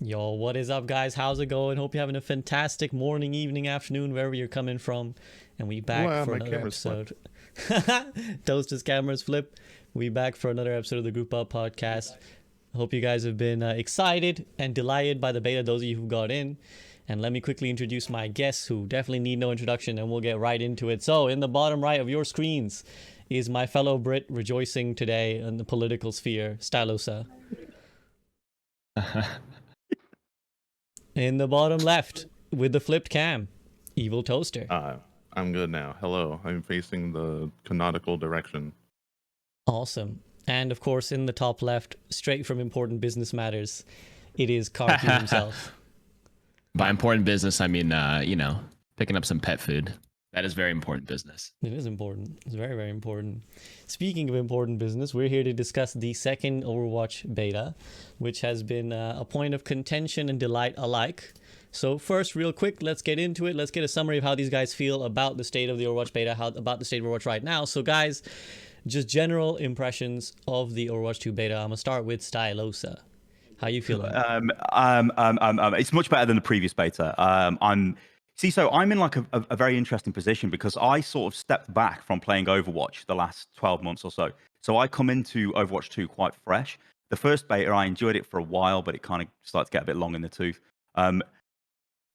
Yo, what is up, guys? How's it going? Hope you're having a fantastic morning, evening, afternoon, wherever you're coming from. And we back Wow, for my another camera's episode. Toaster's cameras flip. We back for another episode of the Group Up podcast. Hope you guys have been excited and delighted by the beta, those of you who got in. And let me quickly introduce my guests who definitely need no introduction, and we'll get right into it. So, in the bottom right of your screens is my fellow Brit rejoicing today in the political sphere, Stylosa. In the bottom left, with the flipped cam, EvilToaster. I'm good now. Hello. I'm facing the canonical direction. Awesome. And of course, in the top left, straight from Important Business Matters, it is KarQ himself. By important business, I mean, picking up some pet food. That is very important business. It is important. It's very, very important. Speaking of important business, we're here to discuss the second Overwatch beta, which has been a point of contention and delight alike. So first, real quick, let's get into it. Let's get a summary of how these guys feel about the state of the Overwatch beta, about the state of Overwatch right now. So guys, just general impressions of the Overwatch 2 beta. I'm going to start with Stylosa. How you feeling? It's much better than the previous beta. So I'm in like a very interesting position because I sort of stepped back from playing Overwatch the last 12 months or so. So I come into Overwatch 2 quite fresh. The first beta, I enjoyed it for a while, but it kind of started to get a bit long in the tooth.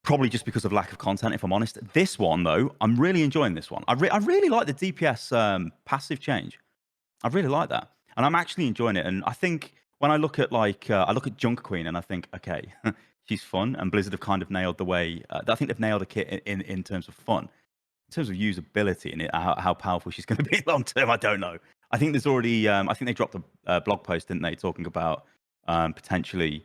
Probably just because of lack of content, if I'm honest. This one, though, I'm really enjoying this one. I really like the DPS passive change. I really like that. And I'm actually enjoying it. And I think when I look at I look at Junk Queen and I think, okay, she's fun, and Blizzard have kind of nailed the way. I think they've nailed the kit in terms of fun, in terms of usability, and how powerful she's going to be long term. I don't know. I think there's already. I think they dropped a blog post, didn't they, talking about potentially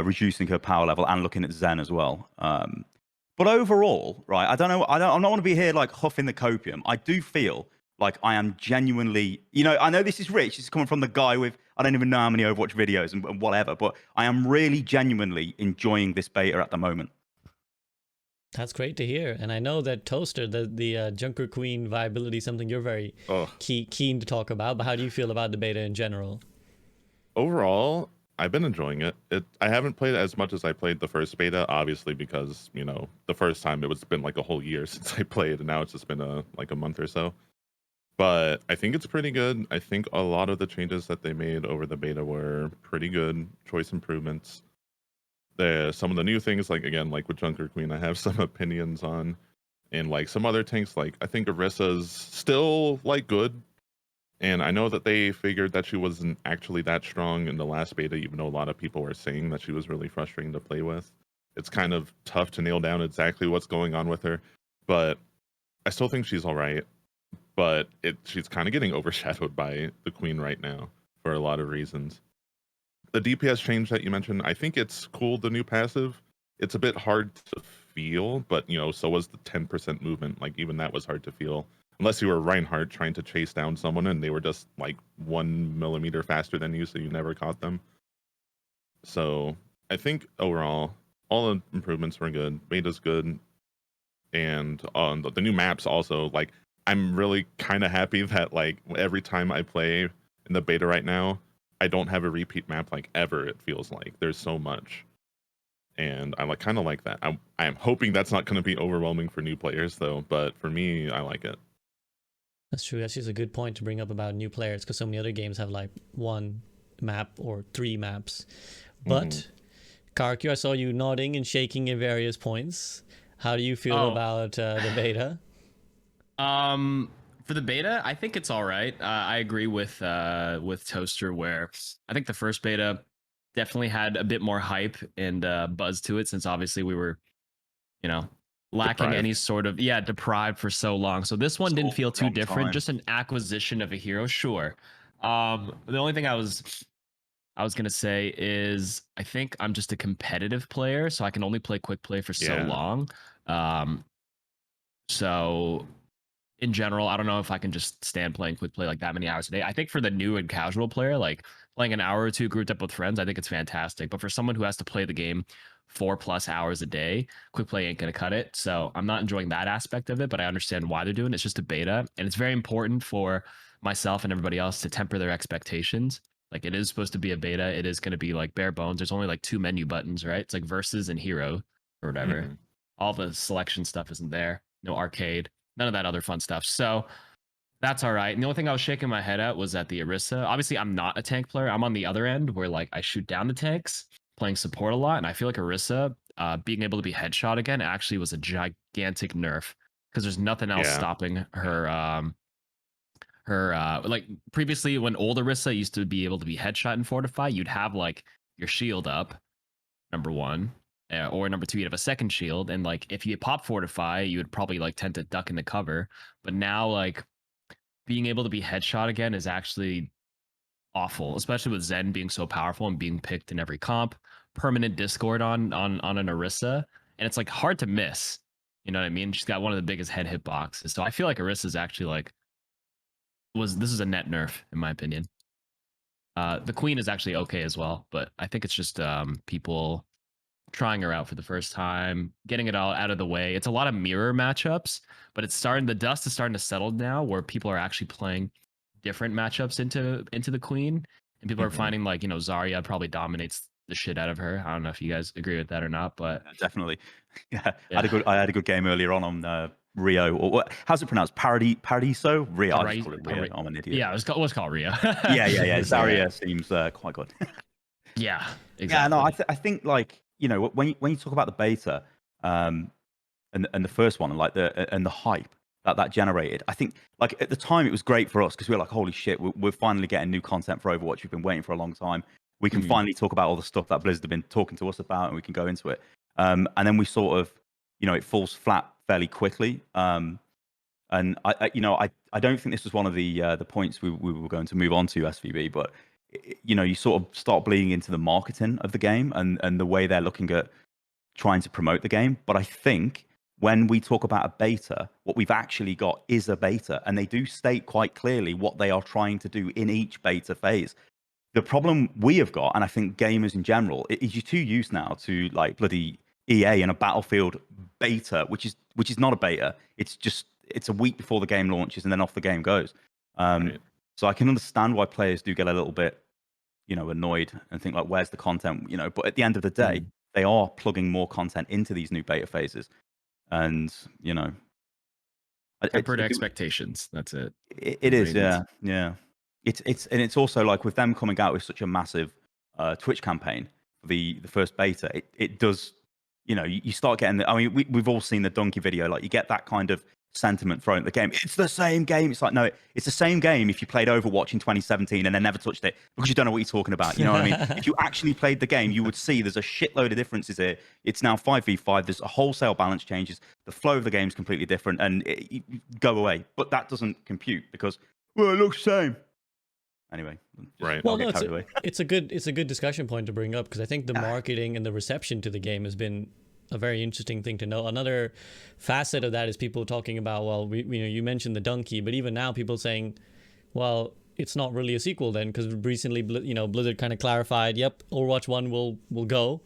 reducing her power level and looking at Zen as well. But overall, right? I don't know. I'm not want to be here like huffing the copium. I do feel like I am genuinely, I know this is rich. This is coming from the guy with, I don't even know how many Overwatch videos and whatever, but I am really genuinely enjoying this beta at the moment. That's great to hear. And I know that Toaster, the Junker Queen viability, is something you're very keen to talk about. But how do you feel about the beta in general? Overall, I've been enjoying it. I haven't played it as much as I played the first beta, obviously, because, the first time it's been like a whole year since I played, and now it's just been like a month or so. But I think it's pretty good. I think a lot of the changes that they made over the beta were pretty good. Choice improvements. Some of the new things, like with Junker Queen, I have some opinions on. And like some other tanks, like I think Orissa's still like good. And I know that they figured that she wasn't actually that strong in the last beta, even though a lot of people were saying that she was really frustrating to play with. It's kind of tough to nail down exactly what's going on with her. But I still think she's all right. But she's kind of getting overshadowed by the Queen right now for a lot of reasons. The DPS change that you mentioned, I think it's cool, the new passive. It's a bit hard to feel, but, so was the 10% movement. Like, even that was hard to feel. Unless you were Reinhardt trying to chase down someone and they were just, like, 1 millimeter faster than you, so you never caught them. So, I think, overall, all the improvements were good. Beta's good. And the new maps also, like, I'm really kind of happy that like every time I play in the beta right now, I don't have a repeat map like ever. It feels like there's so much, and I kind of like that. I am hoping that's not going to be overwhelming for new players though. But for me, I like it. That's true. That's just a good point to bring up about new players, because so many other games have like 1 map or 3 maps. But KarQ, I saw you nodding and shaking at various points. How do you feel about the beta? For the beta, I think it's all right. I agree with Toaster, where I think the first beta definitely had a bit more hype and buzz to it, since obviously we were, lacking Deprived. any sort of deprived for so long. So this one didn't feel too different. Time. Just an acquisition of a hero, sure. The only thing I was gonna say is I think I'm just a competitive player, so I can only play quick play for so long. So in general, I don't know if I can just stand playing quick play like that many hours a day. I think for the new and casual player, like playing an hour or two grouped up with friends, I think it's fantastic. But for someone who has to play the game 4+ hours a day, quick play ain't gonna cut it. So I'm not enjoying that aspect of it, but I understand why they're doing it. It's just a beta, and it's very important for myself and everybody else to temper their expectations. Like it is supposed to be a beta. It is going to be like bare bones. There's only like 2 menu buttons, right? It's like versus and hero or whatever. Mhm. All the selection stuff isn't there. No arcade, none of that other fun stuff. So that's all right. And the only thing I was shaking my head at was at the Orisa. Obviously, I'm not a tank player. I'm on the other end where like I shoot down the tanks, playing support a lot, and I feel like Orisa being able to be headshot again actually was a gigantic nerf because there's nothing else Yeah. stopping her like previously when old Orisa used to be able to be headshot and fortify, you'd have like your shield up, number one. Or number two, you'd have a second shield, and like if you pop fortify, you would probably like tend to duck into cover. But now, like being able to be headshot again is actually awful, especially with Zen being so powerful and being picked in every comp. Permanent Discord on an Orisa, and it's like hard to miss. You know what I mean? She's got one of the biggest head hit boxes, so I feel like Orisa is actually like this is a net nerf in my opinion. The Queen is actually okay as well, but I think it's just people trying her out for the first time, getting it all out of the way. It's a lot of mirror matchups, but the dust is starting to settle now where people are actually playing different matchups into the Queen, and people are finding like, Zarya probably dominates the shit out of her. I don't know if you guys agree with that or not, but Definitely. Yeah. I had a good game earlier on Rio, or how's it pronounced? Paradiso? Rio. I just call it Rio. I'm an idiot. Yeah, let's call Rio. Yeah. Zarya seems quite good. Yeah, exactly. Yeah, no, I think like when you talk about the beta, and the first one, and like the hype that generated, I think like at the time it was great for us because we were like, holy shit, we're finally getting new content for Overwatch. We've been waiting for a long time. We can finally talk about all the stuff that Blizzard have been talking to us about, and we can go into it. And then we sort of, it falls flat fairly quickly. And I don't think this was one of the points we were going to move on to SVB, but you sort of start bleeding into the marketing of the game and the way they're looking at trying to promote the game. But I think when we talk about a beta, what we've actually got is a beta, and they do state quite clearly what they are trying to do in each beta phase. The problem we have got, and I think gamers in general, is you're too used now to like bloody EA and a Battlefield beta, which is not a beta. It's a week before the game launches and then off the game goes. Right. So I can understand why players do get a little bit, annoyed and think like, where's the content? But at the end of the day, they are plugging more content into these new beta phases, and tempered expectations. That's it. It is, yeah. It's also like with them coming out with such a massive Twitch campaign for the first beta, it does, you start getting I mean, we've all seen the donkey video, like you get that kind of sentiment thrown at the game. It's the same game. It's like, no, it's the same game if you played Overwatch in 2017 and then never touched it because you don't know what you're talking about. You know what I mean? If you actually played the game, you would see there's a shitload of differences here. It's now 5v5. There's a wholesale balance changes. The flow of the game is completely different, and you go away. But that doesn't compute because, well, it looks the same. Anyway, right. Well, no, it's a good discussion point to bring up because I think the marketing and the reception to the game has been a very interesting thing to know. Another facet of that is people talking about, well, you mentioned the donkey, but even now people saying, well, it's not really a sequel then, because recently, Blizzard kind of clarified, yep, Overwatch 1 will go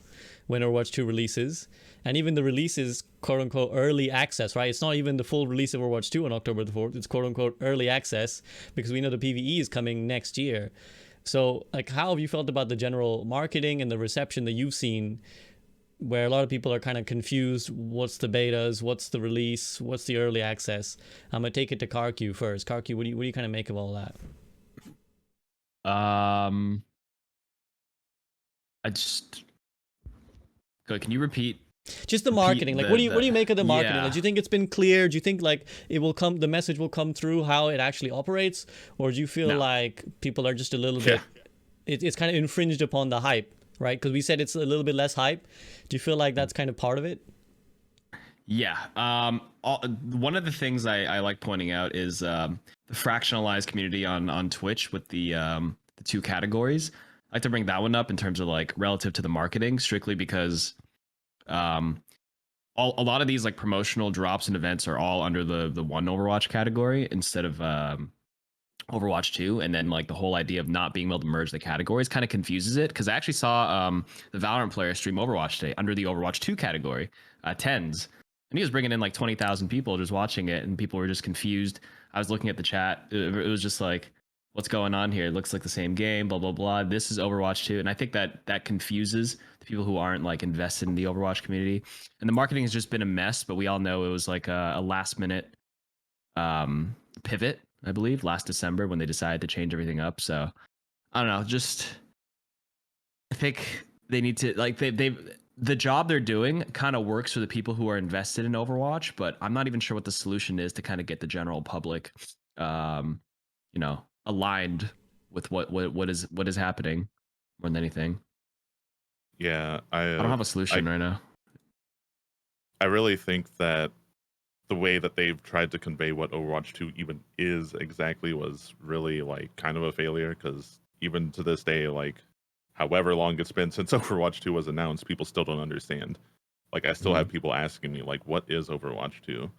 when Overwatch 2 releases. And even the release is quote unquote early access, right? It's not even the full release of Overwatch 2 on October the 4th. It's quote unquote early access because we know the PvE is coming next year. So like, how have you felt about the general marketing and the reception that you've seen, where a lot of people are kind of confused? What's the betas? What's the release? What's the early access? I'm going to take it to KarQ first. KarQ, what do you kind of make of all that? Can you repeat? Just the marketing. Like, what do you make of the marketing? Yeah. Like, do you think it's been clear? Do you think like the message will come through how it actually operates? Or do you feel like people are just a little bit, it's kind of infringed upon the hype? Right, because we said it's a little bit less hype. Do you feel like that's kind of part of it? Yeah. One of the things I like pointing out is the fractionalized community on Twitch with the 2 categories. I like to bring that one up in terms of like relative to the marketing, strictly because a lot of these like promotional drops and events are all under the one Overwatch category instead of Overwatch 2, and then like the whole idea of not being able to merge the categories kind of confuses it, because I actually saw the Valorant player stream Overwatch today under the Overwatch 2 category, tens, and he was bringing in like 20,000 people just watching it, and people were just confused. I was looking at the chat. It was just like, what's going on here? It looks like the same game, blah blah blah. This is Overwatch 2, and I think that confuses the people who aren't like invested in the Overwatch community. And the marketing has just been a mess. But we all know it was like a last minute pivot, I believe, last December when they decided to change everything up. So I don't know. Just I think they need to like the job they're doing kind of works for the people who are invested in Overwatch, but I'm not even sure what the solution is to kind of get the general public, aligned with what is happening more than anything. Yeah, I don't have a solution right now. I really think that the way that they've tried to convey what Overwatch 2 even is exactly was really like kind of a failure, because even to this day, like however long it's been since Overwatch 2 was announced, people still don't understand. Like I still have people asking me like, what is Overwatch 2?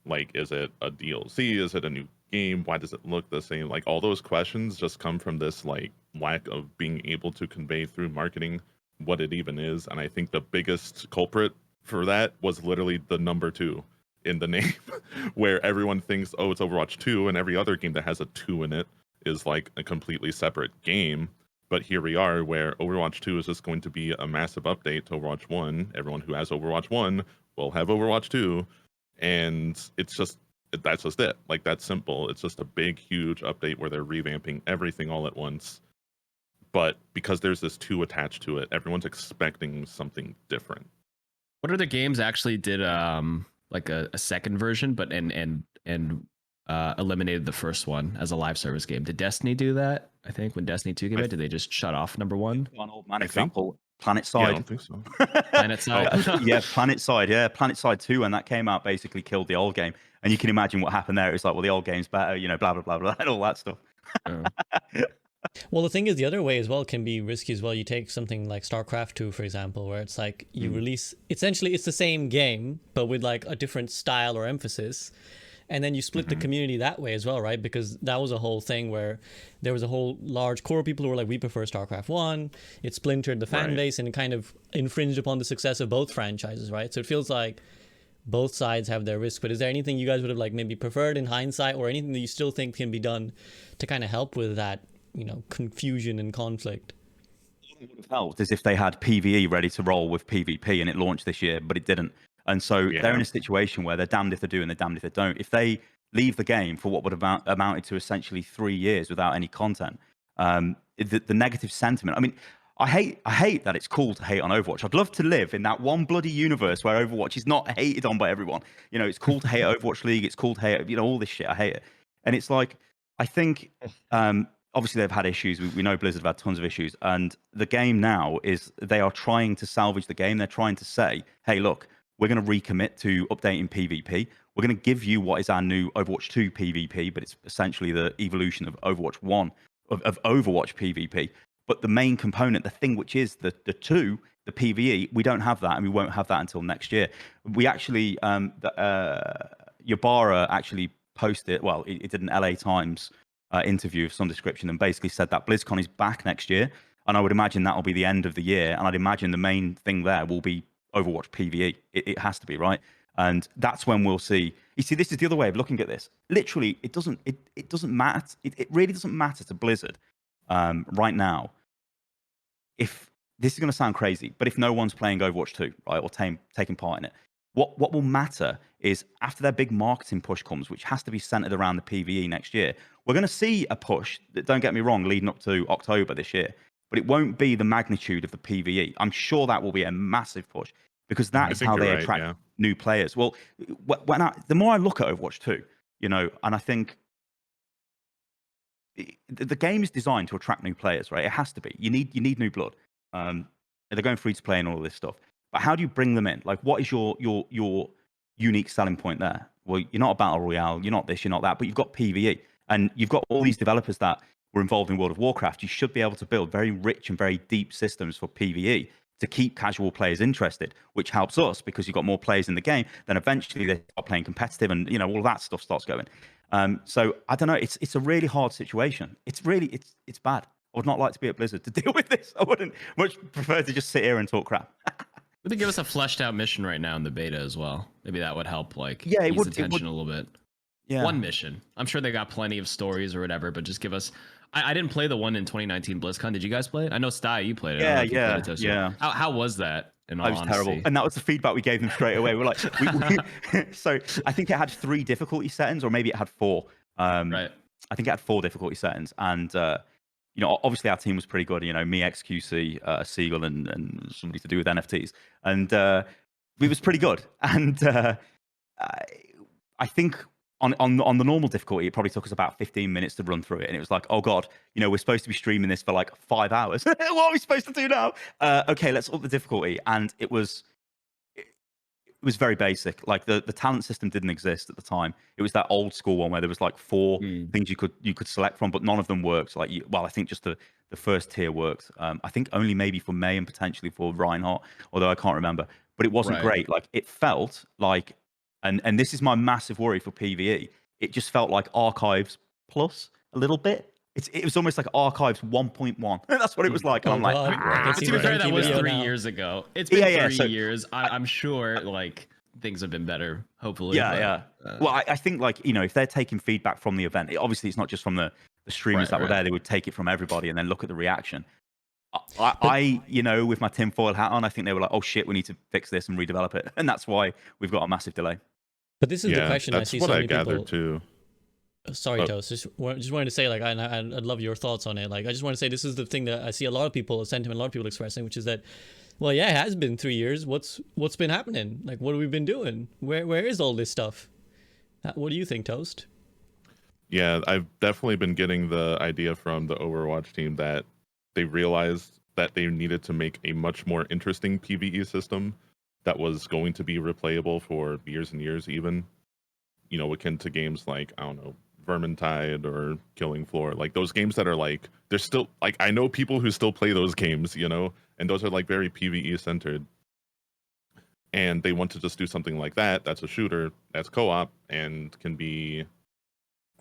Like, is it a DLC? Is it a new game? Why does it look the same? Like all those questions just come from this like lack of being able to convey through marketing what it even is. And I think the biggest culprit for that was literally the number 2 in the name, where everyone thinks, oh, it's Overwatch 2, and every other game that has a 2 in it is like a completely separate game. But here we are, where Overwatch 2 is just going to be a massive update to Overwatch 1. Everyone who has Overwatch 1 will have Overwatch 2, and that's just it. Like, that's simple. It's just a big, huge update where they're revamping everything all at once. But because there's this 2 attached to it, everyone's expecting something different. What other games actually did like a second version, but and eliminated the first one as a live service game? Did Destiny do that? I think when Destiny 2 came out, did they just shut off number 1? One old man I example, Planet Yeah, I Side. don't think so. Planet Side. Yeah, Planet Side. Yeah, Planet Side 2, when that came out, basically killed the old game. And you can imagine what happened there. It's like, well, the old game's better, blah, blah, blah, blah, and all that stuff. Oh. Well, the thing is, the other way as well can be risky as well. You take something like StarCraft 2, for example, where it's like you release, essentially it's the same game, but with like a different style or emphasis. And then you split the community that way as well, right? Because that was a whole thing where there was a whole large core of people who were like, we prefer StarCraft 1. It splintered the fan base and it kind of infringed upon the success of both franchises, right? So it feels like both sides have their risk. But is there anything you guys would have like maybe preferred in hindsight, or anything that you still think can be done to kind of help with that, confusion and conflict? What would have helped is if they had PvE ready to roll with PvP and it launched this year, but it didn't. And so they're in a situation where they're damned if they do and they're damned if they don't. If they leave the game for what would have amounted to essentially 3 years without any content, the negative sentiment. I mean, I hate that it's cool to hate on Overwatch. I'd love to live in that one bloody universe where Overwatch is not hated on by everyone. It's cool to hate Overwatch League. It's cool to hate, all this shit. I hate it. And it's like, I think, obviously they've had issues. We know Blizzard have had tons of issues. And the game now is they are trying to salvage the game. They're trying to say, hey, look, we're going to recommit to updating PvP. We're going to give you what is our new Overwatch 2 PvP, but it's essentially the evolution of Overwatch 1, of Overwatch PvP. But the main component, the thing which is the 2, the PvE, we don't have that, and we won't have that until next year. We actually, Yabara actually posted, well, it did an LA Times interview of some description and basically said that BlizzCon is back next year. And I would imagine that will be the end of the year. And I'd imagine the main thing there will be Overwatch PvE. It has to be, right? And that's when we'll see. You see, this is the other way of looking at this. Literally, it doesn't matter. It really doesn't matter to Blizzard right now. If this is going to sound crazy, but if no one's playing Overwatch 2, right, or taking part in it, what will matter is after their big marketing push comes, which has to be centered around the PvE next year, we're going to see a push, don't get me wrong, leading up to October this year, but it won't be the magnitude of the PvE. I'm sure that will be a massive push because that is how they attract new players. Well, the more I look at Overwatch 2, and I think the game is designed to attract new players, right? It has to be. You need new blood. They're going free to play and all of this stuff. But how do you bring them in? Like, what is your unique selling point there? Well, you're not a battle royale, you're not this, you're not that, but you've got PvE, and you've got all these developers that were involved in World of Warcraft. You should be able to build very rich and very deep systems for PvE to keep casual players interested, which helps us because you've got more players in the game. Then eventually they start playing competitive, and all of that stuff starts going. So I don't know. It's a really hard situation. It's bad. I would not like to be at Blizzard to deal with this. I wouldn't much prefer to just sit here and talk crap. Maybe give us a fleshed out mission right now in the beta as well. Maybe that would help, ease the tension a little bit. Yeah. One mission. I'm sure they got plenty of stories or whatever, but just give us. I didn't play the one in 2019 BlizzCon. Did you guys play it? I know Sty, you played it. I don't know if you played it, Toaster. Yeah. How was that? In all It was terrible, honesty, and that was the feedback we gave them straight away. We're like, so I think it had 3 difficulty settings, or maybe it had 4. right? I think it had 4 difficulty settings, and obviously our team was pretty good. Me, XQC, Seagull, and somebody to do with NFTs, and we was pretty good. And I think on the normal difficulty, it probably took us about 15 minutes to run through it, and it was like, oh god, we're supposed to be streaming this for like 5 hours. What are we supposed to do now? Okay, let's up the difficulty, and it was very basic. Like the talent system didn't exist at the time. It was that old school one where there was like 4 things you could select from, but none of them worked. Like, I think just the first tier worked. I think only maybe for May and potentially for Reinhardt, although I can't remember. But it wasn't great. Like, it felt like, and this is my massive worry for PvE. It just felt like Archives Plus a little bit. It was almost like Archives 1.1. That's what it was like. And I'm like, To be fair, that was 3 years ago. It's been 3 years. I'm sure like things have been better. Hopefully. Well, I think like if they're taking feedback from the event, obviously it's not just from the streamers that were there. They would take it from everybody and then look at the reaction. I with my tinfoil hat on, I think they were like, oh shit, we need to fix this and redevelop it, and that's why we've got a massive delay. But this is the question I see so many people. Too. Sorry, Toast. Just wanted to say, like, I'd love your thoughts on it. Like, I just want to say this is the thing that I see a lot of people, a lot of people expressing, which is that, well, yeah, it has been 3 years. What's been happening? Like, what have we been doing? Where is all this stuff? What do you think, Toast? Yeah, I've definitely been getting the idea from the Overwatch team that they realized that they needed to make a much more interesting PvE system that was going to be replayable for years and years, even, akin to games like, I don't know, Vermintide or Killing Floor, like those games that are like, they're still like, I know people who still play those games, and those are like very PvE centered, and they want to just do something like that. That's a shooter, that's co-op, and can be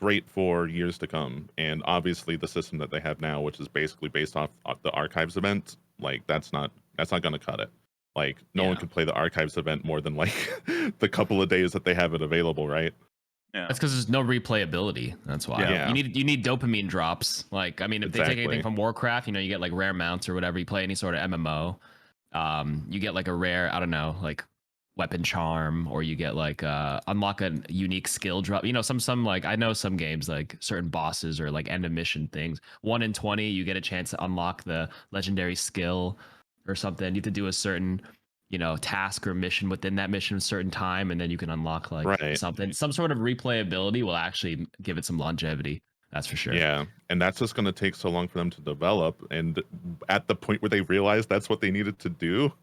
great for years to come. And obviously the system that they have now, which is basically based off the Archives event, like that's not going to cut it. Like, no one could play the Archives event more than like the couple of days that they have it available, right? Yeah. That's because there's no replayability. That's why. Yeah. You need dopamine drops. Like, I mean, if they take anything from Warcraft, you get like rare mounts or whatever. You play any sort of MMO, you get like a rare, I don't know, like weapon charm, or you get like unlock a unique skill drop. Some like, I know some games like certain bosses or like end of mission things. 1 in 20, you get a chance to unlock the legendary skill or something. You have to do a certain task or mission within that mission a certain time, and then you can unlock like some sort of replayability will actually give it some longevity. That's for sure. Yeah, and that's just going to take so long for them to develop. And at the point where they realized that's what they needed to do,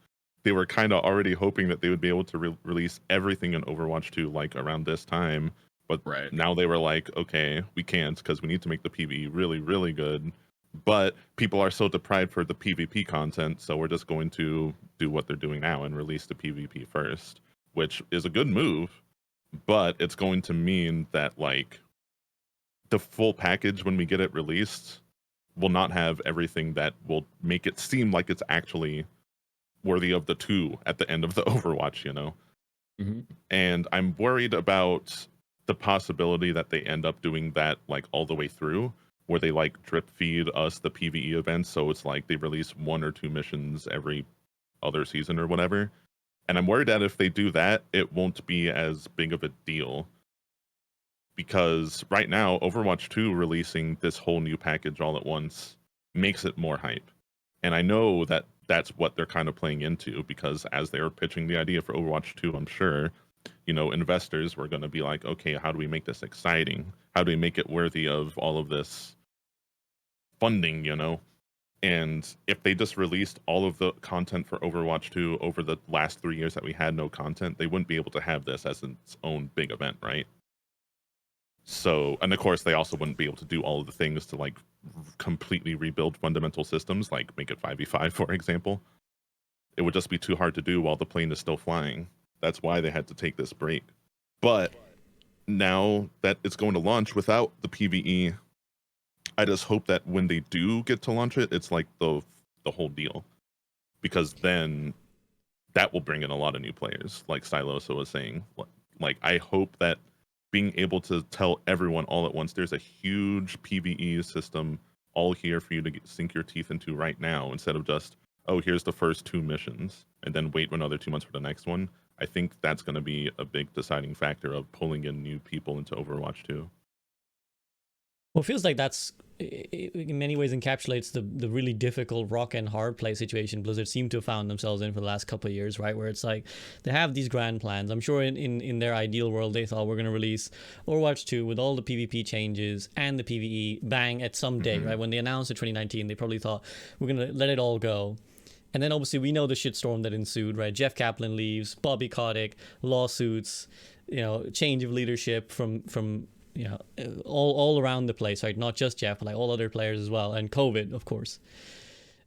they were kind of already hoping that they would be able to release everything in Overwatch 2 like around this time. But now they were like, okay, we can't, because we need to make the PvE really, really good. But people are so deprived for the PvP content, so we're just going to do what they're doing now and release the PvP first, which is a good move, but it's going to mean that like the full package when we get it released will not have everything that will make it seem like it's actually worthy of the 2 at the end of the Overwatch, And I'm worried about the possibility that they end up doing that like all the way through, where they like drip feed us the PvE events, so it's like they release 1 or 2 missions every other season or whatever. And I'm worried that if they do that, it won't be as big of a deal, because right now Overwatch 2 releasing this whole new package all at once makes it more hype. And I know that that's what they're kind of playing into, because as they were pitching the idea for Overwatch 2, I'm sure investors were going to be like, okay, how do we make this exciting? How do we make it worthy of all of this funding, And if they just released all of the content for Overwatch 2 over the last 3 years that we had no content, they wouldn't be able to have this as its own big event, right? So, and of course, they also wouldn't be able to do all of the things to like completely rebuild fundamental systems, like make it 5v5, for example. It would just be too hard to do while the plane is still flying. That's why they had to take this break. But now that it's going to launch without the PvE, I just hope that when they do get to launch it, it's like the whole deal, because then that will bring in a lot of new players, like Stylosa was saying. Like, I hope that being able to tell everyone all at once, there's a huge PvE system all here for you to sink your teeth into right now, instead of just, oh, here's the first 2 missions and then wait another 2 months for the next one. I think that's going to be a big deciding factor of pulling in new people into Overwatch 2. Well, it feels like that's in many ways encapsulates the really difficult rock and hard play situation Blizzard seem to have found themselves in for the last couple of years, right? Where it's like they have these grand plans. I'm sure in their ideal world, they thought we're going to release Overwatch 2 with all the PvP changes and the PvE bang at some day, right? When they announced in 2019, they probably thought we're going to let it all go. And then obviously we know the shitstorm that ensued, right? Jeff Kaplan leaves, Bobby Kotick, lawsuits, change of leadership from all around the place, right? Not just Jeff, but like all other players as well, and COVID, of course.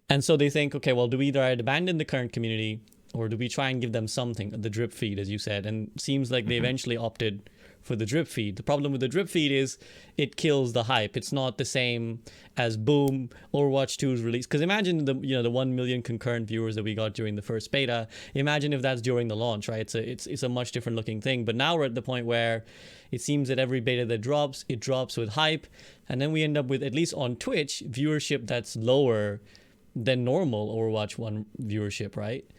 And so they think, okay, well, do we either abandon the current community or do we try and give them something, the drip feed, as you said? And it seems like they eventually opted for the drip feed. The problem with the drip feed is it kills the hype. It's not the same as boom, Overwatch 2's release. Because imagine the 1 million concurrent viewers that we got during the first beta. Imagine if that's during the launch, right? It's a much different looking thing. But now we're at the point where it seems that every beta that drops, it drops with hype. And then we end up with, at least on Twitch, viewership that's lower than normal Overwatch 1 viewership, right?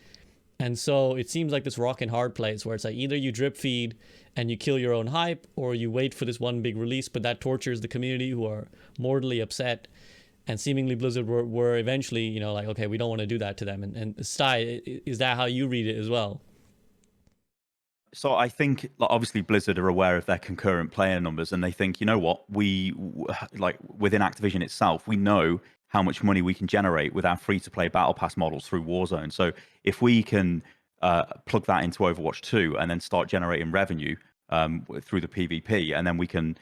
And so it seems like this rock and hard place where it's like either you drip feed and you kill your own hype, or you wait for this one big release, but that tortures the community who are mortally upset. And seemingly Blizzard were eventually, like, okay, we don't want to do that to them. And Sty, is that how you read it as well? So I think, obviously, Blizzard are aware of their concurrent player numbers, and they think, you know what, within Activision itself, we know how much money we can generate with our free-to-play Battle Pass models through Warzone. So if we can plug that into Overwatch 2 and then start generating revenue through the PvP, and then we can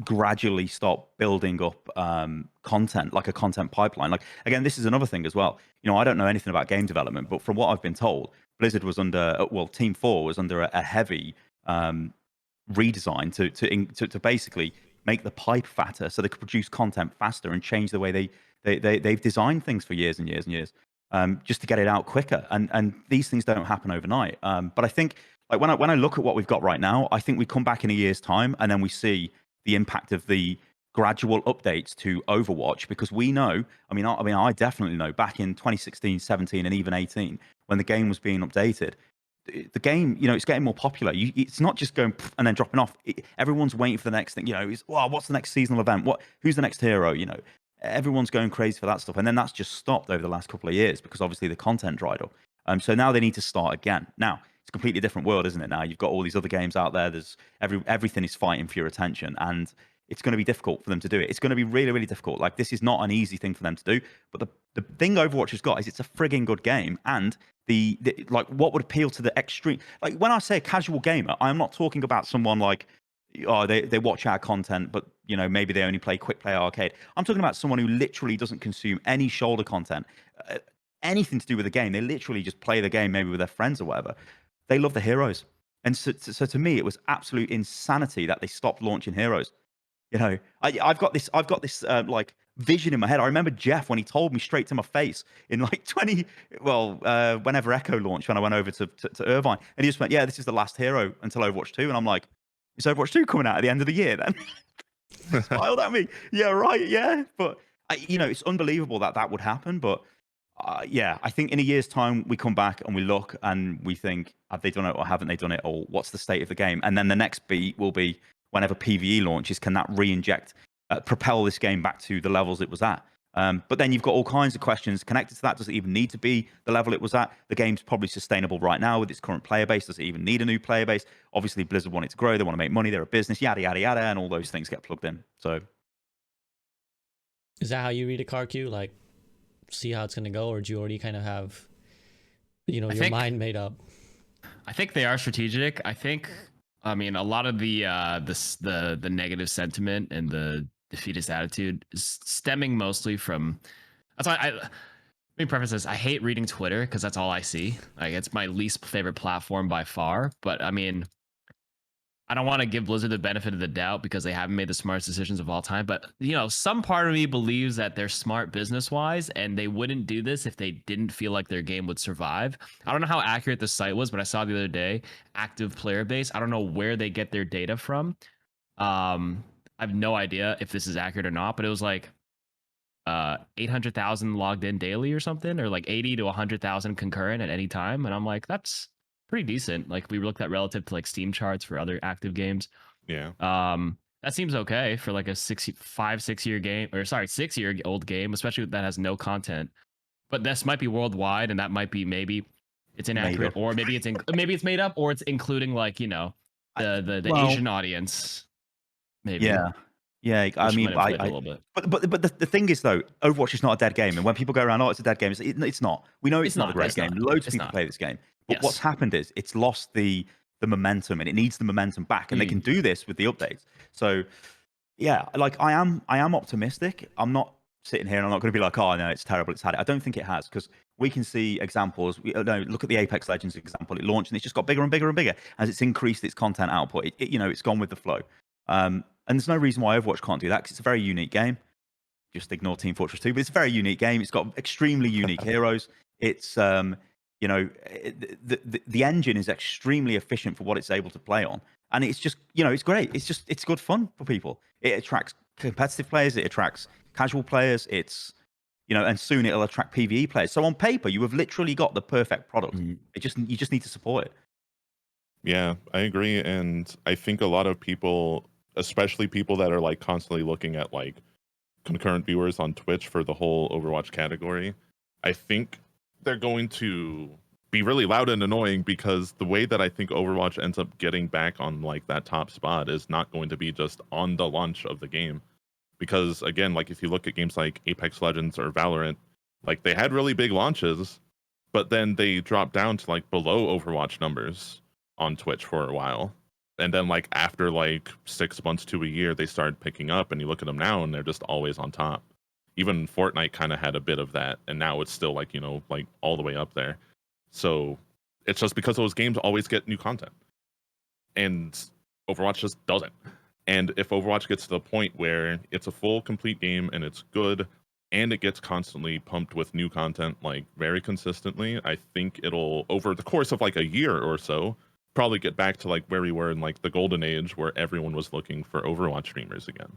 gradually start building up content, like a content pipeline. Like, again, this is another thing as well. I don't know anything about game development, but from what I've been told, Blizzard was Team 4 was under a heavy redesign to basically make the pipe fatter so they could produce content faster and change the way they've designed things for years and years and years, just to get it out quicker. And these things don't happen overnight. But I think, like, when I look at what we've got right now, I think we come back in a year's time and then we see the impact of the gradual updates to Overwatch, because we know, I definitely know, back in 2016, 17, and even 18, when the game was being updated, the game, it's getting more popular. It's not just going and then dropping off. Everyone's waiting for the next thing. What's the next seasonal event? Who's the next hero? Everyone's going crazy for that stuff. And then that's just stopped over the last couple of years because obviously the content dried up. So now they need to start again. Now, it's a completely different world, isn't it? Now you've got all these other games out there. There's everything is fighting for your attention, and it's going to be difficult for them to do it. It's going to be really, really difficult. Like, this is not an easy thing for them to do. But the thing Overwatch has got is it's a frigging good game, and the what would appeal to the extreme. Like, when I say a casual gamer, I'm not talking about someone like, they watch our content, but maybe they only play quick play arcade. I'm talking about someone who literally doesn't consume any shoulder content, anything to do with the game. They literally just play the game, maybe with their friends or whatever. They love the heroes, and so to me, it was absolute insanity that they stopped launching heroes. I've got this like vision in my head. I remember Jeff when he told me straight to my face in like whenever Echo launched, when I went over to Irvine, and he just went, "Yeah, this is the last hero until Overwatch 2," and I'm like, "Is Overwatch 2 coming out at the end of the year then?" He smiled at me. Yeah, right. Yeah, but it's unbelievable that would happen. But yeah, I think in a year's time we come back and we look and we think, have they done it or haven't they done it, or what's the state of the game? And then the next beat will be, whenever PvE launches, can that re-inject, propel this game back to the levels it was at? But then you've got all kinds of questions connected to that. Does it even need to be the level it was at? The game's probably sustainable right now with its current player base. Does it even need a new player base? Obviously, Blizzard want it to grow. They want to make money. They're a business, yada, yada, yada, and all those things get plugged in. So, is that how you read a KarQ? Like, see how it's going to go? Or do you already kind of have, your mind made up? I think they are strategic. I mean, a lot of the negative sentiment and the defeatist attitude is stemming mostly from. That's why let me preface this. I hate reading Twitter because that's all I see. Like, it's my least favorite platform by far. But I mean, I don't want to give Blizzard the benefit of the doubt because they haven't made the smartest decisions of all time. But, some part of me believes that they're smart business-wise, and they wouldn't do this if they didn't feel like their game would survive. I don't know how accurate the site was, but I saw the other day, active player base. I don't know where they get their data from. I have no idea if this is accurate or not, but it was like 800,000 logged in daily or something, or like 80 to 100,000 concurrent at any time. And I'm like, that's pretty decent. Like, we looked at relative to like Steam charts for other active games. Yeah. That seems okay for like a 6-year game, or sorry, 6-year-old game, especially that has no content. But this might be worldwide, and that might be maybe it's inaccurate, or maybe it's made up, or it's including like the Asian audience. Maybe. Yeah. I mean, a little bit. But the thing is though, Overwatch is not a dead game, and when people go around, oh, it's a dead game, it's not. We know it's not a great game. Loads of people play this game, but what's happened is it's lost the momentum, and it needs the momentum back, and they can do this with the updates. So yeah, like I am optimistic. I'm not sitting here and I'm not going to be like, oh no, it's terrible, it's had it. I don't think it has, because we can see examples. Look at the Apex Legends example. It launched and it's just got bigger and bigger and bigger as it's increased its content output. It's gone with the flow. And there's no reason why Overwatch can't do that, because it's a very unique game. Just ignore Team Fortress 2, but it's a very unique game. It's got extremely unique heroes. It's the engine is extremely efficient for what it's able to play on, and it's just it's great. It's good fun for people. It attracts competitive players. It attracts casual players. It's and soon it'll attract PvE players. So on paper, you have literally got the perfect product. You just need to support it. Yeah, I agree. And I think a lot of people, especially people that are like constantly looking at like concurrent viewers on Twitch for the whole Overwatch category, I think they're going to be really loud and annoying, because the way that I think Overwatch ends up getting back on like that top spot is not going to be just on the launch of the game. Because again, like if you look at games like Apex Legends or Valorant, like they had really big launches, but then they dropped down to like below Overwatch numbers on Twitch for a while. And then like after like 6 months to a year, they started picking up, and you look at them now and they're just always on top. Even Fortnite kind of had a bit of that, and now it's still like, like all the way up there. So it's just because those games always get new content, and Overwatch just doesn't. And if Overwatch gets to the point where it's a full, complete game and it's good, and it gets constantly pumped with new content, like very consistently, I think it'll, over the course of like a year or so, probably get back to like where we were in like the golden age, where everyone was looking for Overwatch streamers again.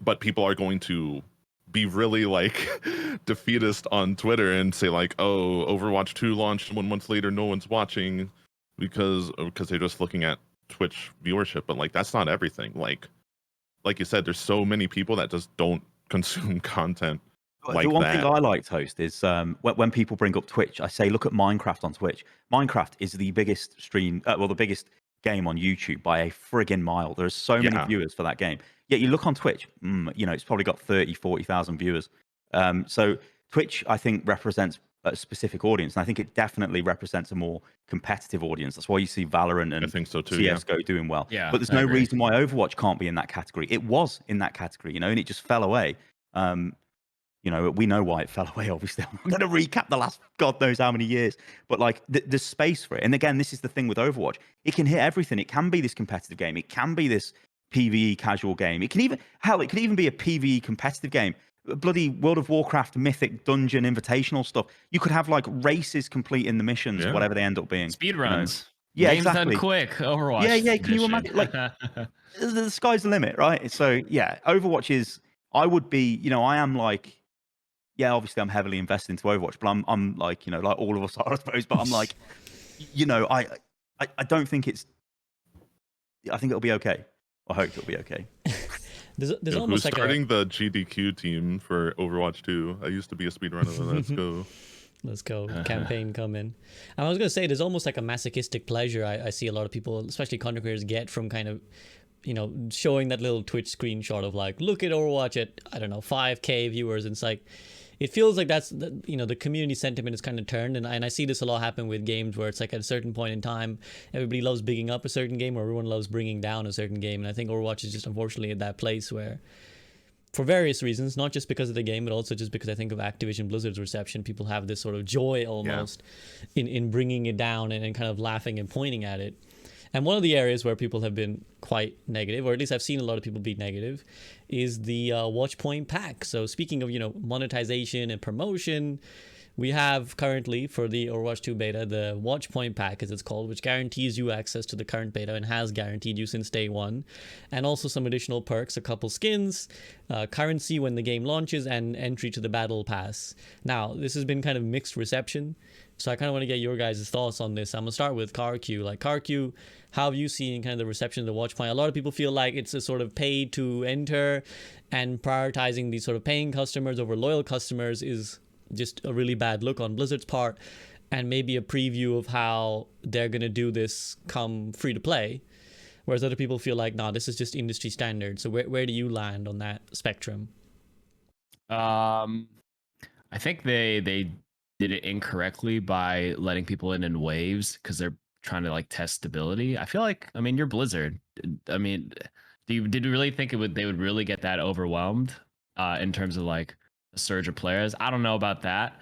But people are going to be really like defeatist on Twitter and say like, oh, Overwatch 2 launched 1 month later, no one's watching because they're just looking at Twitch viewership. But like, that's not everything. Like you said, there's so many people that just don't consume content like the one that. thing I like, Toast, is when people bring up Twitch, I say look at Minecraft on Twitch. Minecraft is the biggest the biggest game on YouTube by a friggin' mile. There's so many viewers for that game. Yet you look on Twitch, it's probably got 30,000-40,000 viewers. So Twitch, I think, represents a specific audience, and I think it definitely represents a more competitive audience. That's why you see Valorant and I think so too, CSGO doing well. Yeah, but there's no reason why Overwatch can't be in that category. It was in that category, and it just fell away. We know why it fell away, obviously. I'm not going to recap the last God knows how many years. But like, there's space for it. And again, this is the thing with Overwatch. It can hit everything. It can be this competitive game. It can be this PvE casual game. It can even be a PvE competitive game. Bloody World of Warcraft, Mythic, Dungeon, Invitational stuff. You could have like races completing the missions, whatever they end up being. Speed runs. Yeah, Games exactly. done quick. Overwatch. Yeah. Can you imagine? Like, the sky's the limit, right? So yeah, Overwatch is. I would be. I am like. Yeah, obviously I'm heavily invested into Overwatch, but I'm like, like all of us are, I suppose. But I'm like, I don't think it's. I think it'll be okay. I hope it'll be okay. There's almost who's like starting the GDQ team for Overwatch 2? I used to be a speedrunner. Let's go. Let's go. Campaign come in. And I was going to say, there's almost like a masochistic pleasure I see a lot of people, especially content creators, get from kind of, showing that little Twitch screenshot of like, look at Overwatch at, I don't know, 5K viewers. And it's like, it feels like that's, the community sentiment is kind of turned. And I see this a lot happen with games where it's like at a certain point in time, everybody loves bigging up a certain game, or everyone loves bringing down a certain game. And I think Overwatch is just unfortunately at that place where, for various reasons, not just because of the game, but also just because I think of Activision Blizzard's reception, people have this sort of joy almost in bringing it down and kind of laughing and pointing at it. And one of the areas where people have been quite negative, or at least I've seen a lot of people be negative, is the Watchpoint Pack. So speaking of, monetization and promotion, we have currently for the Overwatch 2 beta, the Watchpoint Pack, as it's called, which guarantees you access to the current beta and has guaranteed you since day one. And also some additional perks, a couple skins, currency when the game launches, and entry to the Battle Pass. Now, this has been kind of mixed reception. So I kind of want to get your guys' thoughts on this. I'm going to start with KarQ. Like, KarQ, how have you seen kind of the reception of the Watchpoint? A lot of people feel like it's a sort of pay to enter, and prioritizing these sort of paying customers over loyal customers is just a really bad look on Blizzard's part, and maybe a preview of how they're going to do this come free to play. Whereas other people feel like, nah, this is just industry standard. So where do you land on that spectrum? I think they did it incorrectly by letting people in waves, because they're trying to like test stability. I feel like, you're Blizzard. Did you really think they would really get that overwhelmed in terms of like a surge of players? I don't know about that,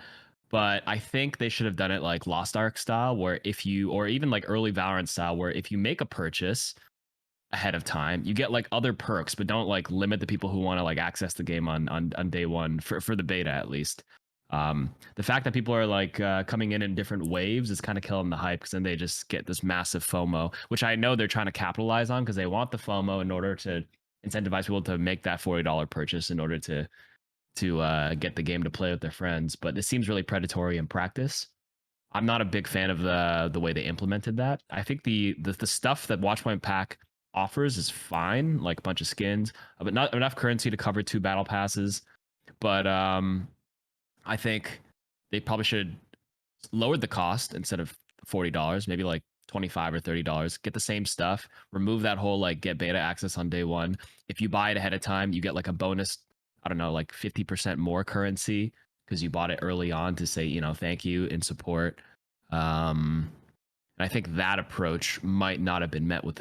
but I think they should have done it like Lost Ark style, where or even like early Valorant style, where if you make a purchase ahead of time, you get like other perks, but don't like limit the people who want to like access the game on day one for the beta at least. The fact that people are like coming in different waves is kind of killing the hype, because then they just get this massive FOMO, which I know they're trying to capitalize on, because they want the FOMO in order to incentivize people to make that $40 purchase in order to get the game to play with their friends. But it seems really predatory in practice. I'm not a big fan of the way they implemented that. I think the stuff that Watchpoint Pack offers is fine, like a bunch of skins, but not enough currency to cover 2 battle passes. But I think they probably should lower the cost. Instead of $40, maybe like $25 or $30. Get the same stuff. Remove that whole like get beta access on day one. If you buy it ahead of time, you get like a bonus, I don't know, like 50% more currency, because you bought it early on to say, thank you and support. And I think that approach might not have been met with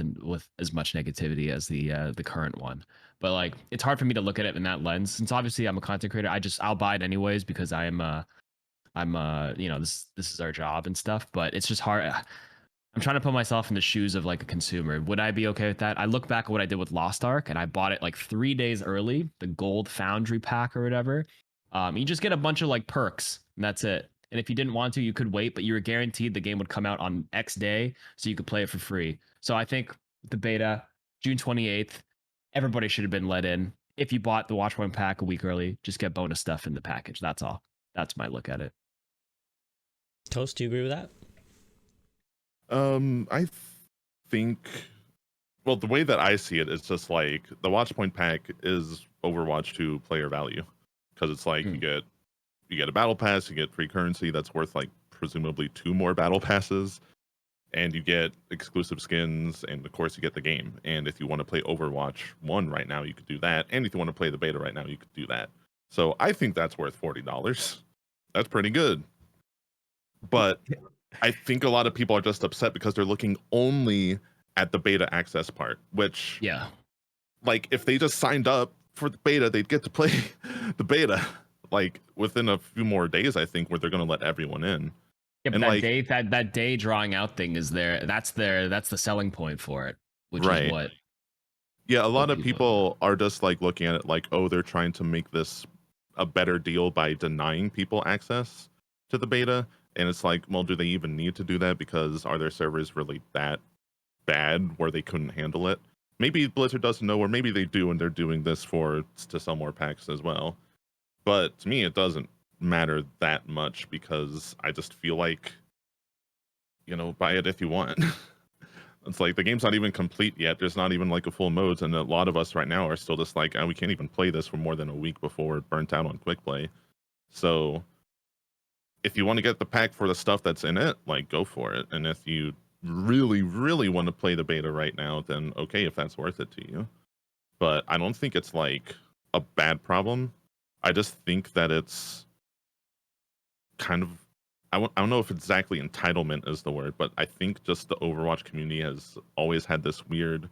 as much negativity as the current one. But like, it's hard for me to look at it in that lens, since obviously I'm a content creator. I'll buy it anyways, because I'm this is our job and stuff. But it's just hard. I'm trying to put myself in the shoes of like a consumer. Would I be okay with that? I look back at what I did with Lost Ark, and I bought it like 3 days early, the Gold Foundry pack or whatever. You just get a bunch of like perks, and that's it. And if you didn't want to, you could wait, but you were guaranteed the game would come out on X day, so you could play it for free. So I think the beta, June 28th, everybody should have been let in. If you bought the Watchpoint Pack a week early, just get bonus stuff in the package. That's all. That's my look at it. Toast, do you agree with that? I think, well, the way that I see it is just like the Watchpoint Pack is Overwatch 2 player value, because it's like you get a battle pass, you get free currency that's worth like presumably 2 more battle passes, and you get exclusive skins, and of course you get the game. And if you want to play Overwatch 1 right now, you could do that. And if you want to play the beta right now, you could do that. So I think that's worth $40. That's pretty good. But I think a lot of people are just upset because they're looking only at the beta access part, which, like, if they just signed up for the beta, they'd get to play the beta like within a few more days, I think, where they're going to let everyone in. Yeah, but and that like, day, that day drawing out thing is there. That's the selling point for it, which is what. Yeah, a lot of people are just like looking at it like, oh, they're trying to make this a better deal by denying people access to the beta. And it's like, well, do they even need to do that? Because are their servers really that bad where they couldn't handle it? Maybe Blizzard doesn't know, or maybe they do, and they're doing this to sell more packs as well. But to me, it doesn't matter that much, because I just feel like, buy it if you want. It's like the game's not even complete yet. There's not even like a full modes, and a lot of us right now are still just like, we can't even play this for more than a week before we're burnt out on quick play. So if you want to get the pack for the stuff that's in it, like, go for it. And if you really, really want to play the beta right now, then okay, if that's worth it to you. But I don't think it's like a bad problem. I just think that it's kind of, I don't know if exactly entitlement is the word, but I think just the Overwatch community has always had this weird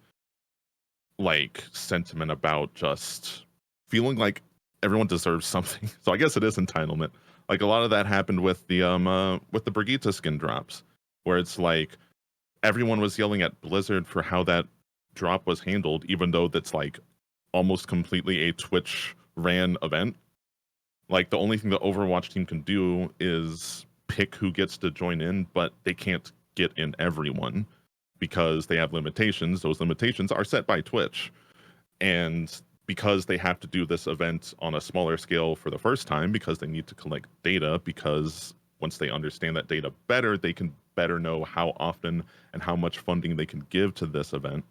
like sentiment about just feeling like everyone deserves something. So I guess it is entitlement. Like a lot of that happened with the Brigitte skin drops, where it's like, everyone was yelling at Blizzard for how that drop was handled, even though that's like almost completely a Twitch ran event. Like the only thing the Overwatch team can do is pick who gets to join in, but they can't get in everyone because they have limitations. Those limitations are set by Twitch. And because they have to do this event on a smaller scale for the first time, because they need to collect data, because once they understand that data better, they can better know how often and how much funding they can give to this event,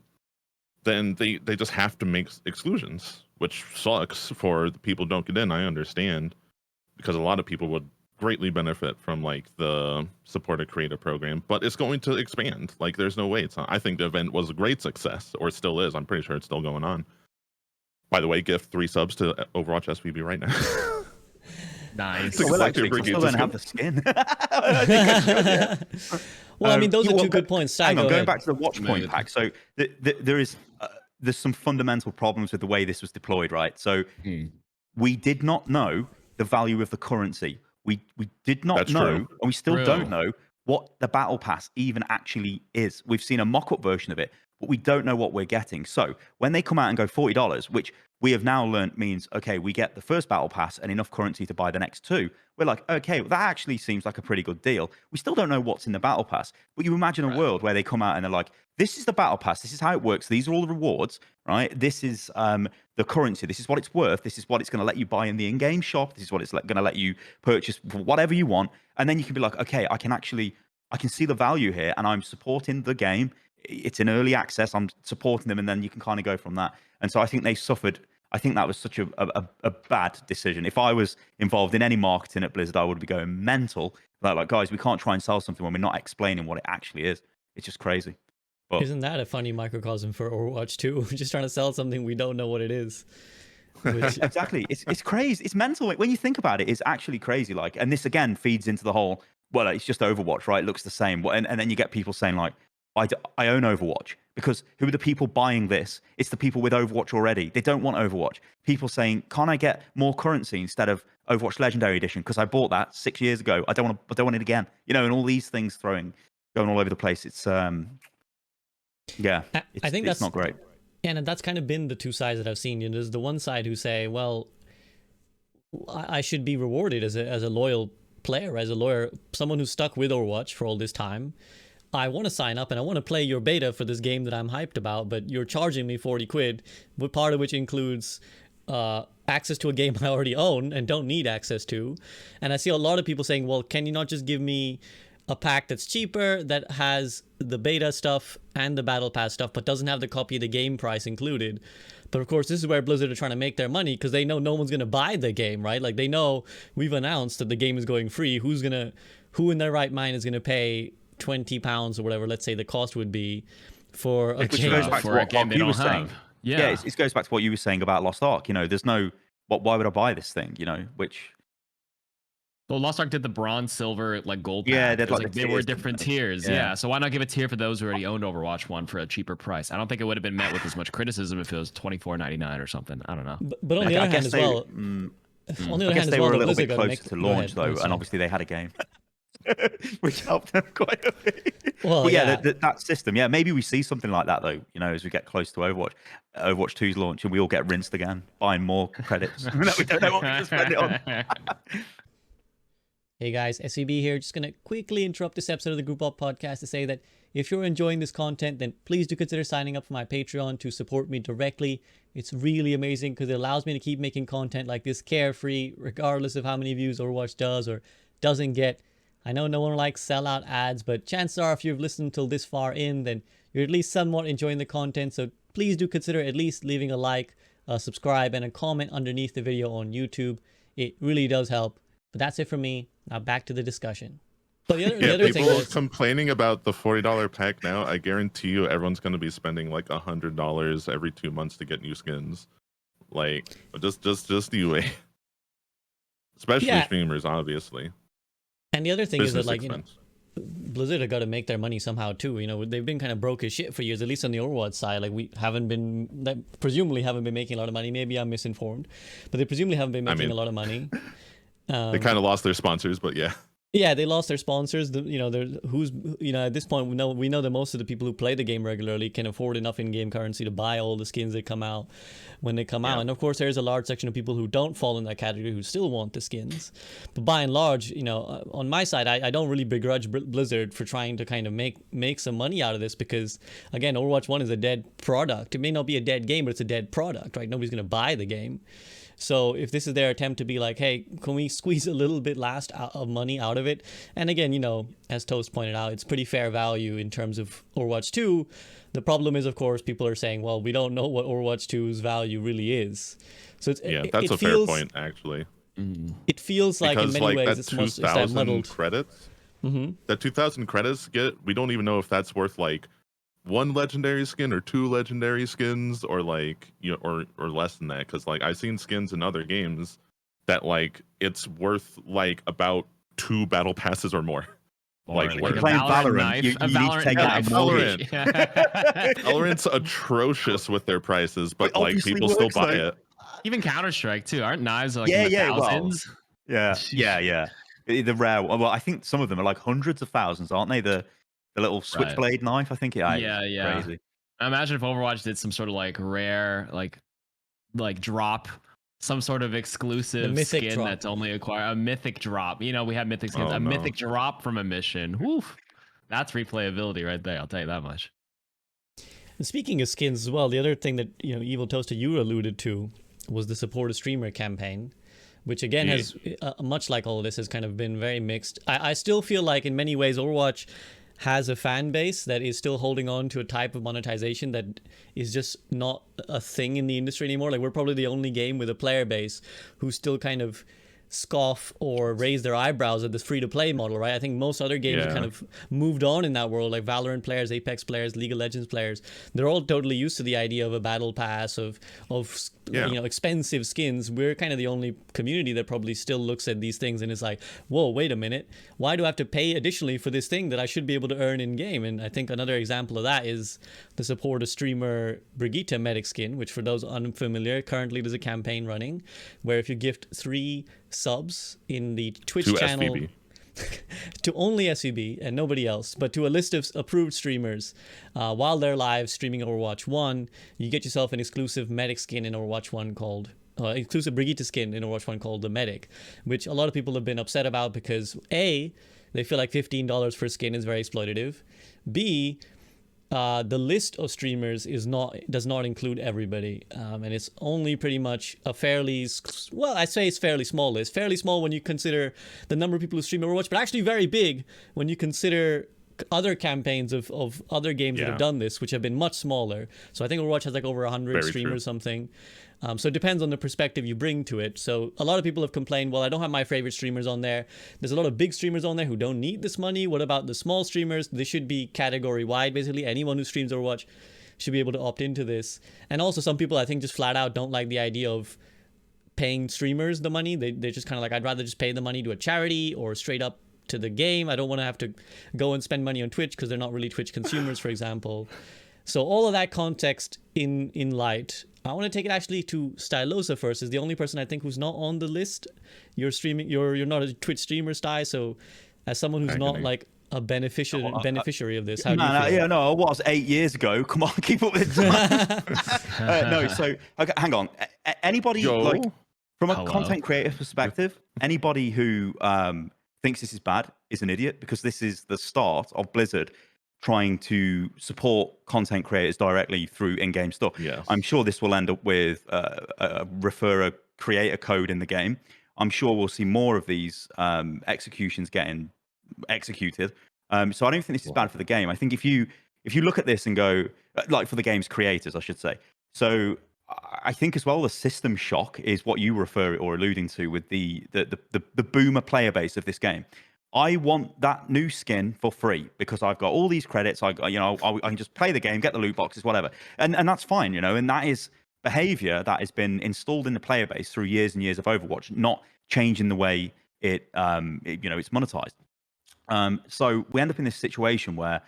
then they just have to make exclusions, which sucks for the people who don't get in. I understand, because a lot of people would greatly benefit from like the supported creator program, but it's going to expand. Like there's no way it's not. I think the event was a great success, or it still is. I'm pretty sure it's still going on. By the way, gift 3 subs to Overwatch SVB right now. Nice. Well, actually, I still don't have the skin. I think I should, yeah. Well, I mean, those are two good points. Hang on, Go going ahead. back to the Watchpoint pack. So there's some fundamental problems with the way this was deployed, right? So we did not know the value of the currency. We did not That's know, true. and we still True. don't know what the battle pass even actually is. We've seen a mock-up version of it, but we don't know what we're getting. So when they come out and go $40, which we have now learned means, okay, we get the first battle pass and enough currency to buy the next 2. We're like, okay, well, that actually seems like a pretty good deal. We still don't know what's in the battle pass, but you imagine a world where they come out and they're like, this is the battle pass, this is how it works, these are all the rewards, right? This is the currency, this is what it's worth, this is what it's going to let you buy in the in-game shop, this is what it's going to let you purchase for whatever you want, and then you can be like, okay, I can see the value here, and I'm supporting the game. It's in early access, I'm supporting them, and then you can kind of go from that. And so I think they suffered. I think that was such a bad decision. If I was involved in any marketing at Blizzard, I would be going mental. Like, guys, we can't try and sell something when we're not explaining what it actually is. It's just crazy. But Isn't that a funny microcosm for Overwatch too? We're just trying to sell something we don't know what it is. Which, exactly, it's crazy. It's mental when you think about it. It's actually crazy. Like, and this again feeds into the whole. Well, it's just Overwatch, right? It looks the same. And then you get people saying like, I own Overwatch, because who are the people buying this? It's the people with Overwatch already. They don't want Overwatch. People saying, can't I get more currency instead of Overwatch Legendary Edition? Because I bought that 6 years ago. I don't want it again. You know, and all these things going all over the place. It's yeah. I think it's that's not great. And that's kind of been the two sides that I've seen. You know, there's the one side who say, well, I should be rewarded as a loyal player, as a lawyer, someone who's stuck with Overwatch for all this time. I want to sign up and I want to play your beta for this game that I'm hyped about, but you're charging me 40 quid, but part of which includes access to a game I already own and don't need access to. And I see a lot of people saying, well, can you not just give me a pack that's cheaper, that has the beta stuff and the battle pass stuff, but doesn't have the copy of the game price included? But of course, this is where Blizzard are trying to make their money, because they know no one's going to buy the game, right? Like, they know we've announced that the game is going free. Who in their right mind is going to pay £20 or whatever, let's say the cost would be, for a Which game? goes back to for a what game they you don't were saying. have. Yeah. It goes back to what you were saying about Lost Ark. You know, there's no, why would I buy this thing? You know, which. Well, Lost Ark did the bronze, silver, like gold. Yeah, pack. they'd It was like the they were tiers, different didn't they? tiers. Yeah. Yeah. So why not give a tier for those who already owned Overwatch 1 for a cheaper price? I don't think it would have been met with as much criticism if it was $24.99 or something. I don't know. But on the other hand as well, on the other I guess hand they as were well, a little Blizzard bit gotta closer make- to go launch ahead. though, Oh, and sorry. obviously they had a game, which helped them quite a bit. Well, But yeah. that system, yeah, maybe we see something like that though. You know, as we get close to Overwatch 2's launch, and we all get rinsed again, buying more credits that we don't know what we can spend it on. Hey guys, SVB here. Just gonna quickly interrupt this episode of the Group Up podcast to say that if you're enjoying this content, then please do consider signing up for my Patreon to support me directly. It's really amazing because it allows me to keep making content like this carefree, regardless of how many views Overwatch does or doesn't get. I know no one likes sellout ads, but chances are if you've listened till this far in, then you're at least somewhat enjoying the content. So please do consider at least leaving a like, a subscribe, and a comment underneath the video on YouTube. It really does help. But that's it for me. Now back to the discussion. But the other thing people is, complaining about the $40 pack now. I guarantee you, everyone's going to be spending like $100 every 2 months to get new skins. Like, just you wait. Especially Yeah. streamers, obviously. and the other thing is that, Business like, you know, expense. Blizzard have got to make their money somehow too. You know, they've been kind of broke as shit for years, at least on the Overwatch side. Like, presumably haven't been making a lot of money. Maybe I'm misinformed, but they presumably haven't been making a lot of money. They kind of lost their sponsors, but yeah. Yeah, they lost their sponsors. At this point we know that most of the people who play the game regularly can afford enough in-game currency to buy all the skins that come out when they come out. And of course, there's a large section of people who don't fall in that category who still want the skins. But by and large, on my side, I don't really begrudge Blizzard for trying to kind of make some money out of this, because again, Overwatch 1 is a dead product. It may not be a dead game, but it's a dead product, right? Nobody's going to buy the game. So if this is their attempt to be like, hey, can we squeeze a little bit of money out of it? And again, as Toast pointed out, it's pretty fair value in terms of Overwatch 2. The problem is, of course, people are saying, well, we don't know what Overwatch 2's value really is. So that's a fair point, actually. It feels like because in many ways that it's 2,000 credits, that 2,000 credits we don't even know if that's worth like one legendary skin or two legendary skins, or like or less than that, because like I've seen skins in other games that like it's worth like about 2 battle passes or more. Like you're playing Valorant, you need to take out Valorant. Valorant's atrocious with their prices, but like people still buy it. Even Counter-Strike too. Aren't knives like in the thousands? Yeah. The rare. Well, I think some of them are like hundreds of thousands, aren't they? The little switchblade knife, I think. Yeah. Crazy. I imagine if Overwatch did some sort of like rare, like drop, some sort of exclusive skin drop that's only acquired, a mythic drop. We have mythic skins. Mythic drop from a mission. Woof. That's replayability right there. I'll tell you that much. And speaking of skins as well, the other thing that EvilToaster, you alluded to was the support a streamer campaign, which again has much like all of this has kind of been very mixed. I still feel like in many ways Overwatch has a fan base that is still holding on to a type of monetization that is just not a thing in the industry anymore. Like, we're probably the only game with a player base who still kind of scoff or raise their eyebrows at this free-to-play model, right? I think most other games have kind of moved on in that world, like Valorant players, Apex players, League of Legends players. They're all totally used to the idea of a battle pass, of expensive skins. We're kind of the only community that probably still looks at these things and is like, whoa, wait a minute, why do I have to pay additionally for this thing that I should be able to earn in game? And I think another example of that is the support a streamer Brigitte medic skin, which for those unfamiliar, currently there's a campaign running where if you gift 3 subs in the Twitch channel SVB. To only SVB and nobody else, but to a list of approved streamers while they're live streaming Overwatch 1, you get yourself an exclusive medic skin in Overwatch 1 called exclusive Brigitte skin in Overwatch 1 called the Medic, which a lot of people have been upset about because A, they feel like $15 for skin is very exploitative. B, the list of streamers does not include everybody, and it's only pretty much a fairly small list. Fairly small when you consider the number of people who stream Overwatch, but actually very big when you consider other campaigns of other games that have done this, which have been much smaller. So I think Overwatch has like over 100 streamers, something. So it depends on the perspective you bring to it. So a lot of people have complained, well, I don't have my favorite streamers on there. There's a lot of big streamers on there who don't need this money. What about the small streamers? They should be category wide, basically. Anyone who streams Overwatch should be able to opt into this. And also some people, I think, just flat out don't like the idea of paying streamers the money. They're just kind of like, I'd rather just pay the money to a charity or straight up to the game. I don't want to have to go and spend money on Twitch because they're not really Twitch consumers, for example. So all of that context in light, I want to take it actually to Stylosa first. Is the only person I think who's not on the list. You're streaming. You're not a Twitch streamer, Sty. So as someone who's not like a beneficiary of this, how do you feel? I was 8 years ago. Come on, keep up with it. No, so okay, hang on. Anybody like from a content creator perspective, anybody who thinks this is bad is an idiot, because this is the start of Blizzard trying to support content creators directly through in-game stuff. Yes. I'm sure this will end up with a referrer creator code in the game. I'm sure we'll see more of these executions getting executed. So I don't think this is bad for the game. I think if you look at this and go, like, for the game's creators, I should say. So I think as well, the system shock is what you refer or alluding to with the boomer player base of this game. I want that new skin for free because I've got all these credits. I can just play the game, get the loot boxes, whatever, and that's fine, and that is behavior that has been installed in the player base through years and years of Overwatch, not changing the way it's monetized. So we end up in this situation where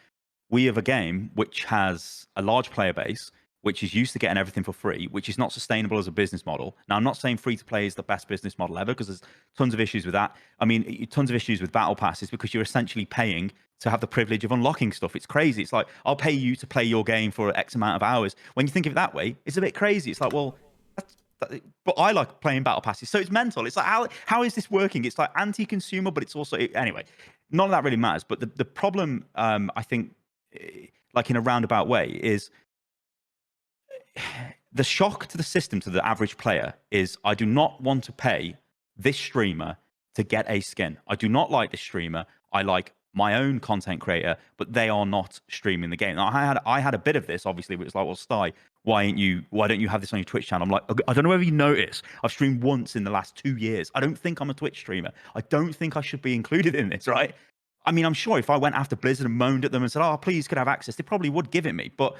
we have a game which has a large player base which is used to getting everything for free, which is not sustainable as a business model. Now, I'm not saying free to play is the best business model ever, because there's tons of issues with that. I mean, tons of issues with battle passes, because you're essentially paying to have the privilege of unlocking stuff. It's crazy. It's like, I'll pay you to play your game for X amount of hours. When you think of it that way, it's a bit crazy. It's like, well, but I like playing battle passes, so it's mental. It's like, how is this working? It's like anti-consumer, but it's also, anyway, none of that really matters. But the problem, I think, like in a roundabout way, is the shock to the system, to the average player, is I do not want to pay this streamer to get a skin. I do not like this streamer. I like my own content creator, but they are not streaming the game. Now, I had a bit of this, obviously, but it's like, well, Sty, why don't you have this on your Twitch channel? I'm like, I don't know whether you notice, I've streamed once in the last 2 years. I don't think I'm a Twitch streamer. I don't think I should be included in this, right? I mean, I'm sure if I went after Blizzard and moaned at them and said, oh, please, could I have access, they probably would give it me. But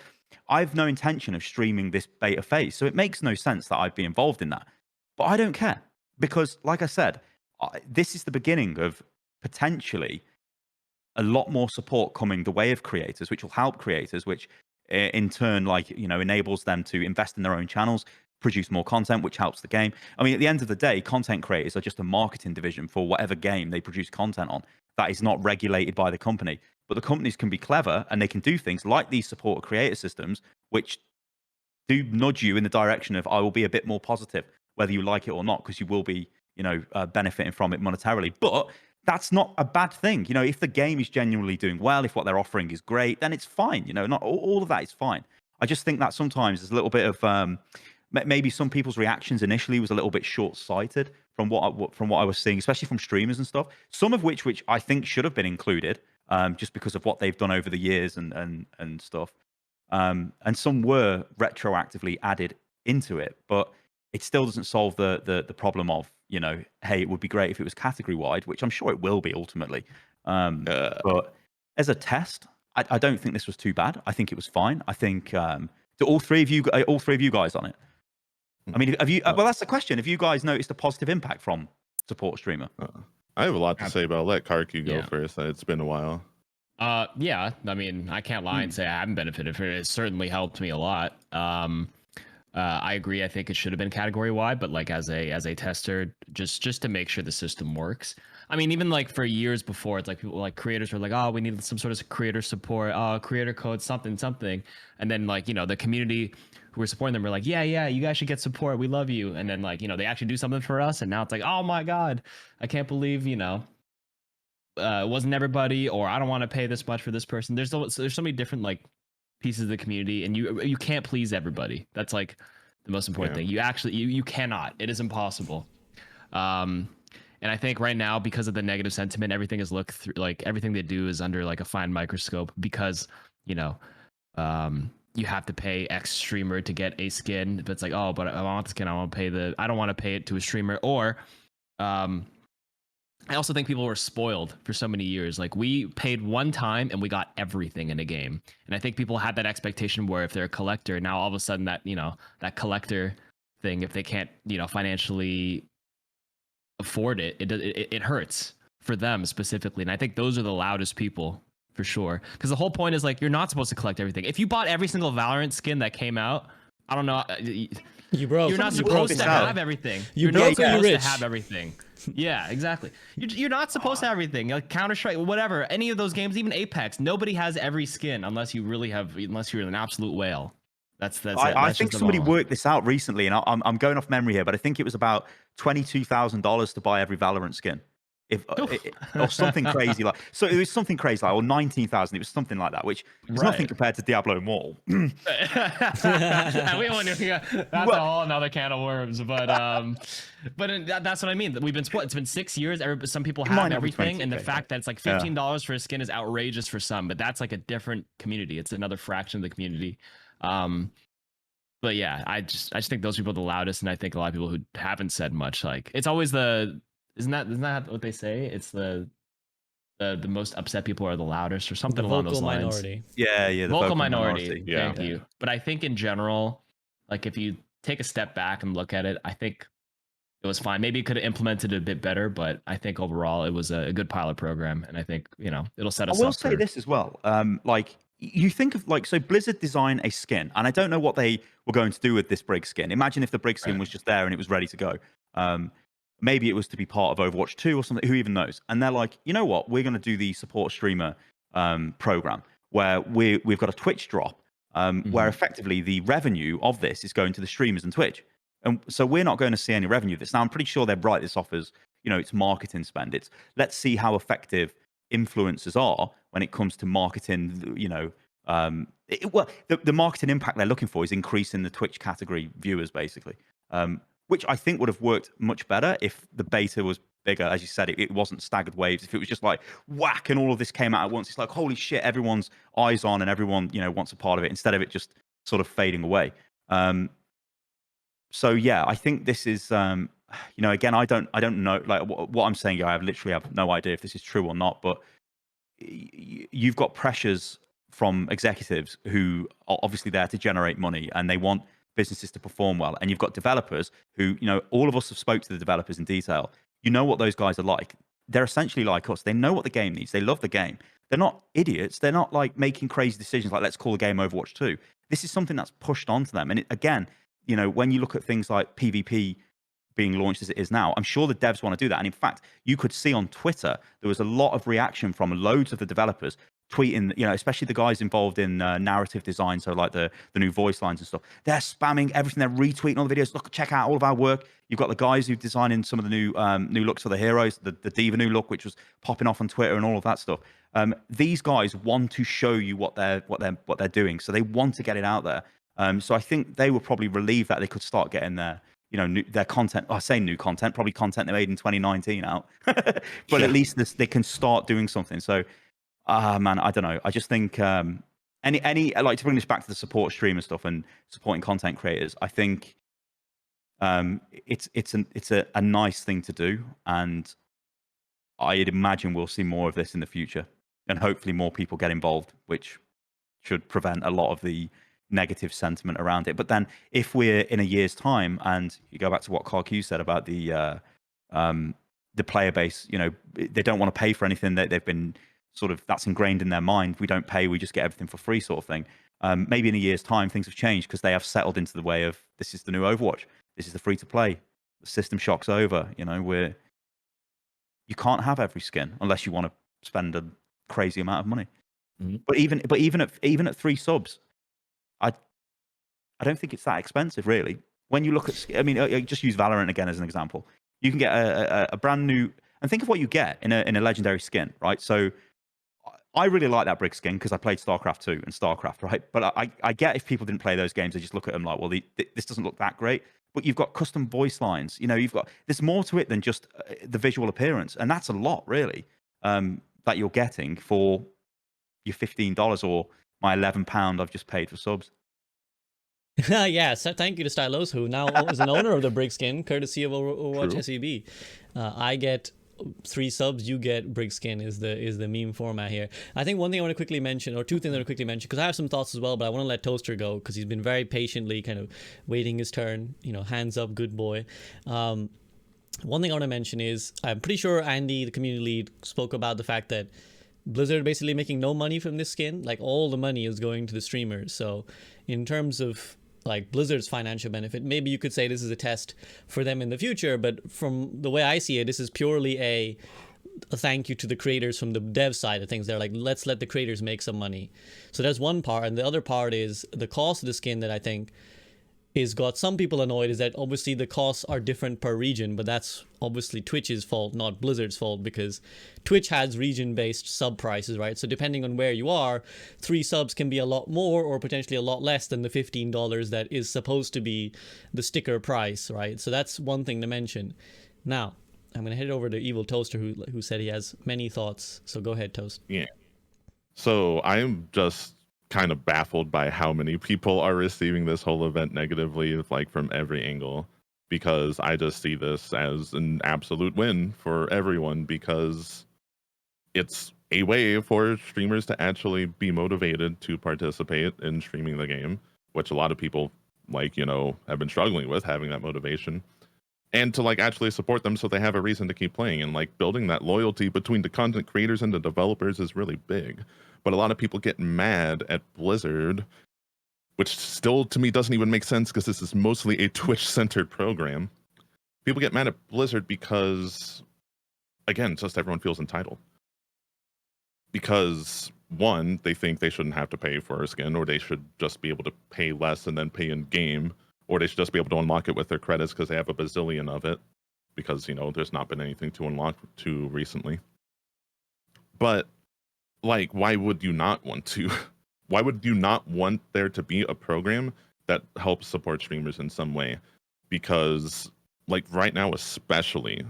I've no intention of streaming this beta phase, so it makes no sense that I'd be involved in that. But I don't care, because, like I said, this is the beginning of potentially a lot more support coming the way of creators, which will help creators, which in turn, like, you know, enables them to invest in their own channels, produce more content, which helps the game. I mean, at the end of the day, content creators are just a marketing division for whatever game they produce content on. That is not regulated by the company. But the companies can be clever, and they can do things like these support creator systems, which do nudge you in the direction of, I will be a bit more positive, whether you like it or not, because you will be, you know, benefiting from it monetarily. But that's not a bad thing. You know, if the game is genuinely doing well, if what they're offering is great, then it's fine. You know, not all of that is fine. I just think that sometimes there's a little bit of maybe some people's reactions initially was a little bit short-sighted from what I was seeing, especially from streamers and stuff. Some of which I think should have been included, just because of what they've done over the years and stuff. And some were retroactively added into it, but it still doesn't solve the problem of, you know, hey, it would be great if it was category wide, which I'm sure it will be ultimately. But as a test, I don't think this was too bad. I think it was fine. I think do all three of you guys on it? I mean, have you? Well, that's the question. Have you guys noticed a positive impact from support streamer? I have a lot to say, but I'll let KarQ go first. It's been a while. Yeah. I mean, I can't lie and say I haven't benefited from it. It certainly helped me a lot. I agree. I think it should have been category wide, but like as a tester, just to make sure the system works. I mean, even like for years before, it's like people, like creators were like, oh, we need some sort of creator support, creator code, something. And then, like, you know, the community who were supporting them were like, yeah, you guys should get support. We love you. And then, like, you know, they actually do something for us. And now it's like, oh my God, I can't believe, you know, it wasn't everybody, or I don't want to pay this much for this person. There's so many different like pieces of the community, and you can't please everybody. That's like the most important thing. You actually you cannot. It is impossible. And I think right now, because of the negative sentiment, everything is looked through, like everything they do is under like a fine microscope, because, you know, you have to pay X streamer to get a skin. But it's like, oh, but I want the skin. I don't want to pay it to a streamer. Or I also think people were spoiled for so many years. Like, we paid one time and we got everything in a game. And I think people had that expectation where if they're a collector, now all of a sudden that, you know, that collector thing, if they can't, you know, financially afford it, it hurts for them specifically. And I think those are the loudest people for sure. Because the whole point is, like, you're not supposed to collect everything. If you bought every single Valorant skin that came out, I don't know. You're not supposed to have everything. You're not supposed to have everything. Yeah, exactly. You're not supposed to have everything. Like Counter-Strike, whatever, any of those games, even Apex, nobody has every skin unless you're an absolute whale. That's I think somebody worked this out recently, and I'm going off memory here, but I think it was about $22,000 to buy every Valorant skin. Or something crazy like, so it was something crazy like, or 19,000. It was something like that, which is nothing compared to Diablo Immortal. That's a whole another can of worms. But that's what I mean. We've been split. It's been 6 years. Some people have everything, and the fact that it's like $15 for a skin is outrageous for some. But that's like a different community. It's another fraction of the community. But yeah, I just think those people are the loudest, and I think a lot of people who haven't said much, like, it's always isn't that what they say? It's the most upset people are the loudest, or something along those lines. Minority. Yeah, the vocal minority. Yeah. Thank you. But I think in general, like, if you take a step back and look at it, I think it was fine. Maybe it could have implemented it a bit better, but I think overall it was a good pilot program, and I think, you know, it'll set us up. I will say this as well. Like, you think of like, so Blizzard designed a skin, and I don't know what they were going to do with this Brig skin. Imagine if the Brig skin was just there and it was ready to go. Maybe it was to be part of Overwatch 2 or something. Who even knows? And they're like, you know what? We're going to do the support streamer program where we've got a Twitch drop, where effectively the revenue of this is going to the streamers and Twitch. And so we're not going to see any revenue of this. Now, I'm pretty sure they write this off as, it's marketing spend. It's let's see how effective influencers are when it comes to marketing. The marketing impact they're looking for is increasing the Twitch category viewers, basically, which I think would have worked much better if the beta was bigger. As you said, it wasn't staggered waves. If it was just like whack and all of this came out at once, it's like, holy shit, everyone's eyes on and everyone, wants a part of it, instead of it just sort of fading away. So yeah, I think this is, again, I don't know, like what I'm saying. I literally have no idea if this is true or not, but you've got pressures from executives who are obviously there to generate money, and they want businesses to perform well. And you've got developers who, all of us have spoke to the developers in detail. You know what those guys are like. They're essentially like us. They know what the game needs. They love the game. They're not idiots. They're not like making crazy decisions like, let's call the game Overwatch 2. This is something that's pushed onto them. And again, when you look at things like PvP being launched as it is now, I'm sure the devs want to do that. And in fact, you could see on Twitter, there was a lot of reaction from loads of the developers tweeting, especially the guys involved in narrative design. So like the new voice lines and stuff, they're spamming everything. They're retweeting all the videos. Look, check out all of our work. You've got the guys who designing some of the new looks for the heroes, the Diva new look, which was popping off on Twitter and all of that stuff. These guys want to show you what they're doing. So they want to get it out there. So I think they were probably relieved that they could start getting their content. I say new content, probably content they made in 2019 out, but at least they can start doing something. So, man, I don't know. I just think any I like to bring this back to the support streamer stuff and supporting content creators. I think it's a nice thing to do, and I'd imagine we'll see more of this in the future, and hopefully more people get involved, which should prevent a lot of the negative sentiment around it. But then if we're in a year's time, and you go back to what KarQ said about the player base, they don't want to pay for anything, that they've been sort of, that's ingrained in their mind. We don't pay, we just get everything for free, sort of thing. Maybe in a year's time things have changed because they have settled into the way of, this is the new Overwatch, this is the free to play, the system shock's over. You can't have every skin unless you want to spend a crazy amount of money. But even at 3 subs, I don't think it's that expensive, really. When you look at, just use Valorant again as an example. You can get a brand new, and think of what you get in a legendary skin, right? So I really like that Brig skin because I played StarCraft 2 and StarCraft, right? But I get if people didn't play those games, they just look at them like, well, this doesn't look that great. But you've got custom voice lines. There's more to it than just the visual appearance, and that's a lot, really, that you're getting for your $15 or my £11 I've just paid for subs. Yeah, so thank you to Stylosa, who now is an owner of the Brig skin, courtesy of Overwatch SEB. I get 3 subs, you get Brig skin is the meme format here. I think one thing I want to quickly mention, or 2 things I want to quickly mention, because I have some thoughts as well, but I want to let Toaster go because he's been very patiently kind of waiting his turn. Hands up, good boy. One thing I want to mention is, I'm pretty sure Andy, the community lead, spoke about the fact that Blizzard basically making no money from this skin. Like, all the money is going to the streamers. So in terms of like Blizzard's financial benefit, maybe you could say this is a test for them in the future, but from the way I see it, this is purely a thank you to the creators from the dev side of things. They're like, let's let the creators make some money. So that's one part, and the other part is the cost of the skin that I think is got some people annoyed, is that obviously the costs are different per region, but that's obviously Twitch's fault, not Blizzard's fault, because Twitch has region-based sub prices, right? So depending on where you are, 3 subs can be a lot more or potentially a lot less than the $15 that is supposed to be the sticker price, right? So that's one thing to mention. Now, I'm going to head over to EvilToaster, who said he has many thoughts. So go ahead, Toast. Yeah. So I'm just kind of baffled by how many people are receiving this whole event negatively, like from every angle, because I just see this as an absolute win for everyone, because it's a way for streamers to actually be motivated to participate in streaming the game, which a lot of people have been struggling with, having that motivation. and to like actually support them so they have a reason to keep playing. And like building that loyalty between the content creators and the developers is really big. But a lot of people get mad at Blizzard, which still to me doesn't even make sense because this is mostly a Twitch centered program. People get mad at Blizzard because, again, just everyone feels entitled. Because one, they think they shouldn't have to pay for a skin, or they should just be able to pay less and then pay in game, or they should just be able to unlock it with their credits because they have a bazillion of it, because, you know, there's not been anything to unlock to recently. But like, why would you not want to? Why would you not want there to be a program that helps support streamers in some way? Because like right now, especially,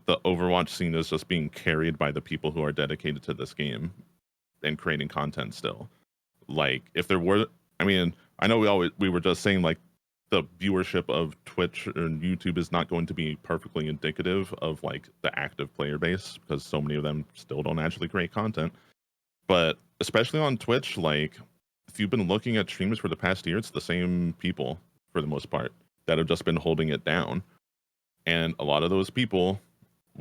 the Overwatch scene is just being carried by the people who are dedicated to this game and creating content still. Like if there were, I mean, I know we were just saying like the viewership of Twitch and YouTube is not going to be perfectly indicative of like the active player base, because so many of them still don't actually create content. But especially on Twitch, like if you've been looking at streamers for the past year, it's the same people for the most part that have just been holding it down. And a lot of those people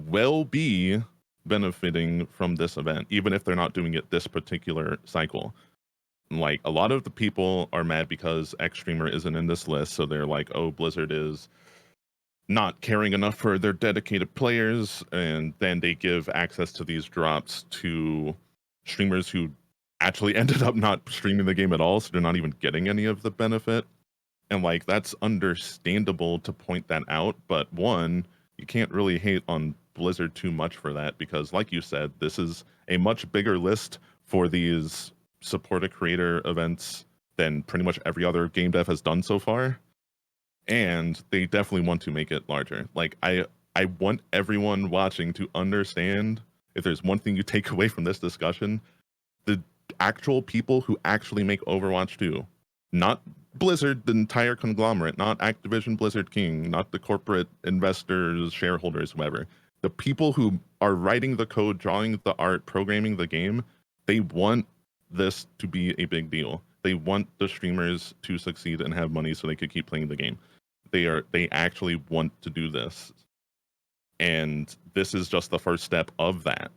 will be benefiting from this event, even if they're not doing it this particular cycle. Like a lot of the people are mad because X streamer isn't in this list, so they're like, oh, Blizzard is not caring enough for their dedicated players, and then they give access to these drops to streamers who actually ended up not streaming the game at all, so they're not even getting any of the benefit. And like that's understandable to point that out, but one, you can't really hate on Blizzard too much for that, because like you said, this is a much bigger list for these support a creator events than pretty much every other game dev has done so far. And they definitely want to make it larger. Like I want everyone watching to understand, if there's one thing you take away from this discussion, the actual people who actually make Overwatch 2, not Blizzard, the entire conglomerate, not Activision Blizzard King, not the corporate investors, shareholders, whoever. The people who are writing the code, drawing the art, programming the game, they want this to be a big deal. They want the streamers to succeed and have money so they could keep playing the game. They actually want to do this. And this is just the first step of that.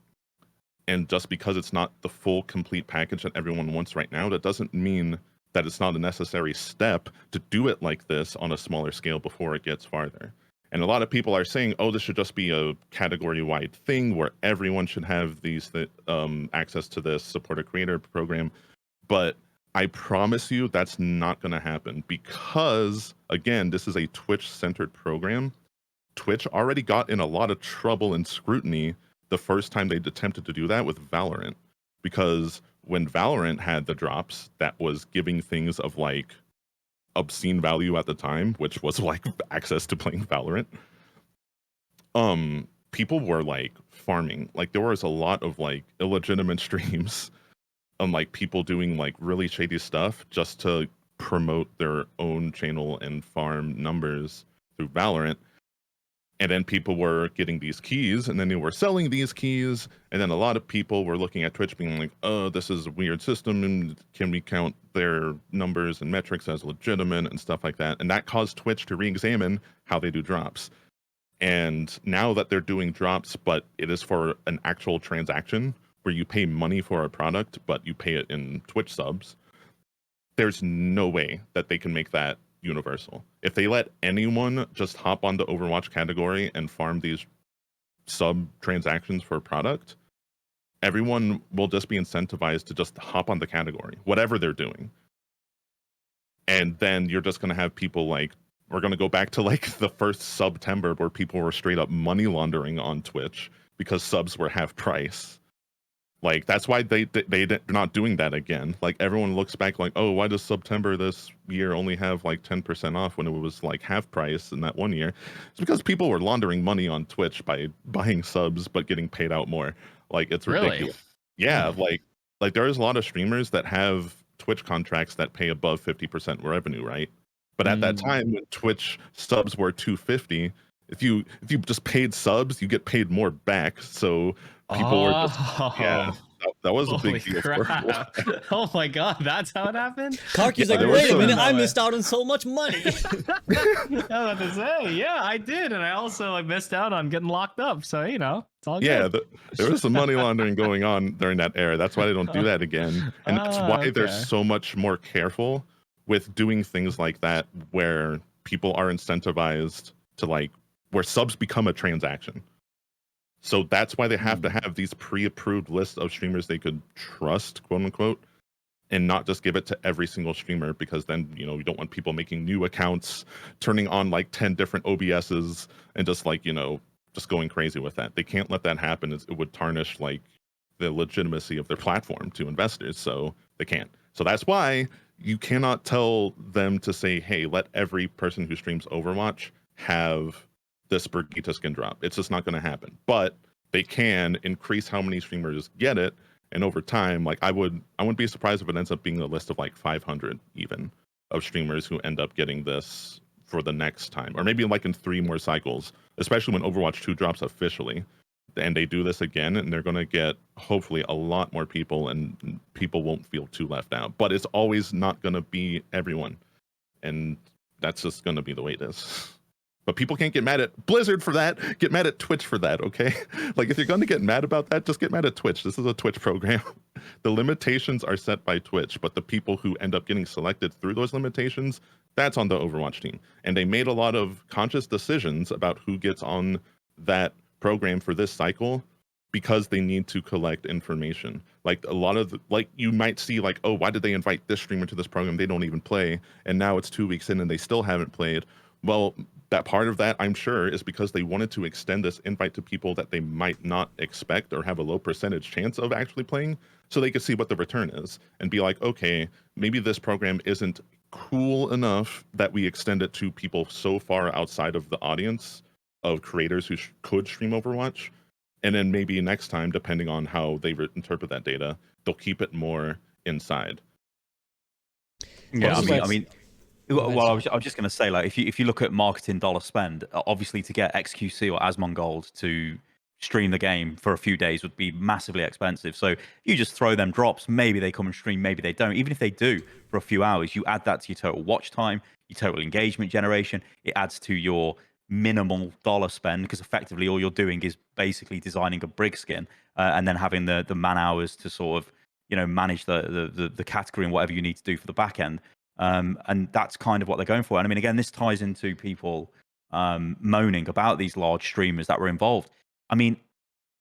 And just because it's not the full complete package that everyone wants right now, that doesn't mean that it's not a necessary step to do it like this on a smaller scale before it gets farther. And a lot of people are saying, oh, this should just be a category-wide thing where everyone should have these access to this support a creator program. But I promise you that's not going to happen, because, again, this is a Twitch-centered program. Twitch already got in a lot of trouble and scrutiny the first time they attempted to do that with Valorant, because when Valorant had the drops that was giving things of like obscene value at the time, which was like access to playing Valorant, people were like farming. Like there was a lot of like illegitimate streams and like people doing like really shady stuff just to promote their own channel and farm numbers through Valorant. And then people were getting these keys, and then they were selling these keys. And then a lot of people were looking at Twitch being like, oh, this is a weird system, and can we count their numbers and metrics as legitimate and stuff like that? And that caused Twitch to re-examine how they do drops. And now that they're doing drops, but it is for an actual transaction where you pay money for a product, but you pay it in Twitch subs, there's no way that they can make that universal. If they let anyone just hop on the Overwatch category and farm these sub transactions for a product, everyone will just be incentivized to just hop on the category, whatever they're doing. And then you're just going to have people like, we're going to go back to like the first September where people were straight up money laundering on Twitch because subs were half price. Like that's why they're not doing that again. Like everyone looks back like, oh, why does September this year only have like 10% off when it was like half price in that one year? It's because people were laundering money on Twitch by buying subs but getting paid out more. Like it's ridiculous. Really? Yeah, like there's a lot of streamers that have Twitch contracts that pay above 50% revenue, right? But at that time when Twitch subs were $250, if you just paid subs, you get paid more back. So people were just, yeah, That was a Holy big deal for a while. crap. Oh my god, that's how it happened? KarQ's Yeah, like, there was wait a some- minute, No I way. missed out on so much money. I was about to say, yeah, I did, and I also like missed out on getting locked up. So you know, it's all Yeah, good. there was some money laundering going on during that era. That's why they don't do that again, and that's why they're Okay. so much more careful with doing things like that, where people are incentivized to like where subs become a transaction. So that's why they have to have these pre-approved lists of streamers they could trust, quote unquote, and not just give it to every single streamer, because then, you know, you don't want people making new accounts, turning on like 10 different OBSs and just like, you know, just going crazy with that. They can't let that happen. It would tarnish like the legitimacy of their platform to investors. So they can't. So that's why you cannot tell them to say, hey, let every person who streams Overwatch have this Brigitte skin drop. It's just not going to happen. But they can increase how many streamers get it, and over time, like I wouldn't be surprised if it ends up being a list of like 500 even of streamers who end up getting this for the next time, or maybe like in 3 more cycles, especially when Overwatch 2 drops officially, and they do this again, and they're going to get hopefully a lot more people, and people won't feel too left out. But it's always not going to be everyone, and that's just going to be the way it is. But people can't get mad at Blizzard for that. Get mad at Twitch for that, okay? Like, if you're going to get mad about that, just get mad at Twitch. This is a Twitch program. The limitations are set by Twitch, but the people who end up getting selected through those limitations, that's on the Overwatch team. And they made a lot of conscious decisions about who gets on that program for this cycle because they need to collect information. Like, a lot of, like, you might see, like, oh, why did they invite this streamer to this program? They don't even play. And now it's 2 weeks in and they still haven't played. Well, that part of that, I'm sure, is because they wanted to extend this invite to people that they might not expect or have a low percentage chance of actually playing, so they could see what the return is and be like, okay, maybe this program isn't cool enough that we extend it to people so far outside of the audience of creators who could stream Overwatch. And then maybe next time, depending on how they interpret that data, they'll keep it more inside. Yeah, Well, I mean, well, I was just going to say, like, if you look at marketing dollar spend, obviously to get XQC or Asmongold to stream the game for a few days would be massively expensive. So you just throw them drops. Maybe they come and stream, maybe they don't. Even if they do for a few hours, you add that to your total watch time, your total engagement generation. It adds to your minimal dollar spend, because effectively all you're doing is basically designing a Brig skin and then having the man hours to sort of, you know, manage the category and whatever you need to do for the back end. And that's kind of what they're going for. And I mean, again, this ties into people moaning about these large streamers that were involved. I mean,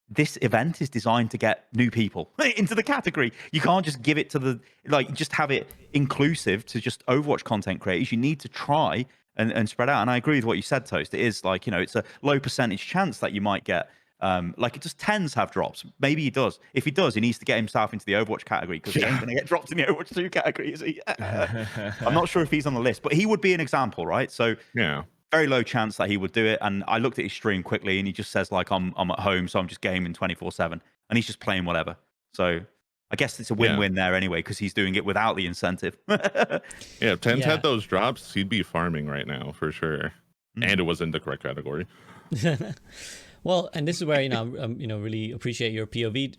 this event is designed to get new people into the category. You can't just give it to the, like, just have it inclusive to just Overwatch content creators. You need to try and spread out. And I agree with what you said, Toast. It is like, you know, it's a low percentage chance that you might get. Like, it just tends to have drops. Maybe he does. If he does, he needs to get himself into the Overwatch category, because he ain't going to get dropped in the Overwatch 2 category, is he? I'm not sure if he's on the list, but he would be an example, right? So Yeah. very low chance that he would do it. And I looked at his stream quickly, and he just says, like, I'm at home, so I'm just gaming 24/7, and he's just playing whatever. So I guess it's a win-win there anyway, because he's doing it without the incentive. Yeah, if Tens Yeah. had those drops, he'd be farming right now for sure. And it was in the correct category. Well, and this is where, you know, really appreciate your POV,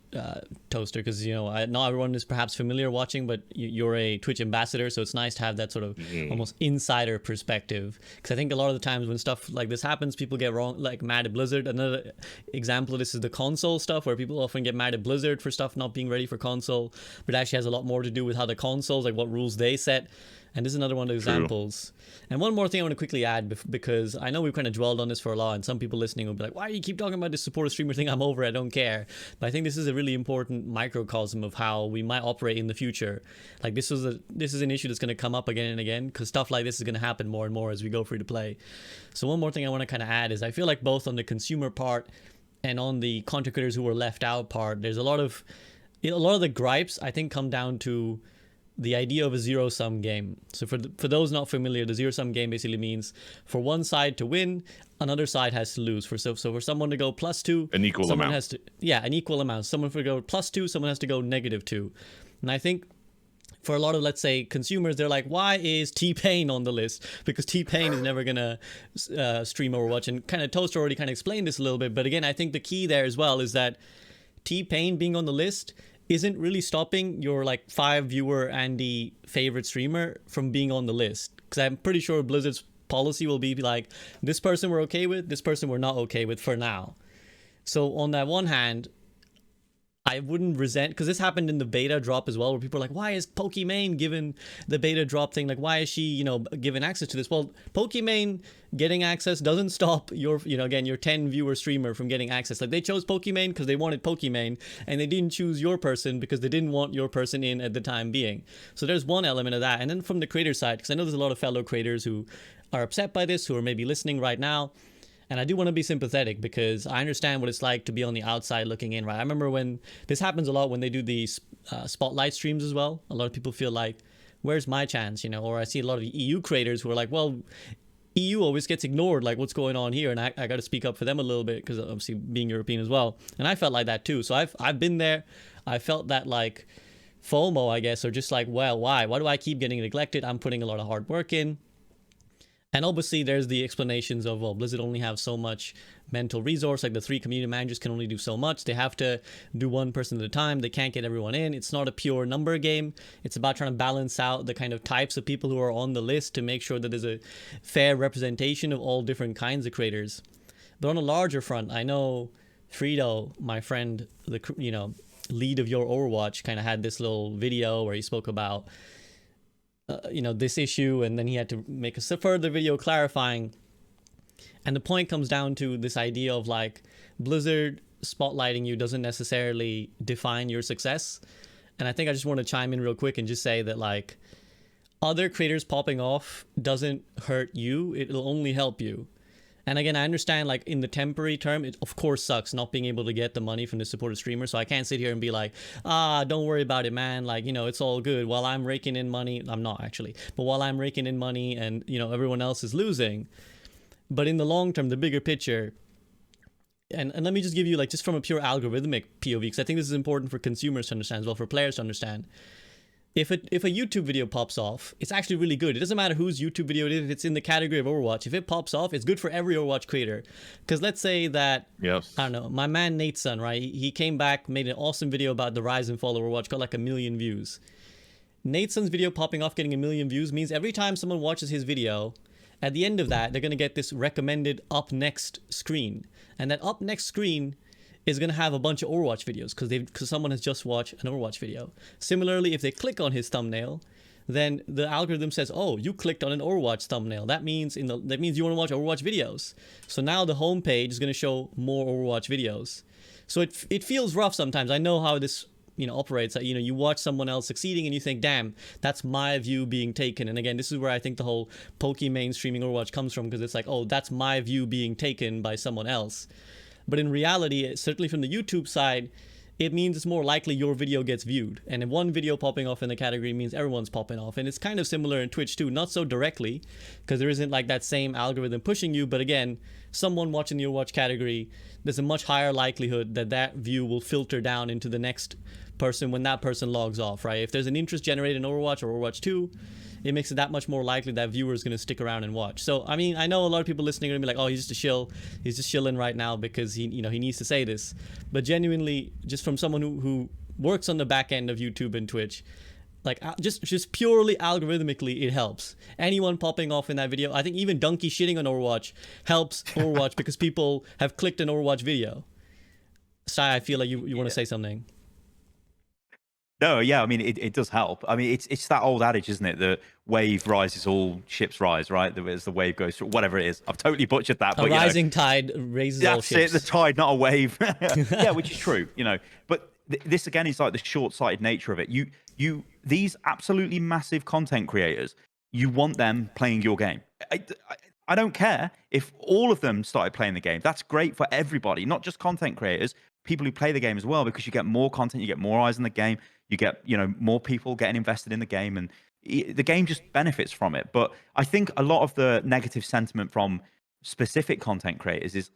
Toaster, because, you know, not everyone is perhaps familiar watching, but you're a Twitch ambassador, so it's nice to have that sort of almost insider perspective. Because I think a lot of the times when stuff like this happens, people get mad at Blizzard. Another example of this is the console stuff, where people often get mad at Blizzard for stuff not being ready for console, but it actually has a lot more to do with how the consoles, like what rules they set. And this is another one of the examples. And one more thing I want to quickly add, because I know we've kind of dwelled on this for a lot, and some people listening will be like, why do you keep talking about this supporter streamer thing? I'm over it, I don't care. But I think this is a really important microcosm of how we might operate in the future. Like, this is an issue that's going to come up again and again, because stuff like this is going to happen more and more as we go free to play. So one more thing I want to kind of add is, I feel like both on the consumer part and on the content creators who were left out part, there's a lot of the gripes, I think, come down to the idea of a zero-sum game. So for those not familiar, the zero-sum game basically means for one side to win, another side has to lose. So for someone to go +2, An equal someone amount. has to, yeah, an equal amount. Someone to go +2, someone has to go -2. And I think for a lot of, let's say, consumers, they're like, why is T-Pain on the list? Because T-Pain is never gonna stream Overwatch. And kind of Toaster already kind of explained this a little bit, but again, I think the key there as well is that T-Pain being on the list isn't really stopping your like 5-viewer Andy favorite streamer from being on the list. Because I'm pretty sure Blizzard's policy will be like, this person we're okay with, this person we're not okay with for now. So on that one hand, I wouldn't resent, because this happened in the beta drop as well, where people are like, why is Pokimane given the beta drop thing? Like, why is she, you know, given access to this? Well, Pokimane getting access doesn't stop your, you know, again, your 10-viewer streamer from getting access. Like, they chose Pokimane because they wanted Pokimane, and they didn't choose your person because they didn't want your person in at the time being. So there's one element of that. And then from the creator side, because I know there's a lot of fellow creators who are upset by this, who are maybe listening right now. And I do want to be sympathetic because I understand what it's like to be on the outside looking in, right? I remember when this happens a lot when they do these spotlight streams as well. A lot of people feel like, where's my chance, you know? Or I see a lot of EU creators who are like, well, EU always gets ignored, like what's going on here? And I got to speak up for them a little bit because obviously being European as well. And I felt like that too. So I've been there. I felt that like FOMO, I guess, or just like, well, why? Why do I keep getting neglected? I'm putting a lot of hard work in. And obviously there's the explanations of, well, Blizzard only have so much mental resource, like the 3 community managers can only do so much. They have to do one person at a time. They can't get everyone in. It's not a pure number game. It's about trying to balance out the kind of types of people who are on the list to make sure that there's a fair representation of all different kinds of creators. But on a larger front, I know Frito, my friend, the, you know, lead of your Overwatch, kind of had this little video where he spoke about you know, this issue, and then he had to make a further video clarifying. And the point comes down to this idea of like, Blizzard spotlighting you doesn't necessarily define your success. And I think I just want to chime in real quick and just say that like, other creators popping off doesn't hurt you, it'll only help you. And again, I understand like in the temporary term, it of course sucks not being able to get the money from the supported streamer. So I can't sit here and be like, don't worry about it, man. Like, you know, it's all good. While I'm raking in money, I'm not actually, but while I'm raking in money and, you know, everyone else is losing. But in the long term, the bigger picture, and let me just give you like, just from a pure algorithmic POV, because I think this is important for consumers to understand as well, for players to understand. If a YouTube video pops off, it's actually really good. It doesn't matter whose YouTube video it is. If it's in the category of Overwatch, if it pops off, it's good for every Overwatch creator. Because let's say that, Yes. I don't know, my man Nateson, right? He came back, made an awesome video about the rise and fall of Overwatch, got like 1 million views. Nateson's video popping off, getting 1 million views means every time someone watches his video, at the end of that, they're going to get this recommended up next screen. And that up next screen is going to have a bunch of Overwatch videos because someone has just watched an Overwatch video. Similarly, if they click on his thumbnail, then the algorithm says, oh, you clicked on an Overwatch thumbnail. That means you want to watch Overwatch videos. So now the homepage is going to show more Overwatch videos. So it feels rough sometimes. I know how this, you know, operates. You know, you watch someone else succeeding and you think, damn, that's my view being taken. And again, this is where I think the whole Pokimane streaming Overwatch comes from, because it's like, oh, that's my view being taken by someone else. But in reality, certainly from the YouTube side, it means it's more likely your video gets viewed. And if one video popping off in the category means everyone's popping off. And it's kind of similar in Twitch too, not so directly, because there isn't like that same algorithm pushing you. But again, someone watching the Overwatch category, there's a much higher likelihood that that view will filter down into the next person when that person logs off, right? If there's an interest generated in Overwatch or Overwatch 2, it makes it that much more likely that viewer is going to stick around and watch. So, I mean, I know a lot of people listening are going to be like, oh, he's just a shill. He's just chilling right now because he needs to say this. But genuinely, just from someone who works on the back end of YouTube and Twitch, like just purely algorithmically, it helps. Anyone popping off in that video, I think even Donkey shitting on Overwatch helps Overwatch because people have clicked an Overwatch video. Sai, I feel like you want to say something. No, yeah, I mean, it does help. I mean, it's that old adage, isn't it? The wave rises, all ships rise, right? As the wave goes through, whatever it is. I've totally butchered that. A rising tide raises all ships. That's it, the tide, not a wave. Yeah, which is true, you know. But this, again, is like the short-sighted nature of it. These absolutely massive content creators, you want them playing your game. I don't care if all of them started playing the game. That's great for everybody, not just content creators, people who play the game as well, because you get more content, you get more eyes on the game, you get, you know, more people getting invested in the game, and the game just benefits from it. But I think a lot of the negative sentiment from specific content creators is,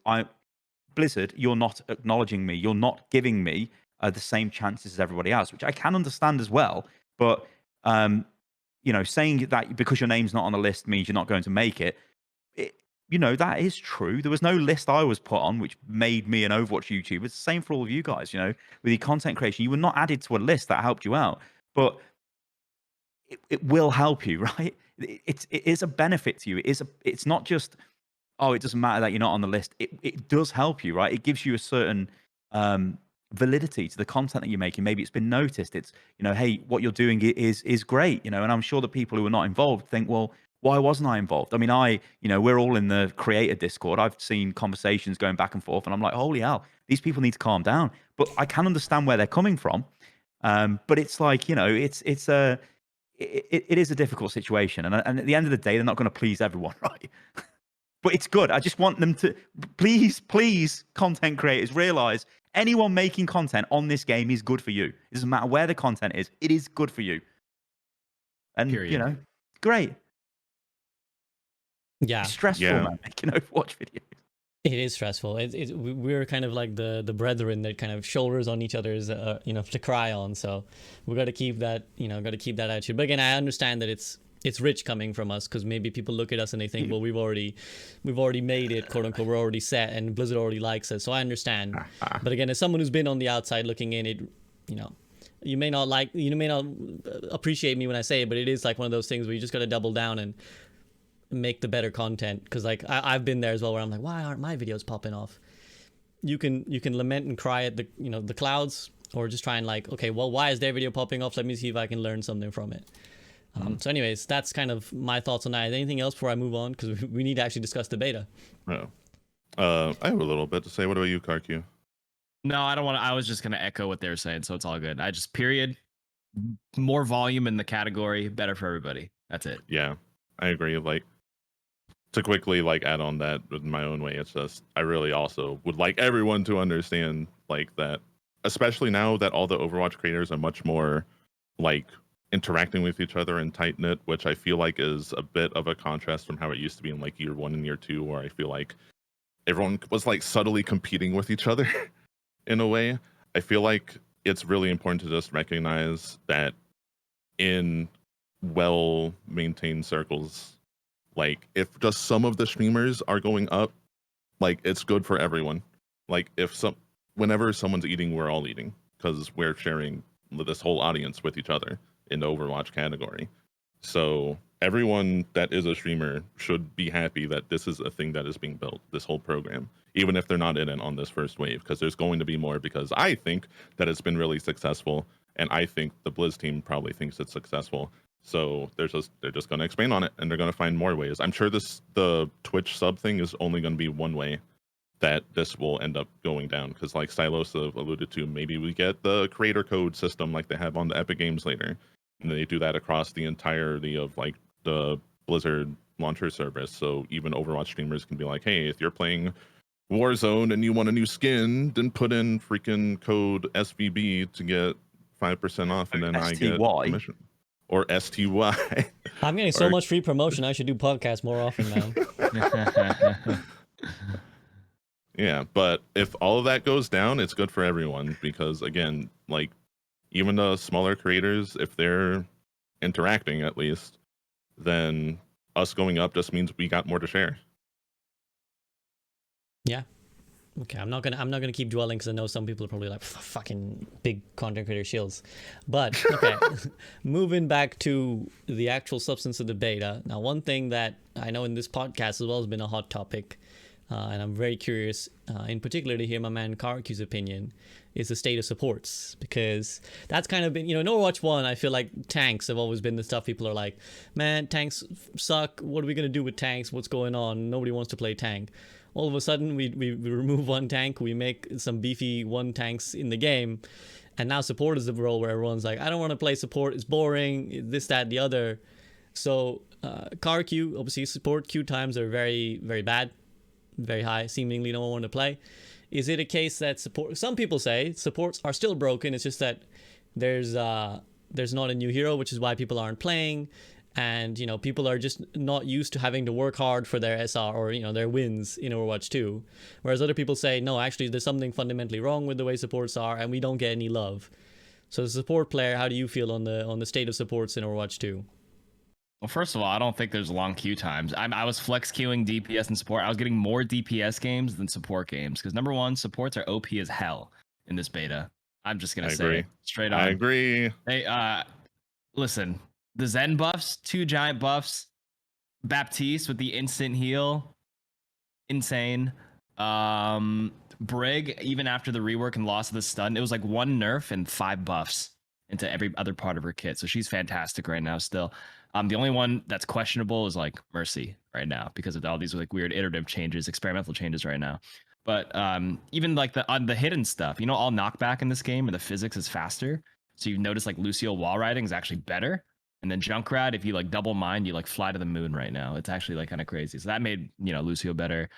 Blizzard, you're not acknowledging me, you're not giving me the same chances as everybody else, which I can understand as well. But you know, saying that because your name's not on the list means you're not going to make it, you know, that is true. There was no list I was put on which made me an Overwatch YouTuber. It's the same for all of you guys, you know, with your content creation. You were not added to a list that helped you out, but it will help you, right? It is a benefit to you. It's not just, oh, it doesn't matter that you're not on the list. It does help you, right? It gives you a certain validity to the content that you're making. Maybe it's been noticed. It's, you know, hey, what you're doing is great, you know. And I'm sure the people who are not involved think, well, why wasn't I involved? I mean, you know, we're all in the creator Discord. I've seen conversations going back and forth, and I'm like, holy hell, these people need to calm down. But I can understand where they're coming from. But it's like, you know, it is a difficult situation, and at the end of the day, they're not going to please everyone, right? But it's good. I just want them to please, content creators, realize anyone making content on this game is good for you. It doesn't matter where the content is; it is good for you. And Period. you know, great. Yeah, It's stressful, Yeah. man, making Overwatch videos. it is stressful. We're kind of like the brethren that kind of shoulders on each other's, you know, to cry on. So we got to keep that, you know, got to keep that attitude. But again, I understand that it's rich coming from us, because maybe people look at us and they think, well, we've already made it, quote unquote, we're already set, and Blizzard already likes us. So I understand. But again, as someone who's been on the outside looking in, it, you know, you may not appreciate me when I say it, but it is like one of those things where you just got to double down and make the better content. Because like I've been there as well, where I'm like, why aren't my videos popping off? You can lament and cry at the, you know, the clouds, or just try and like, okay, well, why is their video popping off? Let me see if I can learn something from it. So anyways, that's kind of my thoughts on that. Anything else before I move on? Because we need to actually discuss the beta. Oh. I have a little bit to say. What about you, KarQ? No, I don't want to. I was just going to echo what they were saying, so it's all good. I just, period, more volume in the category, better for everybody. That's it. Yeah, I agree. Like, to quickly like add on that in my own way, it's just I really also would like everyone to understand like that, especially now that all the Overwatch creators are much more like interacting with each other and tight knit, which I feel like is a bit of a contrast from how it used to be in like year 1 and year 2, where I feel like everyone was like subtly competing with each other in a way. I feel like it's really important to just recognize that in well maintained circles, like if just some of the streamers are going up, like it's good for everyone. Like whenever someone's eating, we're all eating, because we're sharing this whole audience with each other in the Overwatch category. So everyone that is a streamer should be happy that this is a thing that is being built, this whole program, even if they're not in it on this first wave, because there's going to be more, because I think that it's been really successful, and I think the Blizz team probably thinks it's successful. So they're just going to expand on it, and they're going to find more ways. I'm sure the Twitch sub thing is only going to be one way that this will end up going down, because like Stylosa alluded to, maybe we get the creator code system like they have on the Epic Games later, and they do that across the entirety of like the Blizzard launcher service. So even Overwatch streamers can be like, hey, if you're playing Warzone and you want a new skin, then put in freaking code SVB to get 5% off, and then I get commission. Or STY. I'm getting so much free promotion. I should do podcasts more often now. Yeah, but if all of that goes down, it's good for everyone, because again, like even the smaller creators, if they're interacting at least, then us going up just means we got more to share. Yeah. Okay, I'm not gonna keep dwelling, because I know some people are probably like, fucking big content creator shields. But okay, moving back to the actual substance of the beta. Now, one thing that I know in this podcast as well has been a hot topic, and I'm very curious, in particular, to hear my man KarQ's opinion, is the state of supports, because that's kind of been, you know, in Overwatch 1, I feel like tanks have always been the stuff people are like, man, tanks suck. What are we gonna do with tanks? What's going on? Nobody wants to play tank. All of a sudden, we remove one tank, we make some beefy one tanks in the game, and now support is the role where everyone's like, I don't want to play support, it's boring, this, that, the other. So KarQ, obviously support queue times are very, very bad, very high, seemingly no one want to play. Is it a case that some people say supports are still broken, it's just that there's not a new hero, which is why people aren't playing, and you know, people are just not used to having to work hard for their SR or, you know, their wins in Overwatch 2, whereas other people say no, actually there's something fundamentally wrong with the way supports are and we don't get any love. So as a support player, how do you feel on the state of supports in Overwatch 2? Well, first of all, I don't think there's long queue times. I was flex queuing DPS and support. I was getting more DPS games than support games because number one, supports are OP as hell in this beta. I'm just gonna I say agree. it straight I on. agree. Hey, listen, the Zen buffs, 2 giant buffs, Baptiste with the instant heal, insane. Brig, even after the rework and loss of the stun, it was like 1 nerf and 5 buffs into every other part of her kit. So she's fantastic right now still. The only one that's questionable is like Mercy right now because of all these like weird iterative changes, experimental changes right now. But even like on the hidden stuff, you know, all knockback in this game and the physics is faster. So you notice like Lucio wall riding is actually better. And then Junkrat, if you like double mine, you like fly to the moon right now. It's actually like kind of crazy. So that made, you know, Lucio better.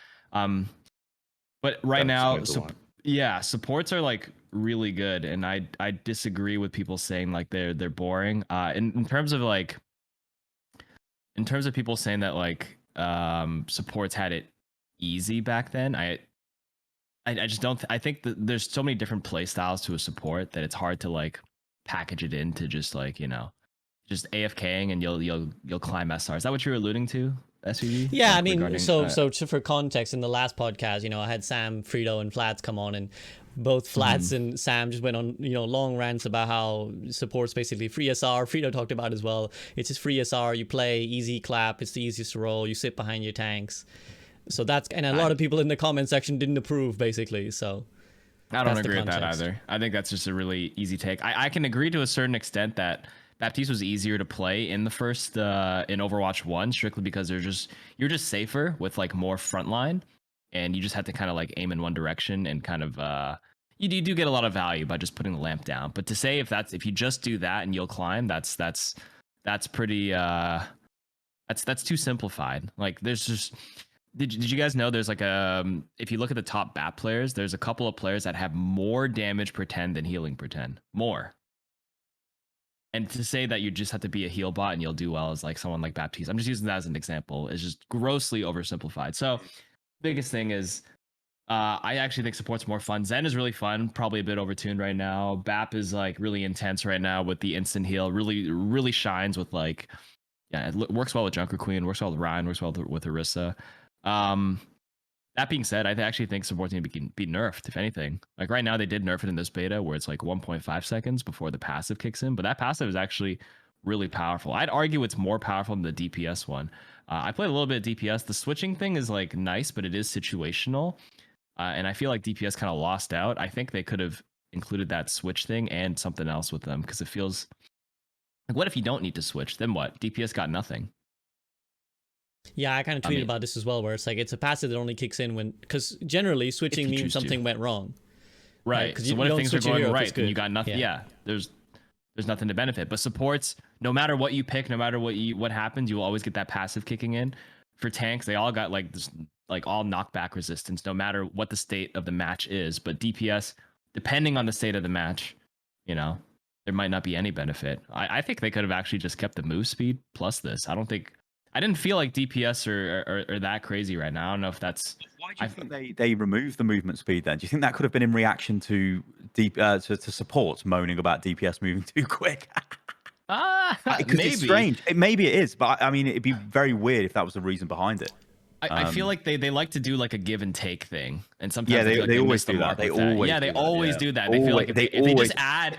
But right That now, explains a lot. yeah, supports are like really good, and I disagree with people saying like they're boring. In terms of like, in terms of people saying that like supports had it easy back then, I just don't. I think that there's so many different play styles to a support that it's hard to like package it into just like, you know, just AFKing and you'll climb SR. Is that what you're alluding to, SVG? Yeah, Like, I mean, regarding, for context, in the last podcast, you know, I had Sam, Frito, and Flats come on, and both Flats and Sam just went on, you know, long rants about how support's basically free SR. Frito talked about as well. It's just free SR. You play easy clap. It's the easiest to roll. You sit behind your tanks. So that's, and a lot of people in the comment section didn't approve, basically. So I don't that's the agree with that context. either. I think that's just a really easy take. I can agree to a certain extent that Baptiste was easier to play in the first in Overwatch 1 strictly because you're just safer with like more frontline and you just had to kind of like aim in one direction and kind of you do get a lot of value by just putting the lamp down. But to say if you just do that and you'll climb, that's pretty that's too simplified. Like there's just did you guys know there's like if you look at the top BAP players, there's a couple of players that have more damage per 10 than healing per 10. More. And to say that you just have to be a heal bot and you'll do well is like someone like Baptiste. I'm just using that as an example. It's just grossly oversimplified. So biggest thing is I actually think support's more fun. Zen is really fun, probably a bit overtuned right now. BAP is like really intense right now with the instant heal. Really shines with like, yeah, it works well with Junker Queen, works well with Ryan, works well with Orisa. That being said, I actually think supports need to be nerfed, if anything. Like right now, they did nerf it in this beta where it's like 1.5 seconds before the passive kicks in, but that passive is actually really powerful. I'd argue it's more powerful than the DPS one. I played a little bit of DPS. The switching thing is like nice, but it is situational. And I feel like DPS kind of lost out. I think they could have included that switch thing and something else with them because it feels like, what if you don't need to switch? Then what? DPS got nothing. Yeah, I kind of tweeted about this as well, where it's like it's a passive that only kicks in when, because generally switching means something went wrong. Right. Because so what if things are going right and you got nothing? Yeah. There's nothing to benefit. But supports, no matter what you pick, no matter what happens, you will always get that passive kicking in. For tanks, they all got like this, like all knockback resistance, no matter what the state of the match is. But DPS, depending on the state of the match, you know, there might not be any benefit. I think they could have actually just kept the move speed plus this. I didn't feel like DPS are that crazy right now. I don't know if that's. Why do you think they removed the movement speed then? Do you think that could have been in reaction to to supports moaning about DPS moving too quick? Because it's strange. Maybe it is, but I mean, it'd be very weird if that was the reason behind it. I feel like they like to do like a give and take thing, and sometimes yeah, they always do that. They always do that. They feel like if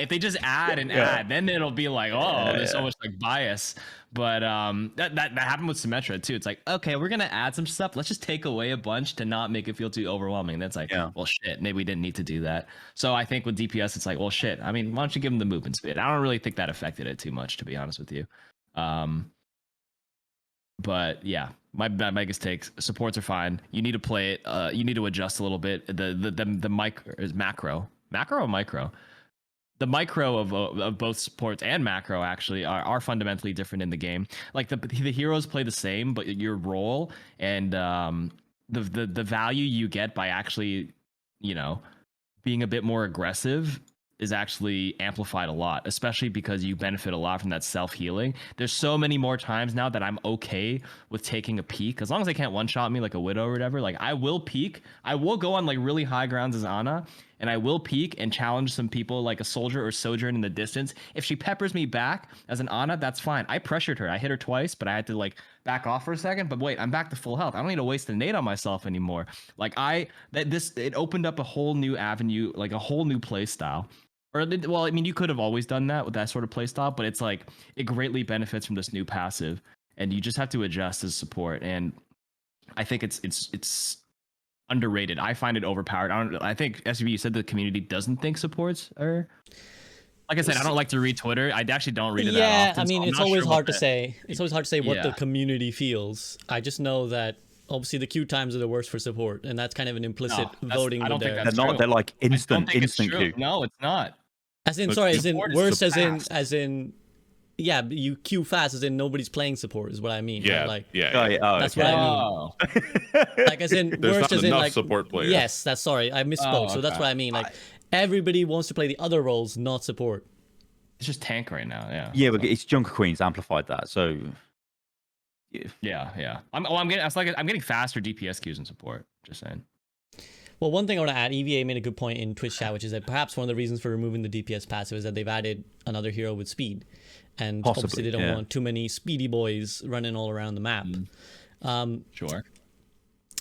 they just add and add, then it'll be like, oh, there's so much like bias. But that happened with Symmetra too. It's like, okay, we're gonna add some stuff. Let's just take away a bunch to not make it feel too overwhelming. And that's like, well, shit, maybe we didn't need to do that. So I think with DPS, it's like, well, shit. I mean, why don't you give them the movement speed? I don't really think that affected it too much, to be honest with you. But yeah, my biggest takes, supports are fine. You need to play it. You need to adjust a little bit. The micro is macro or micro. The micro of both supports and macro actually are fundamentally different in the game. Like the heroes play the same, but your role and the value you get by actually, you know, being a bit more aggressive is actually amplified a lot, especially because you benefit a lot from that self-healing. There's so many more times now that I'm okay with taking a peek, as long as they can't one-shot me like a Widow or whatever. Like I will peek, I will go on like really high grounds as Ana, and I will peek and challenge some people like a soldier or sojourn in the distance. If she peppers me back as an Ana, that's fine. I pressured her. I hit her twice, but I had to like back off for a second. But wait, I'm back to full health. I don't need to waste a nade on myself anymore. Like it opened up a whole new avenue, like a whole new play style. Well, I mean, you could have always done that with that sort of play style, but it's like it greatly benefits from this new passive, and you just have to adjust as support. And I think it's underrated. I find it overpowered. I think SUV, you said the community doesn't think supports are. Like I said, I don't like to read Twitter. I actually don't read it that often. I mean, so it's always hard to say. It's always hard to say what the Yeah. community feels. I just know that obviously the queue times are the worst for support, and that's kind of an implicit voting. I don't think there. that's They're not. true. They're like I don't instant think it's queue. true. No, it's not. As in, But sorry, as in support is worse, so as in, yeah, you queue fast, as in nobody's playing support is what I mean. Yeah, right? Like, yeah. that's what I mean. Oh, Like as in There's worst not as in enough like support players. Yes, that's sorry, I misspoke. So that's okay. what I mean. Like everybody wants to play the other roles, not support. it's just tank right now. Yeah. Yeah, but it's Junker Queens amplified that. So Yeah. I'm getting faster DPS queues in support. Just saying. Well, one thing I want to add, EVA made a good point in Twitch chat, which is that perhaps one of the reasons for removing the DPS passive is that they've added another hero with speed, and Possibly, obviously they don't yeah. want too many speedy boys running all around the map. Sure.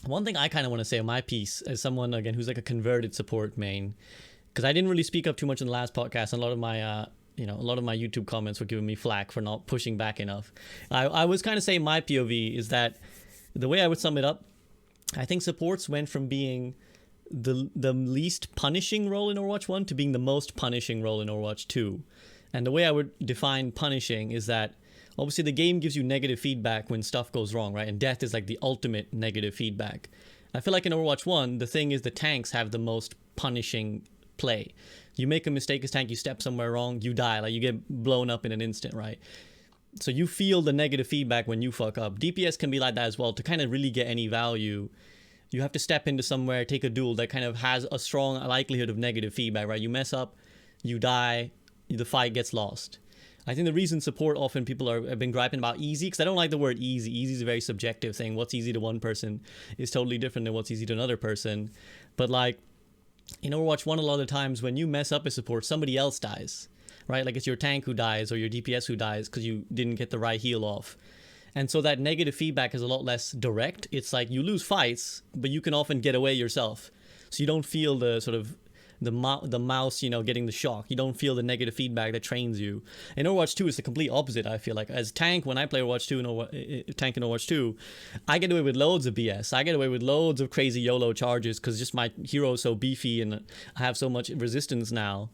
One thing I kind of want to say on my piece, as someone again who's like a converted support main, because I didn't really speak up too much in the last podcast, and a lot of my a lot of my YouTube comments were giving me flack for not pushing back enough. I was kind of saying my POV is that the way I would sum it up, I think supports went from being the least punishing role in Overwatch 1 to being the most punishing role in Overwatch 2. And the way I would define punishing is that obviously the game gives you negative feedback when stuff goes wrong, right? And death is like the ultimate negative feedback. I feel like in Overwatch 1, the thing is the tanks have the most punishing play. You make a mistake as tank, you step somewhere wrong, you die, like you get blown up in an instant, right? So you feel the negative feedback when you fuck up. DPS can be like that as well. To kind of really get any value, you have to step into somewhere, take a duel that kind of has a strong likelihood of negative feedback, right? You mess up, you die, the fight gets lost. I think the reason support often people have been griping about easy, because I don't like the word easy. Easy is a very subjective thing. What's easy to one person is totally different than what's easy to another person. But like in Overwatch 1, a lot of the times when you mess up a support, somebody else dies, right? Like it's your tank who dies or your DPS who dies because you didn't get the right heal off. And so that negative feedback is a lot less direct. It's like you lose fights, but you can often get away yourself. So you don't feel the sort of the mouse, getting the shock. You don't feel the negative feedback that trains you. In Overwatch 2, it's the complete opposite, I feel like. As tank, when I play Overwatch 2 tank in Overwatch 2, I get away with loads of BS. I get away with loads of crazy YOLO charges because just my hero is so beefy and I have so much resistance now.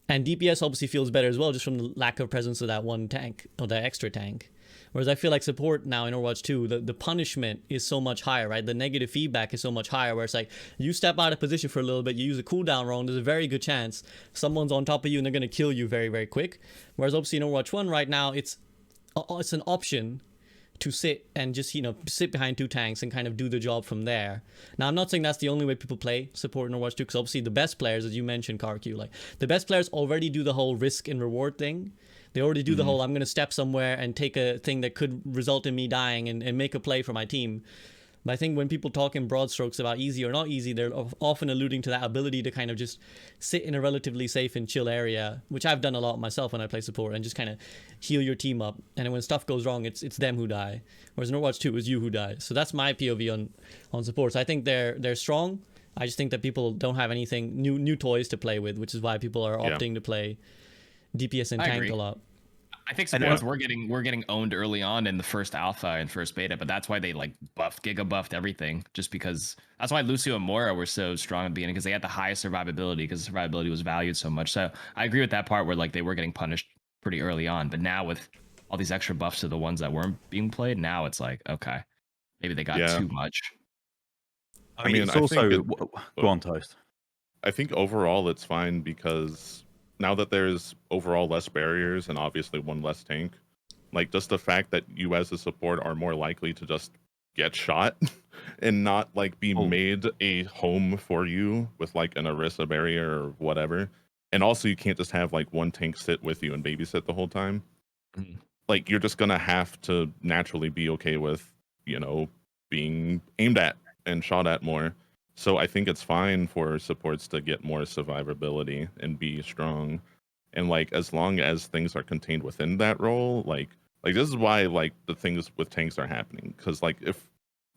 And DPS obviously feels better as well, just from the lack of presence of that one tank or that extra tank. Whereas I feel like support now in Overwatch 2, the punishment is so much higher, right? The negative feedback is so much higher, where it's like, you step out of position for a little bit, you use a cooldown wrong, there's a very good chance someone's on top of you and they're going to kill you very, very quick. Whereas obviously in Overwatch 1 right now, it's an option to sit and just, sit behind two tanks and kind of do the job from there. Now, I'm not saying that's the only way people play support in Overwatch 2, because obviously the best players, as you mentioned, KarQ, like the best players already do the whole risk and reward thing. They already do the whole, I'm going to step somewhere and take a thing that could result in me dying and make a play for my team. But I think when people talk in broad strokes about easy or not easy, they're often alluding to that ability to kind of just sit in a relatively safe and chill area, which I've done a lot myself when I play support, and just kind of heal your team up. And then when stuff goes wrong, it's them who die. Whereas in Overwatch 2, it was you who died. So that's my POV on support. So I think they're strong. I just think that people don't have anything new toys to play with, which is why people are opting to play DPS and tank a lot. I think supports we're getting owned early on in the first alpha and first beta, but that's why they like giga buffed everything, just because that's why Lucio and Moira were so strong at the beginning, because they had the highest survivability, because survivability was valued so much. So I agree with that part where like they were getting punished pretty early on, but now with all these extra buffs to the ones that weren't being played, now it's like, okay, maybe they got too much. I mean, it's also go on, Toast. I think overall it's fine, because now that there's overall less barriers and obviously one less tank, like just the fact that you as a support are more likely to just get shot and not like be made a home for you with like an Orisa barrier or whatever. And also you can't just have like one tank sit with you and babysit the whole time. Mm-hmm. Like you're just gonna have to naturally be okay with, being aimed at and shot at more. So I think it's fine for supports to get more survivability and be strong. And like as long as things are contained within that role, like this is why like the things with tanks are happening. Because like if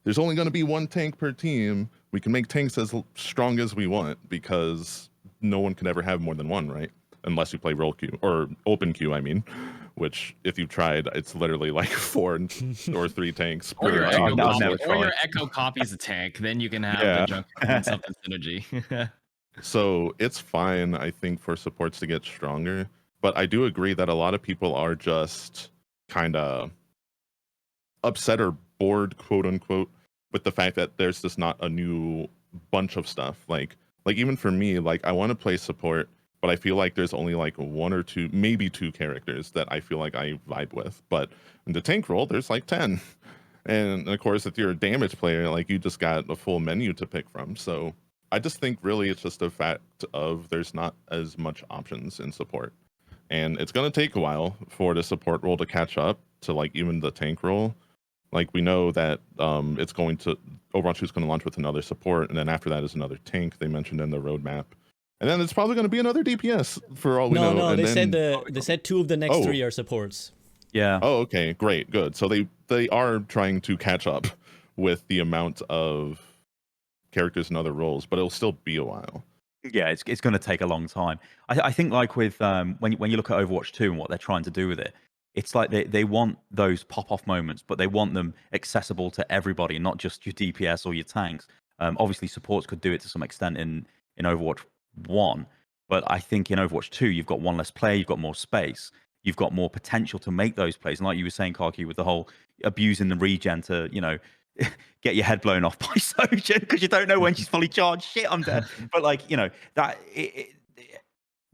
there's only going to be one tank per team, we can make tanks as strong as we want because no one can ever have more than one, right? Unless you play role queue or open queue, I mean, which if you've tried, it's literally like 4 or 3 tanks Or per your I've echo, team. never or your tried. echo copies a tank, then you can have Yeah. the junk and something synergy. So it's fine, I think, for supports to get stronger. But I do agree that a lot of people are just kind of upset or bored, quote unquote, with the fact that there's just not a new bunch of stuff. Like even for me, like I want to play support, but I feel like there's only like 1 or 2, maybe 2 characters that I feel like I vibe with. But in the tank role, there's like 10. And of course, if you're a damage player, like you just got a full menu to pick from. So I just think really it's just a fact of there's not as much options in support. And it's going to take a while for the support role to catch up to like even the tank role. Like we know that it's going to Overwatch 2 is going to launch with another support, and then after that is another tank they mentioned in the roadmap, and then it's probably going to be another DPS for all we know. No, And they then, said 2 of the next Oh. 3 are supports. Yeah. oh, okay, great, good. So they are trying to catch up with the amount of characters and other roles, but it'll still be a while. Yeah, it's going to take a long time. I think like with when you look at Overwatch 2 and what they're trying to do with it, it's like they want those pop off moments, but they want them accessible to everybody, not just your DPS or your tanks. Obviously, supports could do it to some extent in Overwatch 1, but I think in Overwatch 2 you've got one less player, you've got more space, you've got more potential to make those plays. And like you were saying, KarQ, with the whole abusing the regen to get your head blown off by Sojourn because you don't know when she's fully charged. Shit, I'm dead. But like that.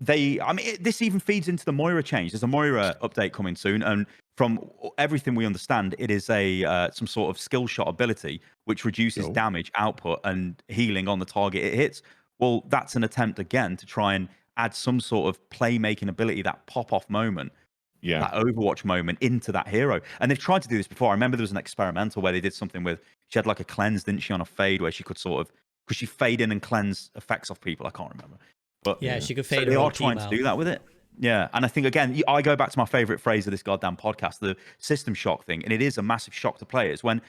This even feeds into the Moira change. There's a Moira update coming soon, and from everything we understand, it is a some sort of skill shot ability which reduces Yo. damage output and healing on the target it hits. Well, that's an attempt again to try and add some sort of playmaking ability, that pop off moment, Yeah, that Overwatch moment into that hero. And they've tried to do this before. I remember there was an experimental where they did something with, she had like a cleanse, didn't she, on a fade where she could sort of, could she fade in and cleanse effects off people? I can't remember. But Yeah, she could so fade they her whole are trying team to out. do that with it. Yeah. And I think, again, I go back to my favorite phrase of this goddamn podcast, the system shock thing. And it is a massive shock to players when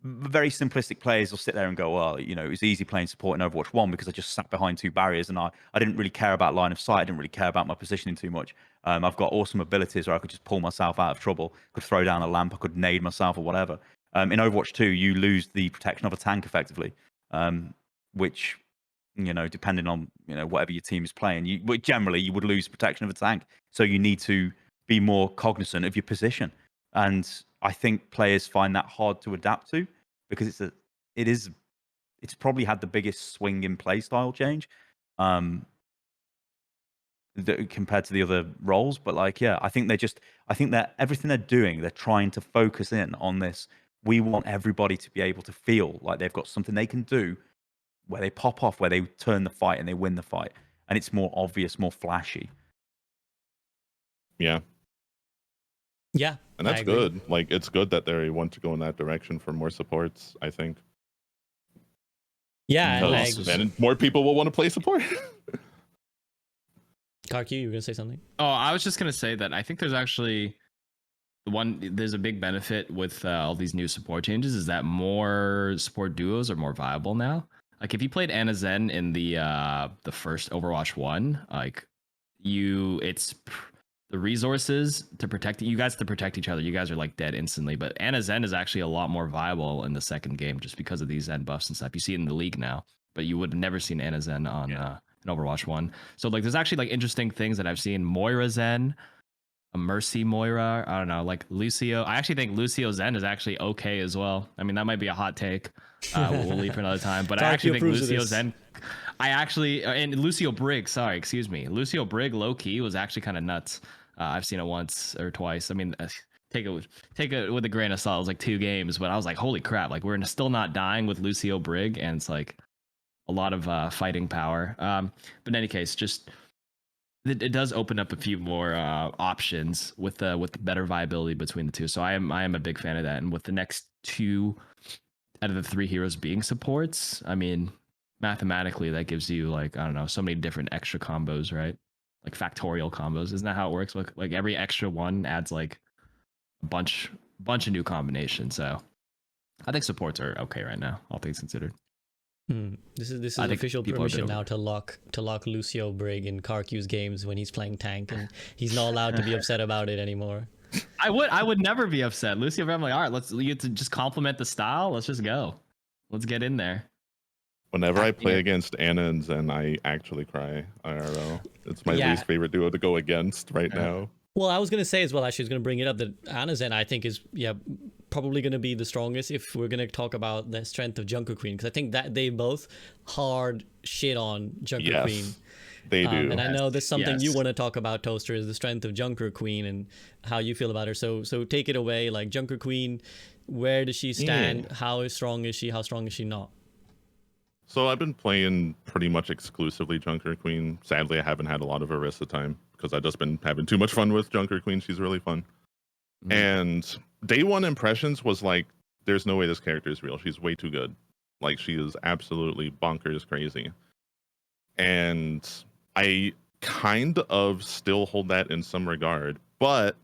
very simplistic players will sit there and go, well, it was easy playing support in Overwatch 1 because I just sat behind 2 barriers and I didn't really care about line of sight. I didn't really care about my positioning too much. I've got awesome abilities where I could just pull myself out of trouble, could throw down a lamp, I could nade myself or whatever. In Overwatch 2, you lose the protection of a tank effectively, which, depending on, whatever your team is playing, generally you would lose protection of a tank. So you need to be more cognizant of your position. And I think players find that hard to adapt to because it's probably had the biggest swing in play style change compared to the other roles. But I think that everything they're doing, they're trying to focus in on this. We want everybody to be able to feel like they've got something they can do where they pop off, where they turn the fight and they win the fight. And it's more obvious, more flashy. yeah. Yeah, And I that's agree. good. Like it's good that they want to go in that direction for more supports, I think. Yeah, and I Because agree. then more people will want to play support. KarQ, you were gonna say something? Oh, I was just gonna say that I think there's actually there's a big benefit with all these new support changes is that more support duos are more viable now. Like if you played Ana Zen in the first Overwatch 1, like it's the resources to protect you guys to protect each other. You guys are like dead instantly, but Ana Zen is actually a lot more viable in the second game just because of these Zen buffs and stuff. You see it in the league now, but you would have never seen Ana Zen on in Overwatch 1. So like there's actually like interesting things that I've seen. Moira Zen, a Mercy Moira, I don't know, like Lucio. I actually think Lucio Zen is actually okay as well. I mean, that might be a hot take. We'll leave for another time. But I KarQ actually think approves of Lucio this. Zen. And Lucio Brig. Sorry, excuse me. Lucio Brig, low key, was actually kind of nuts. I've seen it once or twice. I mean, take it with a grain of salt. It was like 2 games, but I was like, holy crap! Like we're still not dying with Lucio Brig, and it's like a lot of fighting power. But in any case, just it does open up a few more options with the better viability between the two. So I am a big fan of that. And with the next 2 out of the 3 heroes being supports, I mean, mathematically that gives you like, I don't know, so many different extra combos, right? Like factorial combos. Isn't that how it works? Like every extra one adds like a bunch of new combinations. So I think supports are okay right now, all things considered. This is I think official people are a bit permission over now to lock Lucio Brig in KarQ's games when he's playing tank, and he's not allowed to be upset about it anymore. I would never be upset. Lucio, I'm like, all right, let's you get to just compliment the style. Let's just go. Let's get in there. Whenever I play Yeah. against Anna and Zen, I actually cry IRL. It's my Yeah. least favorite duo to go against right Yeah. now. Well, I was gonna say as well. Actually, I was gonna bring it up that Anazen I think is probably gonna be the strongest if we're gonna talk about the strength of Junker Queen, because I think that they both hard shit on Junker Yes, Queen. they do. And I know there's something you Yes. want to talk about, Toaster, is the strength of Junker Queen and how you feel about her. So take it away. Like Junker Queen, where does she stand? Yeah. How strong is she? How strong is she not? So I've been playing pretty much exclusively Junker Queen. Sadly, I haven't had a lot of Orisa time because I've just been having too much fun with Junker Queen. She's really fun. Mhm. And day one impressions was like, there's no way this character is real. She's way too good. Like, she is absolutely bonkers crazy. And I kind of still hold that in some regard. But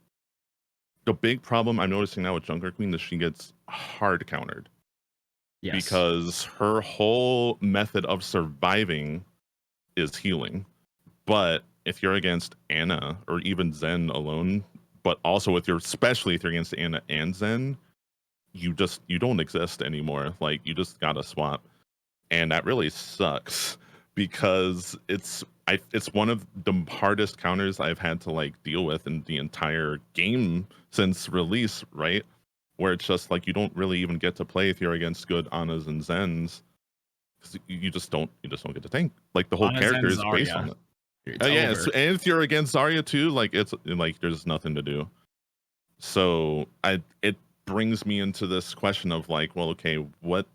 the big problem I'm noticing now with Junker Queen is she gets hard countered. Yes. Because her whole method of surviving is healing. But if you're against Anna or even Zen alone, but also especially if you're against Anna and Zen, you don't exist anymore. Like, you just gotta swap. And that really sucks because it's one of the hardest counters I've had to like deal with in the entire game since release, right? Where it's just like you don't really even get to play if you're against good Annas and Zens, because you just don't get to tank. Like, the whole Anna, character Zen, is based Zarya. on it. It's Yeah, over. and if you're against Zarya too, like it's like there's nothing to do. So it brings me into this question of like, well, okay, what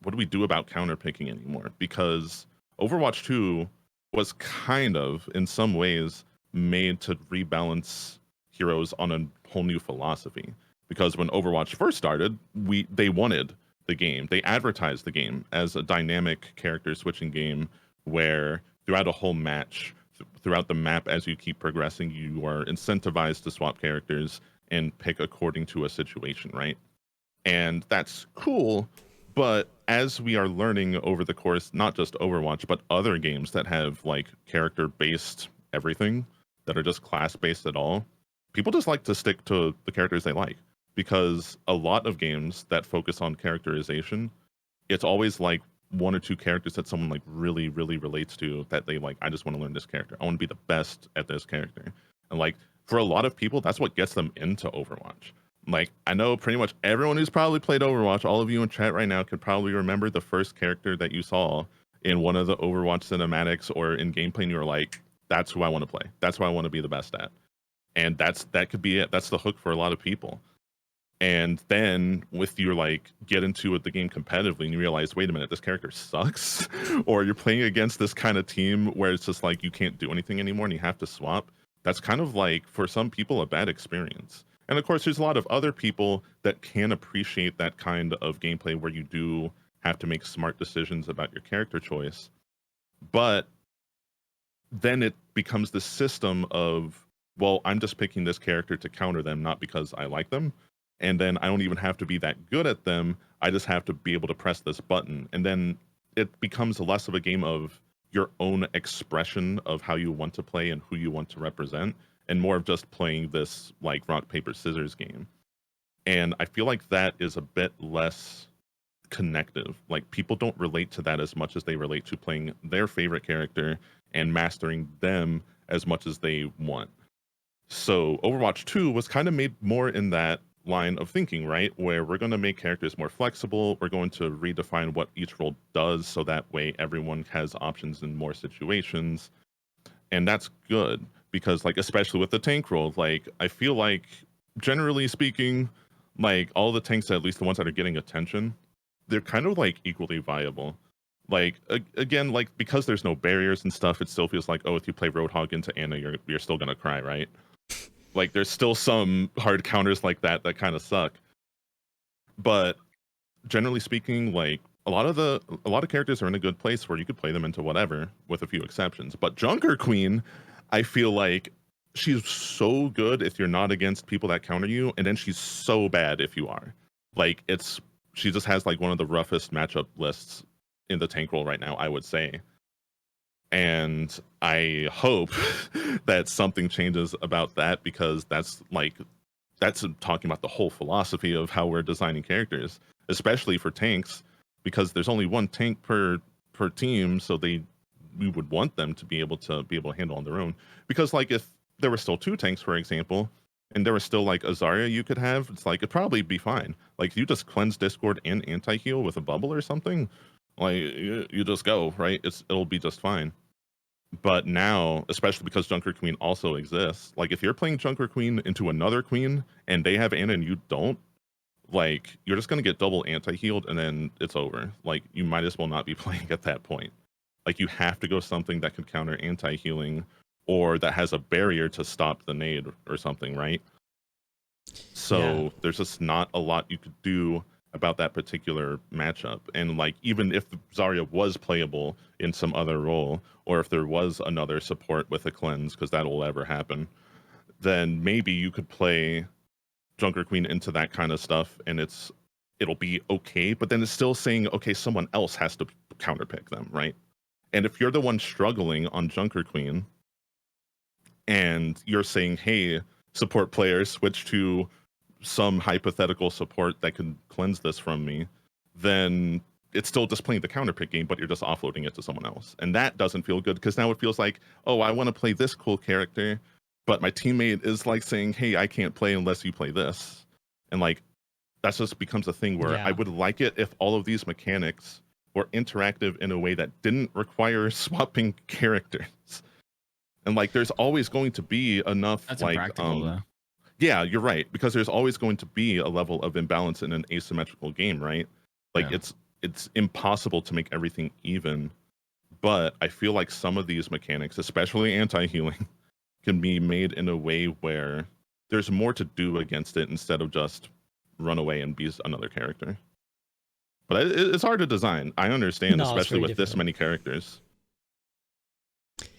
do we do about counter picking anymore? Because Overwatch 2 was kind of in some ways made to rebalance heroes on a whole new philosophy. Because when Overwatch first started, they wanted the game. They advertised the game as a dynamic character switching game where throughout a whole match, throughout the map, as you keep progressing, you are incentivized to swap characters and pick according to a situation, right? And that's cool. But as we are learning over the course, not just Overwatch, but other games that have like character based everything, that are just class based at all, people just like to stick to the characters they like. Because a lot of games that focus on characterization, it's always like one or two characters that someone like really, really relates to, that they like, I just want to learn this character. I want to be the best at this character. And like, for a lot of people, that's what gets them into Overwatch. Like, I know pretty much everyone who's probably played Overwatch, all of you in chat right now could probably remember the first character that you saw in one of the Overwatch cinematics or in gameplay, and you were like, that's who I want to play. That's who I want to be the best at. And that could be it. That's the hook for a lot of people. And then with you like get into the game competitively and you realize, wait a minute, this character sucks. Or you're playing against this kind of team where it's just like you can't do anything anymore and you have to swap. That's kind of like, for some people, a bad experience. And of course, there's a lot of other people that can appreciate that kind of gameplay where you do have to make smart decisions about your character choice. But then it becomes the system of, well, I'm just picking this character to counter them, not because I like them. And then I don't even have to be that good at them. I just have to be able to press this button. And then it becomes less of a game of your own expression of how you want to play and who you want to represent, and more of just playing this like rock, paper, scissors game. And I feel like that is a bit less connective. Like, people don't relate to that as much as they relate to playing their favorite character and mastering them as much as they want. So Overwatch 2 was kind of made more in that line of thinking, right? Where we're going to make characters more flexible. We're going to redefine what each role does so that way everyone has options in more situations. And that's good because, like, especially with the tank role, like, I feel like, generally speaking, like, all the tanks, at least the ones that are getting attention, they're kind of like equally viable. Like, again, like, because there's no barriers and stuff, it still feels like, oh, if you play Roadhog into Anna, you're still gonna cry, right? Like, there's still some hard counters like that kind of suck. But generally speaking, like, a lot of characters are in a good place where you could play them into whatever, with a few exceptions. But Junker Queen, I feel like she's so good if you're not against people that counter you, and then she's so bad if you are. Like she just has like one of the roughest matchup lists in the tank role right now, I would say. And I hope that something changes about that, because that's talking about the whole philosophy of how we're designing characters, especially for tanks, because there's only one tank per team, so we would want them to be able to handle on their own. Because like if there were still two tanks, for example, and there was still like a Zarya you could have, it's like it'd probably be fine. Like you just cleanse Discord and anti-heal with a bubble or something, like you just go, right? It'll be just fine. But now, especially because Junker Queen also exists, like if you're playing Junker Queen into another queen and they have Ana and you don't, like you're just gonna get double anti-healed and then it's over. Like you might as well not be playing at that point. Like you have to go something that could counter anti-healing, or that has a barrier to stop the nade or something, right? So there's just not a lot you could do about that particular matchup. And like even if Zarya was playable in some other role, or if there was another support with a cleanse, because that'll ever happen, then maybe you could play Junker Queen into that kind of stuff and it'll be okay. But then it's still saying, okay, someone else has to counterpick them, right? And if you're the one struggling on Junker Queen and you're saying, hey, support player, switch to some hypothetical support that can cleanse this from me, then it's still just playing the counterpick game, but you're just offloading it to someone else. And that doesn't feel good, because now it feels like, oh, I want to play this cool character, but my teammate is like saying, hey, I can't play unless you play this. And like, that just becomes a thing where I would like it if all of these mechanics were interactive in a way that didn't require swapping characters. And like, there's always going to be enough. That's like, impractical, though. Yeah, you're right, because there's always going to be a level of imbalance in an asymmetrical game, right? Like it's impossible to make everything even. But I feel like some of these mechanics, especially anti-healing, can be made in a way where there's more to do against it instead of just run away and be another character. But it's hard to design. I understand, especially with this many characters.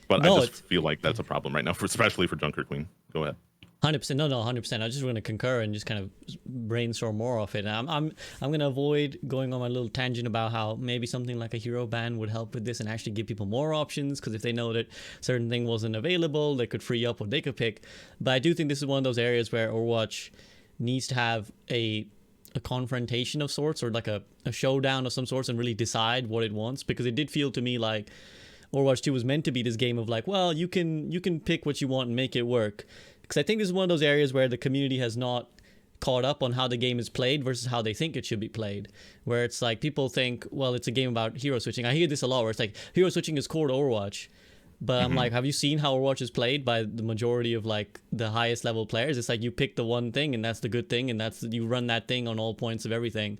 But I just feel like that's a problem right now, especially for Junker Queen. Go ahead. 100%. No, 100%. I just want to concur and just kind of brainstorm more of it. I'm going to avoid going on my little tangent about how maybe something like a hero ban would help with this and actually give people more options, because if they know that certain thing wasn't available, they could free up what they could pick. But I do think this is one of those areas where Overwatch needs to have a confrontation of sorts, or like a showdown of some sorts, and really decide what it wants, because it did feel to me like Overwatch 2 was meant to be this game of like, well, you can pick what you want and make it work. Because I think this is one of those areas where the community has not caught up on how the game is played versus how they think it should be played. Where it's like people think, well, it's a game about hero switching. I hear this a lot, where it's like hero switching is core to Overwatch. But I'm like, have you seen how Overwatch is played by the majority of like the highest level players? It's like you pick the one thing and that's the good thing, and you run that thing on all points of everything.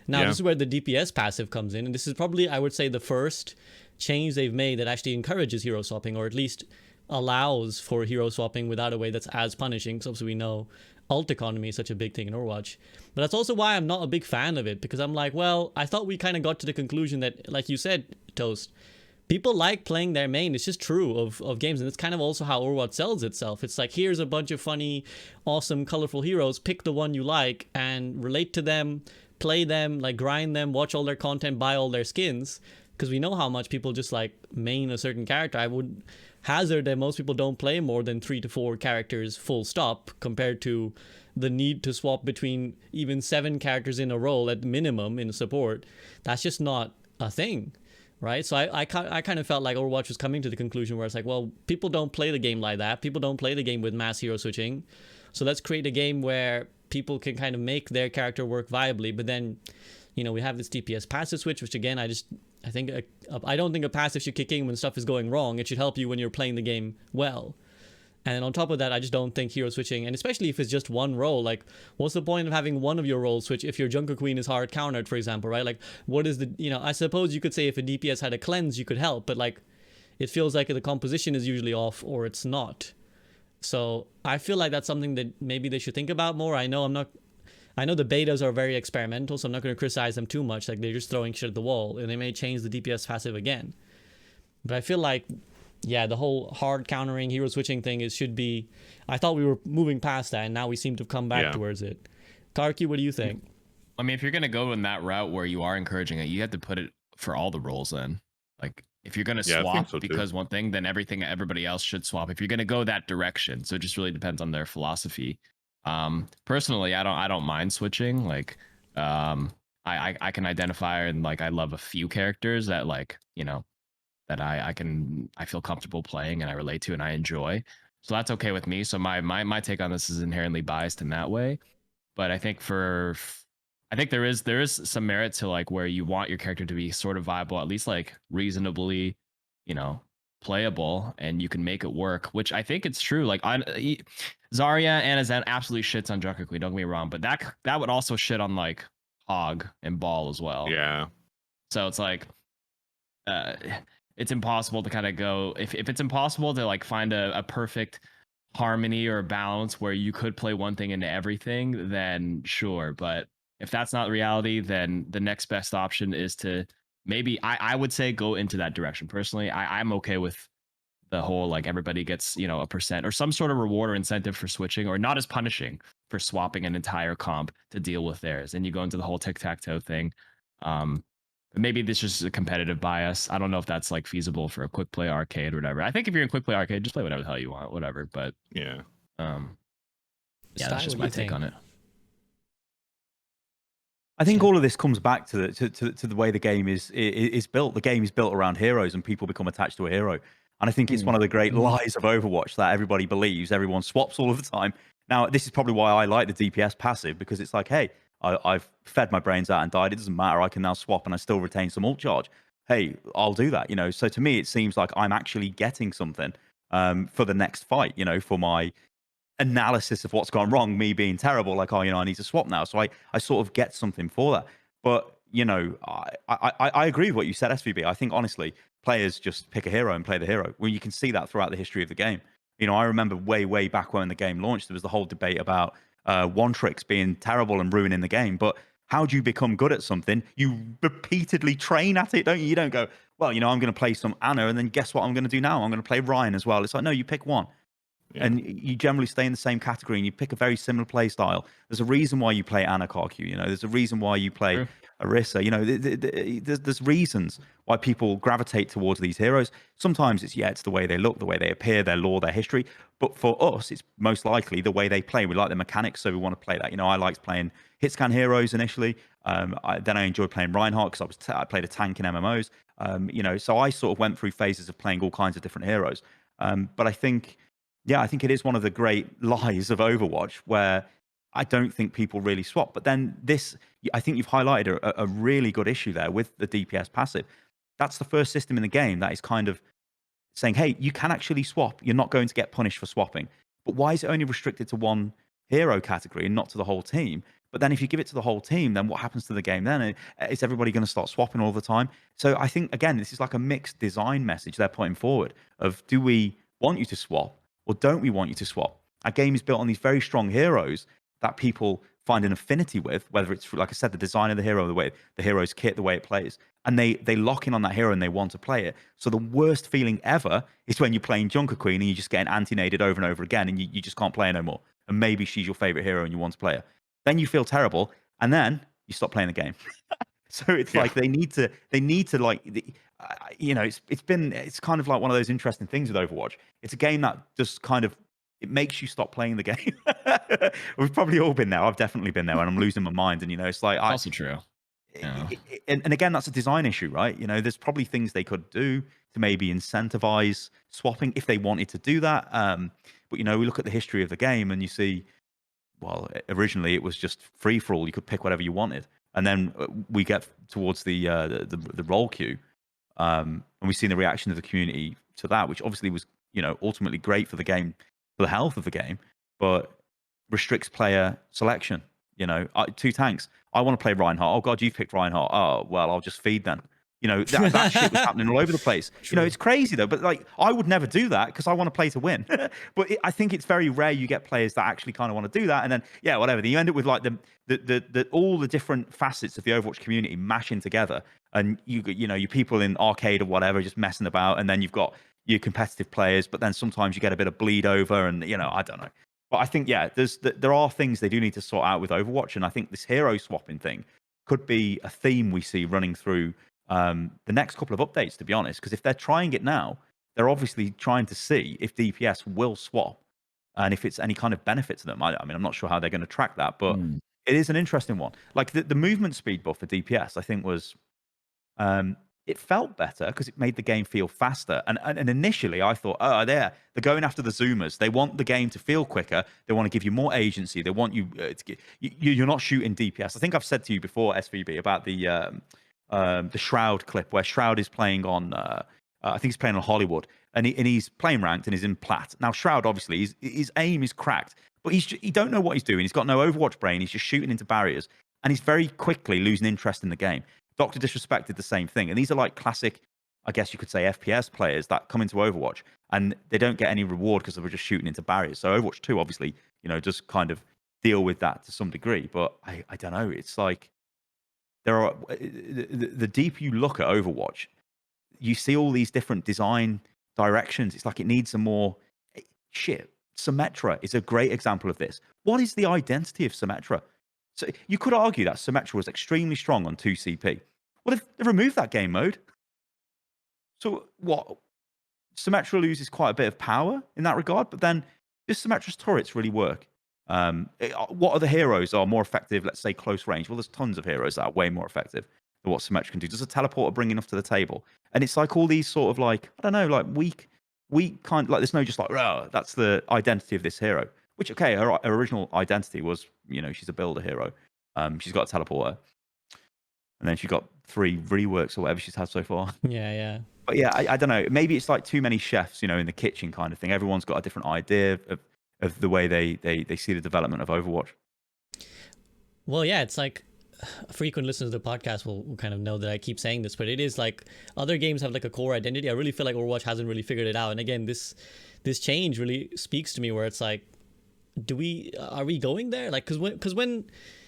Now, this is where the DPS passive comes in, and this is probably, I would say, the first change they've made that actually encourages hero swapping, or at least allows for hero swapping without a way that's as punishing, because obviously we know ult economy is such a big thing in Overwatch. But that's also why I'm not a big fan of it, because I'm like, well, I thought we kind of got to the conclusion that, like you said, Toast, people like playing their main. It's just true of games, and it's kind of also how Overwatch sells itself. It's like, here's a bunch of funny, awesome, colorful heroes, pick the one you like and relate to them, play them, like grind them, watch all their content, buy all their skins, because we know how much people just like main a certain character. I would hazard that most people don't play more than 3 to 4 characters full stop, compared to the need to swap between even 7 characters in a role at minimum in support. That's just not a thing, right? So I kind of felt like Overwatch was coming to the conclusion where it's like, well, people don't play the game like that. People don't play the game with mass hero switching. So let's create a game where people can kind of make their character work viably. But then, you know, we have this DPS passive switch, which again, I don't think a passive should kick in when stuff is going wrong. It should help you when you're playing the game well. And on top of that, I just don't think hero switching, and especially if it's just one role, like, what's the point of having one of your roles switch if your Junker Queen is hard countered, for example, right? Like, what is the, you know, I suppose you could say if a DPS had a cleanse, you could help, but like, it feels like the composition is usually off or it's not. So I feel like that's something that maybe they should think about more. I know I know the betas are very experimental, so I'm not going to criticize them too much. Like, they're just throwing shit at the wall, and they may change the DPS passive again. But I feel like, yeah, the whole hard countering, hero switching thing should be. I thought we were moving past that, and now we seem to have come back towards it. KarQ, what do you think? I mean, if you're gonna go in that route where you are encouraging it, you have to put it for all the roles. Then, like, if you're gonna swap because one thing, then everybody else should swap. If you're gonna go that direction, so it just really depends on their philosophy. Personally, I don't mind switching. Like, I can identify, and like, I love a few characters that, like, you know, that I feel comfortable playing and I relate to and I enjoy. So that's okay with me. So my take on this is inherently biased in that way. But I think there is some merit to, like, where you want your character to be sort of viable, at least like reasonably, you know, playable, and you can make it work, which I think it's true. Like, Zarya and Azan absolutely shits on Junker Queen, don't get me wrong, but that would also shit on like Hog and Ball as well. Yeah. So it's like, it's impossible to kind of go, if it's impossible to like find a perfect harmony or balance where you could play one thing into everything, then sure. But if that's not reality, then the next best option is to maybe, I would say, go into that direction. Personally, I'm okay with the whole, like, everybody gets, you know, a percent or some sort of reward or incentive for switching, or not as punishing for swapping an entire comp to deal with theirs. And you go into the whole tic-tac-toe thing. Maybe this is just a competitive bias. I don't know if that's like feasible for a quick play arcade or whatever. I think if you're in quick play arcade, just play whatever the hell you want, whatever. But yeah, that's just my take on it. I think all of this comes back to the way the game is built. The game is built around heroes, and people become attached to a hero. And I think it's one of the great lies of Overwatch that everybody believes. Everyone swaps all of the time. Now, this is probably why I like the DPS passive, because it's like, hey, I've fed my brains out and died. It doesn't matter. I can now swap and I still retain some ult charge. Hey, I'll do that. You know, so to me, it seems like I'm actually getting something for the next fight. You know, for my analysis of what's gone wrong, me being terrible. Like, oh, you know, I need to swap now. So I sort of get something for that. But you know, I agree with what you said, SVB. I think honestly, players just pick a hero and play the hero. Well, you can see that throughout the history of the game. You know, I remember way back when the game launched, there was the whole debate about one tricks being terrible and ruining the game. But how do you become good at something? You repeatedly train at it, don't you? You don't go, well, you know, I'm going to play some Anna, and then guess what I'm going to do now? I'm going to play Ryan as well. It's like, no, you pick one. Yeah. And you generally stay in the same category, and you pick a very similar play style. There's a reason why you play Anna KarQ. You know, there's a reason why you play Orisa. You know, there's reasons why people gravitate towards these heroes. Sometimes it's the way they look, the way they appear, their lore, their history. But for us, it's most likely the way they play. We like the mechanics, so we want to play that. You know, I liked playing hit scan heroes initially. Then I enjoyed playing Reinhardt because I played a tank in MMOs. You know, so I sort of went through phases of playing all kinds of different heroes. But I think it is one of the great lies of Overwatch where I don't think people really swap. But then I think you've highlighted a really good issue there with the DPS passive. That's the first system in the game that is kind of saying, hey, you can actually swap. You're not going to get punished for swapping. But why is it only restricted to one hero category and not to the whole team? But then if you give it to the whole team, then what happens to the game then? Is everybody going to start swapping all the time? So I think, again, this is like a mixed design message they're putting forward of, do we want you to swap or don't we want you to swap? Our game is built on these very strong heroes that people find an affinity with, whether it's, like I said, the design of the hero, the way the hero's kit, the way it plays. And they lock in on that hero and they want to play it. So the worst feeling ever is when you're playing Junker Queen and you're just getting anti-naded over and over again and you just can't play her no more. And maybe she's your favorite hero and you want to play her. Then you feel terrible and then you stop playing the game. So it's like they need to like, you know, it's kind of like one of those interesting things with Overwatch. It's a game that just kind of, it makes you stop playing the game. We've probably all been there. I've definitely been there and I'm losing my mind. And, you know, it's like... Also true. Yeah. And again, that's a design issue, right? You know, there's probably things they could do to maybe incentivize swapping if they wanted to do that. But, you know, we look at the history of the game and you see, well, originally it was just free for all. You could pick whatever you wanted. And then we get towards the role queue. And we've seen the reaction of the community to that, which obviously was, you know, ultimately great for the game, for the health of the game, but restricts player selection. You know, two tanks. I want to play Reinhardt. Oh God, you've picked Reinhardt. Oh well, I'll just feed then. You know, that shit was happening all over the place. True. You know, it's crazy though. But like, I would never do that because I want to play to win. But I think it's very rare you get players that actually kind of want to do that. And then, yeah, whatever. Then you end up with like the all the different facets of the Overwatch community mashing together, and you know, your people in arcade or whatever just messing about, and then you've got your competitive players. But then sometimes you get a bit of bleed over, and you know, I don't know. But I think yeah, there are things they do need to sort out with Overwatch, and I think this hero swapping thing could be a theme we see running through the next couple of updates, to be honest, because if they're trying it now, they're obviously trying to see if DPS will swap and if it's any kind of benefit to them. I mean, I'm not sure how they're going to track that, but it is an interesting one. Like the movement speed buff for DPS, I think was it felt better because it made the game feel faster. And initially, I thought, oh, they're going after the zoomers. They want the game to feel quicker. They want to give you more agency. They want you to get, you're not shooting DPS. I think I've said to you before, SVB, about the Shroud clip where Shroud is playing on, I think he's playing on Hollywood, and he's playing ranked and he's in plat. Now Shroud, obviously, his aim is cracked, but he don't know what he's doing. He's got no Overwatch brain. He's just shooting into barriers, and he's very quickly losing interest in the game. Dr. Disrespect did the same thing, and these are like classic, I guess you could say, FPS players that come into Overwatch and they don't get any reward because they were just shooting into barriers. So Overwatch 2, obviously, you know, does kind of deal with that to some degree, but I don't know. It's like, there are the deeper you look at Overwatch, you see all these different design directions. It's like it needs a more shit. Symmetra is a great example of this. What is the identity of Symmetra? So you could argue that Symmetra was extremely strong on 2CP. Well, they've removed that game mode. So what? Symmetra loses quite a bit of power in that regard, but then does Symmetra's turrets really work? What other heroes are more effective, let's say close range? Well, there's tons of heroes that are way more effective than what Symmetra can do. Does a teleporter bring enough to the table? And it's like all these sort of like, I don't know, like weak kind, like there's no just like, oh, that's the identity of this hero. Which, okay, her original identity was, you know, she's a builder hero. She's got a teleporter. And then she's got 3 reworks or whatever she's had so far. Yeah. But yeah, I don't know. Maybe it's like too many chefs, you know, in the kitchen kind of thing. Everyone's got a different idea of the way they see the development of Overwatch. Well, yeah, it's like frequent listeners to the podcast will kind of know that I keep saying this, but it is like other games have like a core identity. I really feel like Overwatch hasn't really figured it out. And again, this change really speaks to me where it's like, are we going there? Like, because when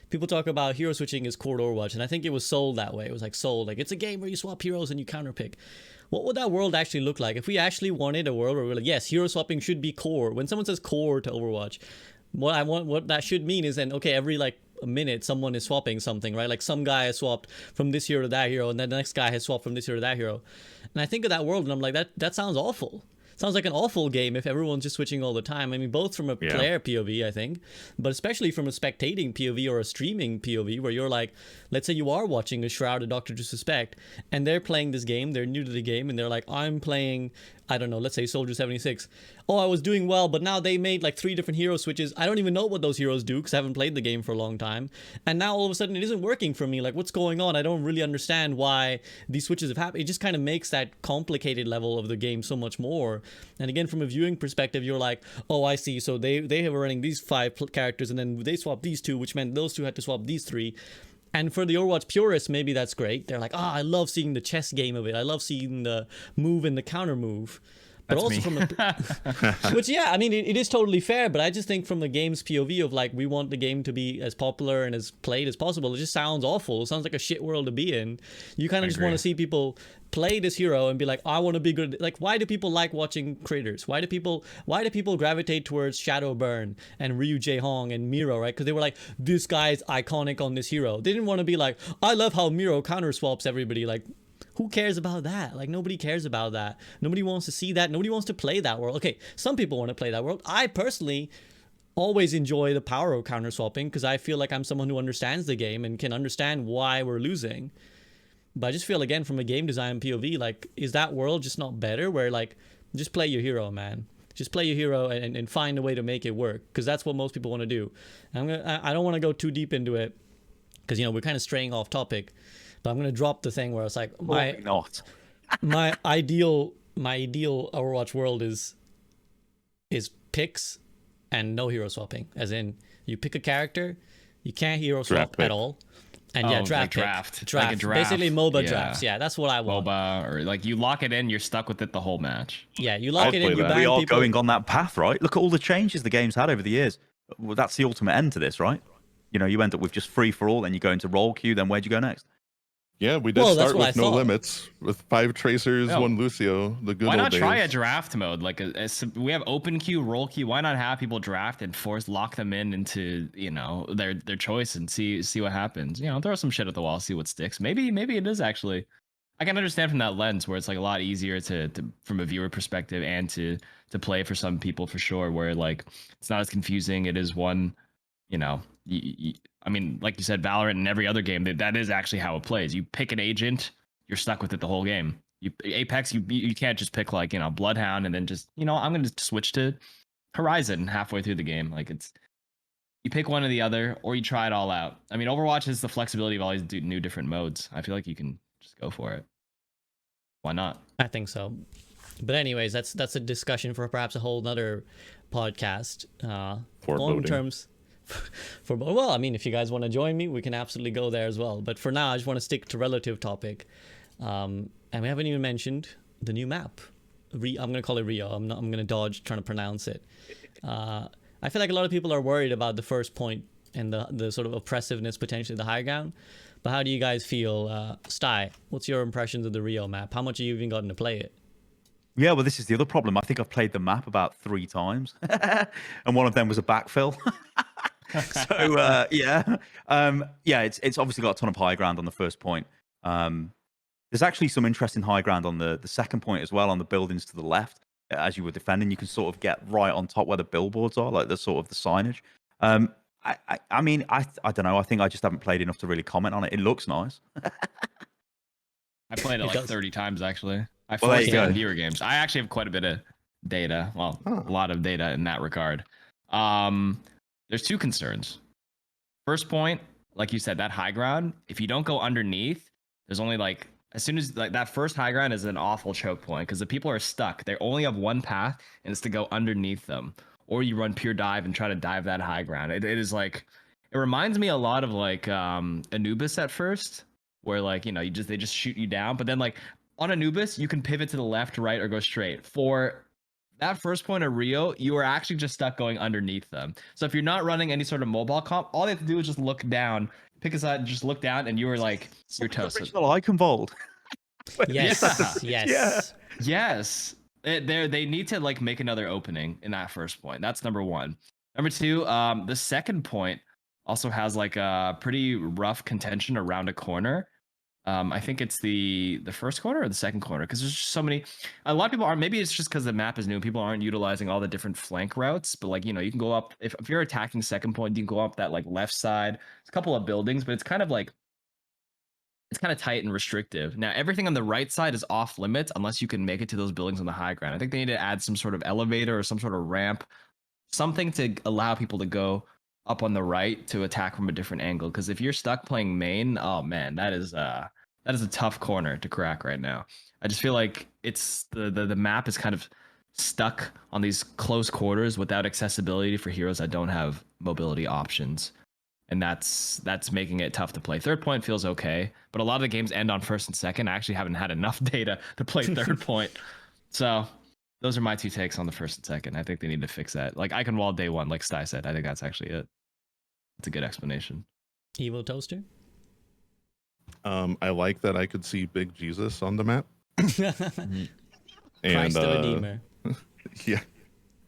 people talk about hero switching is core to Overwatch, and I think it was sold that way. It was like sold like it's a game where you swap heroes and you counterpick. What would that world actually look like if we actually wanted a world where we're like, yes, hero swapping should be core. When someone says core to Overwatch, what that should mean is then, okay, every like a minute someone is swapping something, right? Like some guy has swapped from this hero to that hero, and then the next guy has swapped from this hero to that hero. And I think of that world and I'm like, that sounds awful. Sounds like an awful game if everyone's just switching all the time. I mean, both from a player POV, I think, but especially from a spectating POV or a streaming POV, where you're like, let's say you are watching a Shroud of Dr. Disrespect, and they're playing this game, they're new to the game, and they're like, I'm playing, I don't know, let's say Soldier 76. Oh, I was doing well, but now they made like 3 different hero switches. I don't even know what those heroes do because I haven't played the game for a long time. And now all of a sudden it isn't working for me. Like, what's going on? I don't really understand why these switches have happened. It just kind of makes that complicated level of the game so much more. And again, from a viewing perspective, you're like, oh, I see. So they were running these 5 characters and then they swapped these 2, which meant those 2 had to swap these 3. And for the Overwatch purists, maybe that's great. They're like, I love seeing the chess game of it. I love seeing the move and the counter move. But That's also me. from which, yeah, I mean, it is totally fair, but I just think from the game's POV of like, we want the game to be as popular and as played as possible. It just sounds awful. It sounds like a shit world to be in. You kind of just want to see people play this hero and be like, I want to be good. Like, why do people like watching creators? Why do people gravitate towards Shadowburn and Ryu Jae Hong and Miro, right? Because they were like, this guy's iconic on this hero. They didn't want to be like, I love how Miro counter swaps everybody. Like, who cares about that? Like, nobody cares about that. Nobody wants to see that. Nobody wants to play that world. Okay, some people want to play that world. I personally always enjoy the power of counter swapping because I feel like I'm someone who understands the game and can understand why we're losing. But I just feel, again, from a game design POV, like, is that world just not better? Where, like, just play your hero, man. Just play your hero and find a way to make it work, because that's what most people want to do. I don't want to go too deep into it because, you know, we're kind of straying off topic. But I'm gonna drop the thing where it's like my ideal Overwatch world is picks and no hero swapping. As in, you pick a character, you can't hero swap at all, And yeah, Oh, draft like pick. draft. Draft. Like a draft. Basically MOBA Yeah. drafts. Yeah, that's what I want. MOBA, or like you lock it in, you're stuck with it the whole match. Yeah, you lock I'd it in, play you that. ban We are people. going on that path, right? Look at all the changes the game's had over the years. Well, that's the ultimate end to this, right? You know, you end up with just free for all, then you go into roll queue, then where'd you go next? Yeah, we did Well, that's start what I with no thought. limits with 5 tracers, Yeah. 1 Lucio. The good Why old not try days. a draft mode? Like we have open queue, roll queue. Why not have people draft and lock them into their choice and see what happens? Throw some shit at the wall, see what sticks. Maybe it is actually. I can understand from that lens where it's like a lot easier to from a viewer perspective and to play for some people for sure. Where like it's not as confusing. It is one, I mean, like you said, Valorant and every other game, that is actually how it plays. You pick an agent, you're stuck with it the whole game. Apex, you can't just pick like Bloodhound and then just I'm going to switch to Horizon halfway through the game. Like you pick one or the other, or you try it all out. I mean, Overwatch has the flexibility of always do new different modes. I feel like you can just go for it. Why not? I think so. But anyways, that's a discussion for perhaps a whole nother podcast. Foreboding. On terms well, I mean, if you guys want to join me, we can absolutely go there as well. But for now, I just want to stick to relative topic. And we haven't even mentioned the new map. I'm gonna call it Rio. I'm gonna dodge trying to pronounce it. I feel like a lot of people are worried about the first point and the sort of oppressiveness, potentially the high ground. But how do you guys feel? Sty, what's your impressions of the Rio map? How much have you even gotten to play it? Yeah, well, this is the other problem. I think I've played the map about 3 times, and one of them was a backfill. So yeah, it's obviously got a ton of high ground on the first point. There's actually some interesting high ground on the second point as well, on the buildings to the left. As you were defending, you can sort of get right on top where the billboards are, like the sort of the signage. I mean, I don't know. I think I just haven't played enough to really comment on it. It looks nice. I played it It like does. 30 times actually. I Well, there forced you it on go. viewer games. I actually have quite a bit of data. Well, a lot of data in that regard. There's 2 concerns. First point, like you said, that high ground, if you don't go underneath, there's only like, as soon as like that first high ground is an awful choke point because the people are stuck. They only have one path and it's to go underneath them. Or you run pure dive and try to dive that high ground. It is like, it reminds me a lot of like Anubis at first, where like, they just shoot you down. But then like on Anubis, you can pivot to the left, right, or go straight. For that first point of Rio, you are actually just stuck going underneath them. So if you're not running any sort of mobile comp, all they have to do is just look down, pick a side, just look down, and you are like, you're toasted. Original icon vault. Yes, Yeah. yes. Yes. They need to like make another opening in that first point. That's number 1. Number 2, the second point also has like a pretty rough contention around a corner. I think it's the first corner or the second corner, because there's just so many. A lot of people aren't. Maybe it's just because the map is new. People aren't utilizing all the different flank routes. But like you can go up if you're attacking second point, you can go up that like left side. It's a couple of buildings, but it's kind of tight and restrictive. Now everything on the right side is off limits unless you can make it to those buildings on the high ground. I think they need to add some sort of elevator or some sort of ramp, something to allow people to go up on the right to attack from a different angle. Because if you're stuck playing main, oh man, that is a tough corner to crack right now. I just feel like it's the map is kind of stuck on these close quarters without accessibility for heroes that don't have mobility options. And that's making it tough to play. Third point feels okay, but a lot of the games end on first and second. I actually haven't had enough data to play third point. So those are my 2 takes on the first and second. I think they need to fix that. Like icon wall day 1, like Sty said. I think that's actually it. It's a good explanation. EvilToaster? I like that I could see Big Jesus on the map. Christ the Redeemer. Yeah.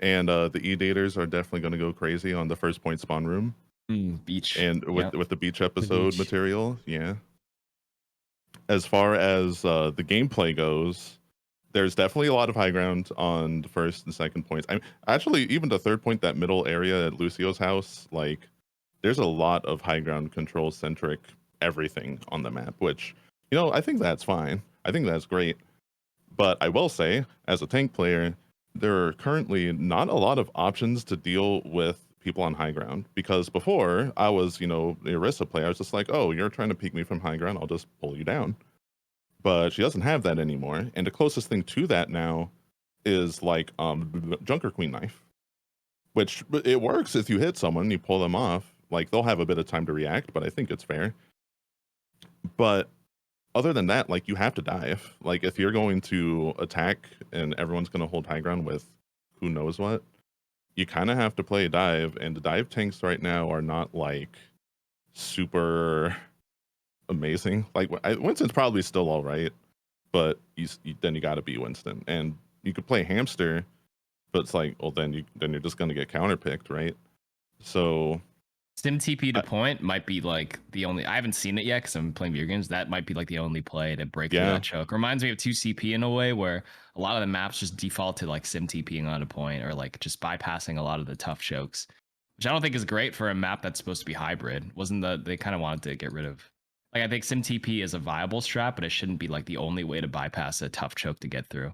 And the E-daters are definitely going to go crazy on the first point spawn room. Beach. And with the beach episode beach. material, yeah. As far as the gameplay goes, there's definitely a lot of high ground on the first and second points. Actually, even the third point, that middle area at Lucio's house, like there's a lot of high ground control centric everything on the map, which I think that's fine. I think that's great. But I will say, as a tank player, there are currently not a lot of options to deal with people on high ground, because before I was, the Orisa player, I was just like, oh, you're trying to peek me from high ground, I'll just pull you down. But she doesn't have that anymore, and the closest thing to that now is like Junker Queen knife, which it works if you hit someone, you pull them off. Like they'll have a bit of time to react, but I think it's fair. But other than that, like, you have to dive. Like, if you're going to attack and everyone's going to hold high ground with who knows what, you kind of have to play dive. And the dive tanks right now are not like super amazing. Like, Winston's probably still all right, but then you got to be Winston. And you could play hamster, but it's like, well, then you're just going to get counterpicked, right? So Symm TP to point might be like the only. I haven't seen it yet because I'm playing video games. That might be like the only play to break through that choke. Reminds me of 2CP in a way where a lot of the maps just default to like Symm TPing on a point or like just bypassing a lot of the tough chokes, which I don't think is great for a map that's supposed to be hybrid. They kind of wanted to get rid of. Like, I think Symm TP is a viable strat, but it shouldn't be like the only way to bypass a tough choke to get through.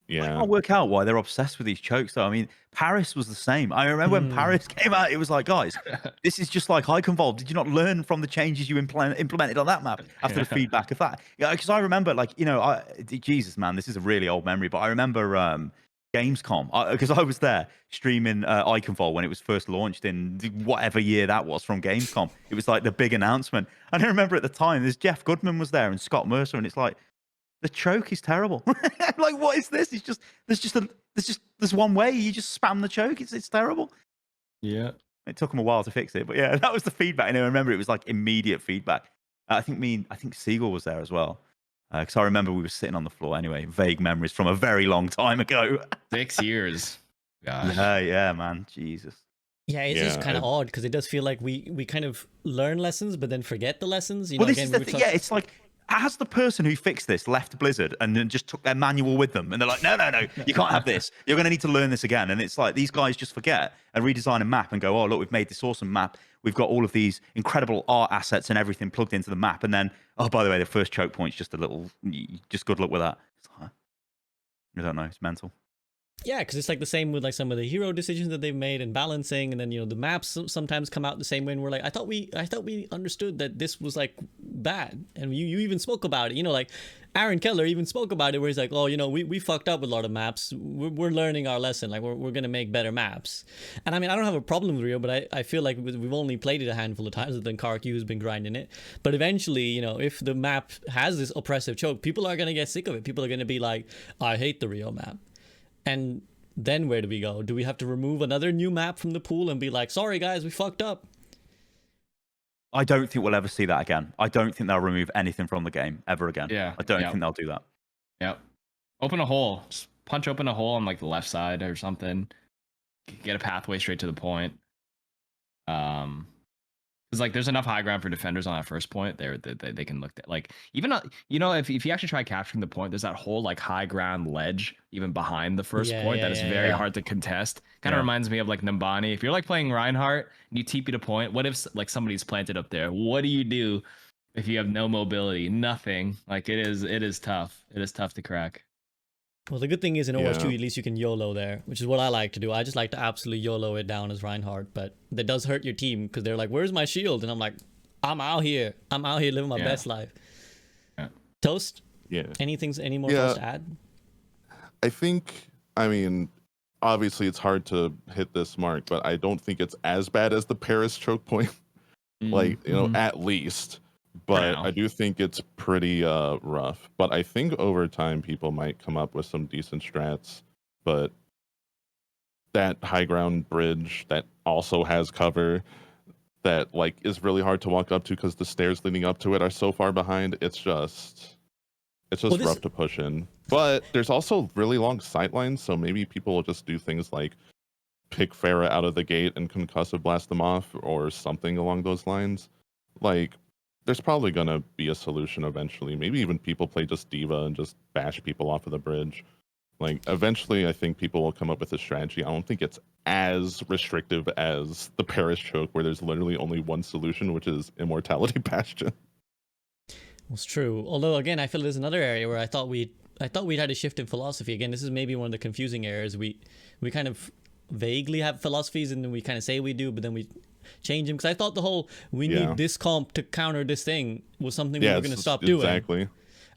yeah, I can't work out why they're obsessed with these chokes, though. I mean, Paris was the same. I remember when Paris came out, it was like, guys, this is just like Iconvolve. Did you not learn from the changes you implemented on that map after the feedback of that? Yeah, because I remember, like, you know, Jesus, man, this is a really old memory, but I remember Gamescom, because I was there streaming Iconvolve when it was first launched in whatever year that was from Gamescom. It was like the big announcement. And I remember at the time, there's Jeff Goodman was there and Scott Mercer, and it's like, the choke is terrible. Like, what is this? It's just there's one way. You just spam the choke. It's terrible. Yeah. It took them a while to fix it, but yeah, that was the feedback. And I remember it was like immediate feedback. I think Siegel was there as well, because I remember we were sitting on the floor. Anyway, vague memories from a very long time ago. 6 years. Gosh. Yeah, man, Jesus. Yeah, it's just kind of odd because it does feel like we kind of learn lessons but then forget the lessons. You know, Well, this is the thing. Yeah, it's like, has the person who fixed this left Blizzard and then just took their manual with them? And they're like, no, you can't have this. You're going to need to learn this again. And it's like these guys just forget and redesign a map and go, oh, look, we've made this awesome map. We've got all of these incredible art assets and everything plugged into the map. And then, oh, by the way, the first choke point's just a little, just good luck with that. I don't know. It's mental. Yeah, because it's like the same with like some of the hero decisions that they've made and balancing, and then, you know, the maps sometimes come out the same way, and we're like, I thought we understood that this was like bad, and you even spoke about it, you know, like Aaron Keller even spoke about it, where he's like, oh, you know, we fucked up with a lot of maps, we're learning our lesson, like we're gonna make better maps. And I mean, I don't have a problem with Rio, but I feel like we've only played it a handful of times, and then KarQ has been grinding it. But eventually, you know, if the map has this oppressive choke, people are gonna get sick of it. People are gonna be like, I hate the Rio map. And then where do we go? Do we have to remove another new map from the pool and be like, sorry guys, we fucked up? I don't think we'll ever see that again. I don't think they'll remove anything from the game ever again. Yeah. I don't think they'll do that. Yep. Open a hole. Just punch open a hole on like the left side or something. Get a pathway straight to the point. Because like there's enough high ground for defenders on that first point there that they can look at, like, even you know, if you actually try capturing the point, there's that whole like high ground ledge even behind the first point that is very hard to contest. Kind of reminds me of like Nambani. If you're like playing Reinhardt and you TP to point, what if like somebody's planted up there? What do you do if you have no mobility? Nothing. Like it is tough. It is tough to crack. Well, the good thing is in Overwatch 2, at least you can YOLO there, which is what I like to do. I just like to absolutely YOLO it down as Reinhardt, but that does hurt your team because they're like, where's my shield? And I'm like, I'm out here living my best life. Yeah. Toast? Yeah. Any more thoughts to add? I think, I mean, obviously it's hard to hit this mark, but I don't think it's as bad as the Paris choke point. Like, you know, at least. But I do think it's pretty rough. But I think over time people might come up with some decent strats. But that high ground bridge that also has cover that like is really hard to walk up to because the stairs leading up to it are so far behind. It's just rough to push in. But there's also really long sight lines, so maybe people will just do things like pick Pharah out of the gate and concussive blast them off or something along those lines. Like, there's probably going to be a solution eventually. Maybe even people play just D.Va and just bash people off of the bridge. Like, eventually, I think people will come up with a strategy. I don't think it's as restrictive as the Paris choke, where there's literally only one solution, which is Immortality Bastion. Well, it's true. Although, again, I feel there's another area where I thought we'd had a shift in philosophy. Again, this is maybe one of the confusing areas. We kind of vaguely have philosophies, and then we kind of say we do, but then we change them. Because I thought the whole we need this comp to counter this thing was something we were going to stop doing. Exactly.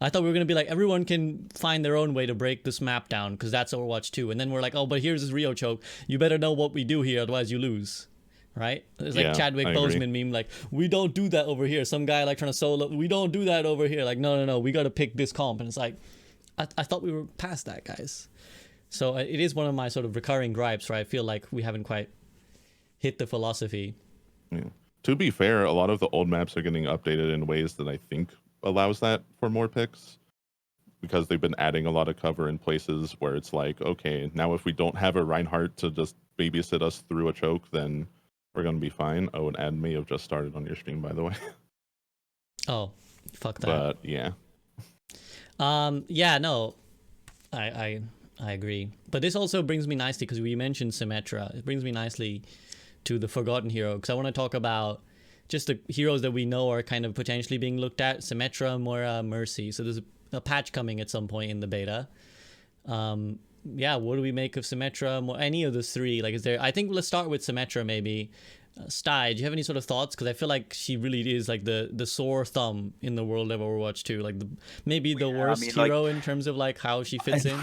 I thought we were going to be like, everyone can find their own way to break this map down because that's Overwatch 2. And then we're like, oh, but here's this Rio choke. You better know what we do here, otherwise you lose. right? It's like Yeah, Chadwick I agree. Boseman meme, like, we don't do that over here. Some guy like trying to solo, we don't do that over here. Like, no, we got to pick this comp. And it's like, I thought we were past that, guys. So it is one of my sort of recurring gripes where I feel like we haven't quite hit the philosophy. Yeah. To be fair, a lot of the old maps are getting updated in ways that I think allows that for more picks, because they've been adding a lot of cover in places where it's like, okay, now if we don't have a Reinhardt to just babysit us through a choke, then we're going to be fine. Oh, an ad may have just started on your stream, by the way. Oh, fuck that. But yeah. Yeah, no, I agree. But this also brings me nicely, because we mentioned Symmetra. It brings me nicely to the Forgotten Hero, because I want to talk about just the heroes that we know are kind of potentially being looked at: Symmetra, Moira, Mercy. So there's a patch coming at some point in the beta. Yeah, what do we make of Symmetra? Any of those three? Like, is there? I think let's start with Symmetra, maybe. Sty, do you have any sort of thoughts? Because I feel like she really is like the sore thumb in the world of Overwatch 2. Like maybe the worst hero in terms of like how she fits in.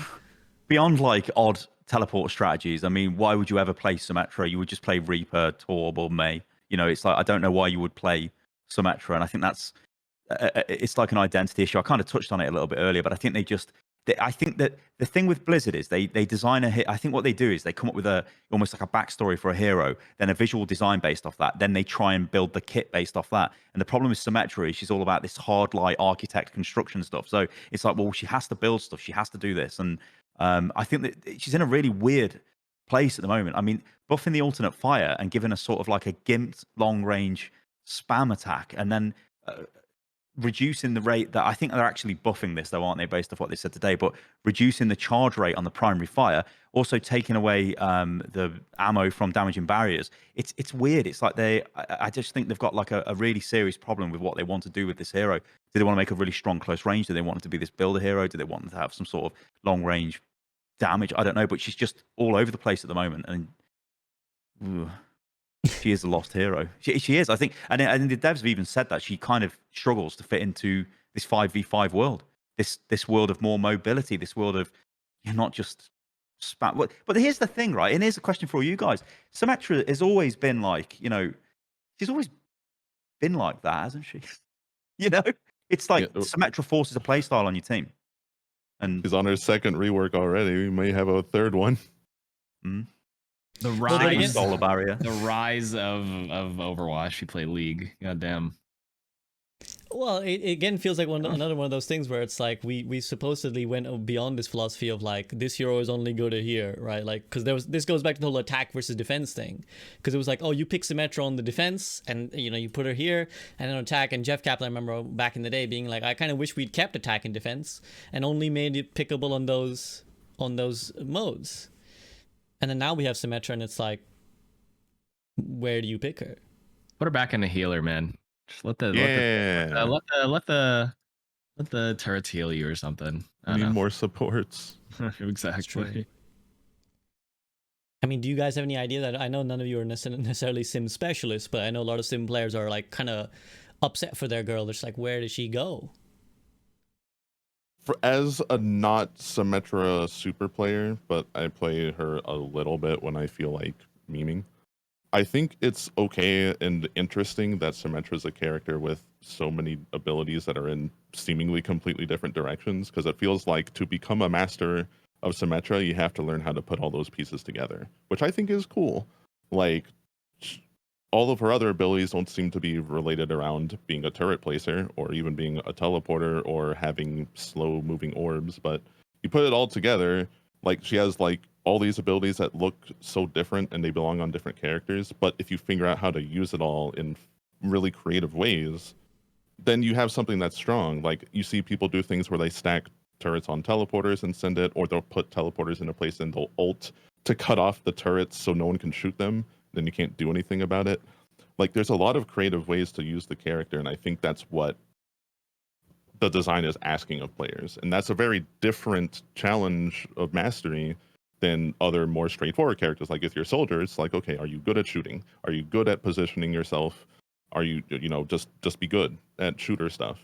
Beyond like odd teleport strategies, I mean, why would you ever play Symmetra? You would just play Reaper, Torb, or May. You know, it's like, I don't know why you would play Symmetra, and I think that's it's like an identity issue. I kind of touched on it a little bit earlier, but I think I think that the thing with Blizzard is they design a hit. I think what they do is they come up with almost like a backstory for a hero, then a visual design based off that. Then they try and build the kit based off that. And the problem with Symmetra is she's all about this hard light architect construction stuff. So it's like, well, she has to build stuff. She has to do this. And I think that she's in a really weird place at the moment. I mean, buffing the alternate fire and giving her sort of like a gimped long range spam attack, and then reducing the rate that I think they're actually buffing this, though, aren't they, based off what they said today? But reducing the charge rate on the primary fire, also taking away the ammo from damaging barriers. It's weird. It's like I just think they've got like a really serious problem with what they want to do with this hero. Do they want to make a really strong close range? Do they want it to be this builder hero? Do they want it to have some sort of long range damage? I don't know, but she's just all over the place at the moment, and she is a lost hero. She is, I think, and the devs have even said that she kind of struggles to fit into this 5v5 world, this world of more mobility, this world of not just spam. But here's the thing, right? And here's a question for all you guys. Symmetra has always been like, she's always been like that, hasn't she? It's like Symmetra forces a playstyle on your team. And she's on her second rework already. We may have a third one. Mm-hmm. The rise, barrier. The rise of Overwatch. You play League. Goddamn. Well, it again feels like another one of those things where it's like we supposedly went beyond this philosophy of like, this hero is only good at here, right? Like, because this goes back to the whole attack versus defense thing, because it was like, oh, you pick Symmetra on the defense, and you put her here, and then attack. And Jeff Kaplan, I remember back in the day being like, I kind of wish we'd kept attack and defense and only made it pickable on those modes. And then now we have Symmetra, and it's like, where do you pick her? Put her back in the healer, man. Just let the turrets heal you or something. I need more supports. Exactly. I mean, do you guys have any idea? That I know none of you are necessarily sim specialists, but I know a lot of sim players are like kind of upset for their girl. They're just like, where does she go? As a not Symmetra super player, but I play her a little bit when I feel like memeing, I think it's okay and interesting that Symmetra is a character with so many abilities that are in seemingly completely different directions, because it feels like to become a master of Symmetra, you have to learn how to put all those pieces together, which I think is cool. Like, all of her other abilities don't seem to be related around being a turret placer or even being a teleporter or having slow moving orbs, but you put it all together, like she has like all these abilities that look so different and they belong on different characters, but if you figure out how to use it all in really creative ways, then you have something that's strong. Like, you see people do things where they stack turrets on teleporters and send it, or they'll put teleporters in a place and they'll ult to cut off the turrets so no one can shoot them, then you can't do anything about it. Like, there's a lot of creative ways to use the character, and I think that's what the design is asking of players. And that's a very different challenge of mastery than other more straightforward characters. Like, with your soldier, it's like, okay, are you good at shooting? Are you good at positioning yourself? Are you, just be good at shooter stuff?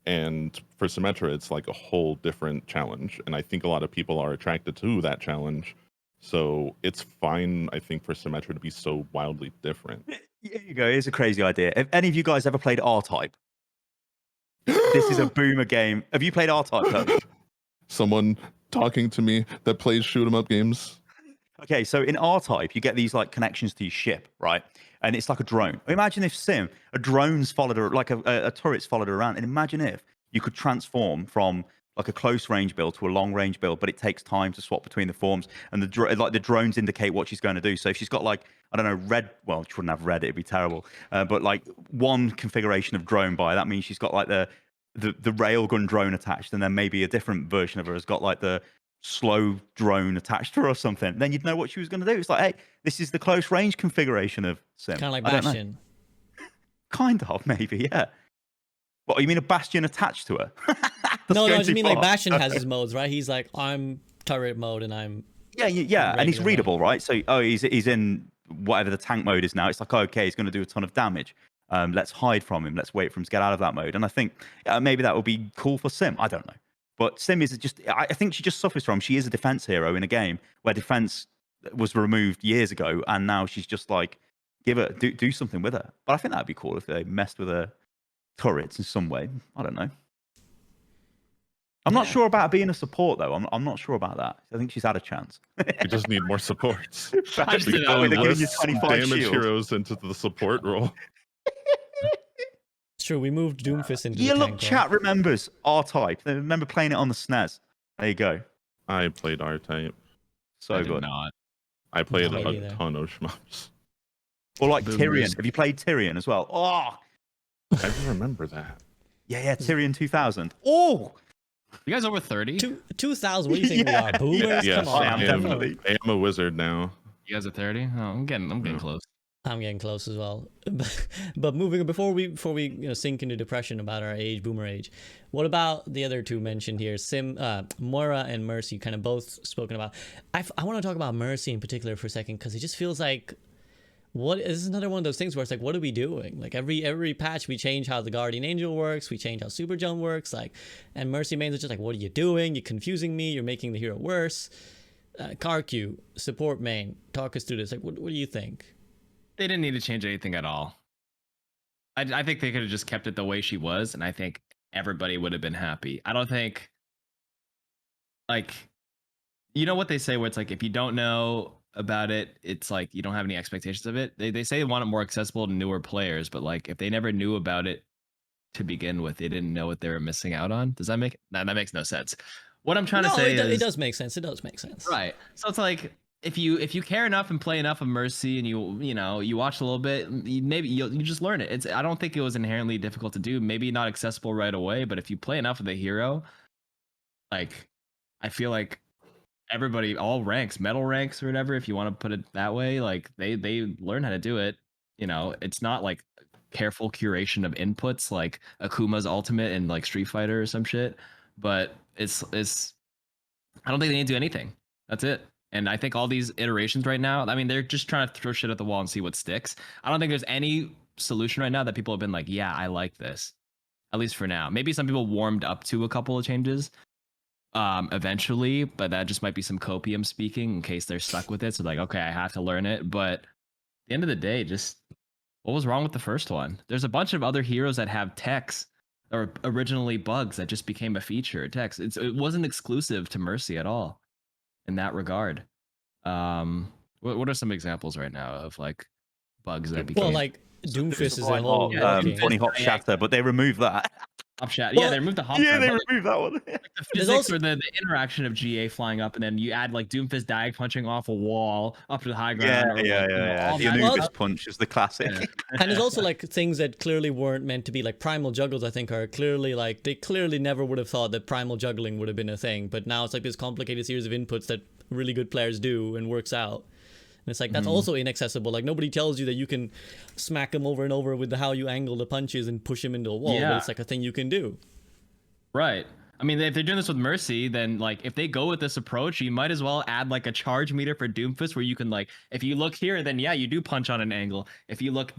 And for Symmetra, it's like a whole different challenge. And I think a lot of people are attracted to that challenge So it's fine, I think, for Symmetra to be so wildly different. Here you go. Here's a crazy idea. Have any of you guys ever played R-Type? This is a boomer game. Have you played R-Type, though? Someone talking to me that plays shoot 'em up games. Okay, so in R-Type, you get these like connections to your ship, right? And it's like a drone. Imagine if Symm, a drone's followed her, like a turret's followed her around. And imagine if you could transform from like a close range build to a long range build, but it takes time to swap between the forms. And the drones indicate what she's going to do. So if she's got like, I don't know, red, well, she wouldn't have red, it'd be terrible. But like one configuration of drone by, that means she's got like the railgun drone attached, and then maybe a different version of her has got like the slow drone attached to her or something. Then you'd know what she was going to do. It's like, hey, this is the close range configuration of Symm. Kind of like I don't know. Bastion. Kind of, maybe, yeah. What, you mean a Bastion attached to her? No, I going just too mean like far. Bastion has his modes, right? He's like, I'm turret mode and I'm Yeah, and he's regular readable, right? So, he's in whatever the tank mode is now. It's like, okay, he's going to do a ton of damage. Let's hide from him. Let's wait for him to get out of that mode. And I think maybe that would be cool for Symm. I don't know. But Symm is just, I think she just suffers from, she is a defense hero in a game where defense was removed years ago. And now she's just like, do something with her. But I think that'd be cool if they messed with her turrets in some way. I don't know. I'm not sure about being a support though. I'm not sure about that. I think she's had a chance. We just need more supports. I just did that Go with giving you list 25 damage shield. heroes into the support role. It's true. We moved Doomfist into Yeah, the look, tank chat remembers R-Type. They remember playing it on the SNES. There you go. I played R-Type. So I did good. not. I played Me a neither. ton of shmups. Or like Boomers. Tyrion. Have you played Tyrion as well? Oh, I remember that. yeah, Tyrion 2000. Oh, You guys over 30? 2000. What do you think we are? Boomers? Yes, Come on. I am definitely. I am a wizard now. You guys are 30? Oh, I'm getting Yeah. close. I'm getting close as well. But moving before we sink into depression about our age, boomer age. What about the other two mentioned here, Moira and Mercy, kind of both spoken about. I want to talk about Mercy in particular for a second because it just feels like this is another one of those things where it's like, what are we doing? Like every patch we change how the Guardian Angel works, we change how Super Jump works, like, and Mercy mains are just like, what are you doing? You're confusing me. You're making the hero worse. KarQ, support main, talk us through this. Like, what do you think? They didn't need to change anything at all. I think they could have just kept it the way she was, and I think everybody would have been happy. I don't think, like, you know what they say where it's like, if you don't know about it, it's like you don't have any expectations of it. They say they want it more accessible to newer players, but like if they never knew about it to begin with, they didn't know what they were missing out on. Does that make that makes no sense? What I'm trying to say is it does make sense. It does make sense. right. So it's like if you care enough and play enough of Mercy and you watch a little bit, maybe you just learn it. I don't think it was inherently difficult to do. Maybe not accessible right away, but if you play enough of the hero, like I feel like everybody, all ranks, metal ranks or whatever, if you want to put it that way, like they learn how to do it. It's not like careful curation of inputs like Akuma's ultimate and like Street Fighter or some shit, but it's I don't think they need to do anything. That's it. And I think all these iterations right now, I mean, they're just trying to throw shit at the wall and see what sticks. I don't think there's any solution right now that people have been like, yeah, I like this. At least for now. Maybe some people warmed up to a couple of changes eventually, but that just might be some copium speaking in case they're stuck with it. So like, okay, I have to learn it. But at the end of the day, just what was wrong with the first one? There's a bunch of other heroes that have techs or originally bugs that just became a feature text. It wasn't exclusive to Mercy at all in that regard. What are some examples right now of like bugs that became? Well, like Doomfist is a whole Tony Hawk Shatter, but they removed that. Hop chat. Well, yeah, they removed the hop. Yeah, they but, removed that one. like, the There's physics also- or the interaction of GA flying up, and then you add like Doomfist diag punching off a wall up to the high ground. Yeah. All The that Anubis stuff. punch is the classic. Yeah. And there's also like things that clearly weren't meant to be, like primal juggles. I think are clearly like they clearly never would have thought that primal juggling would have been a thing, but now it's like this complicated series of inputs that really good players do and works out. And it's like that's also inaccessible. Like nobody tells you that you can smack him over and over with how you angle the punches and push him into a wall, but Yeah. it's like a thing you can do. Right. I mean, if they're doing this with Mercy, then like if they go with this approach, you might as well add like a charge meter for Doomfist where you can like, if you look here, then yeah, you do punch on an angle. If you look,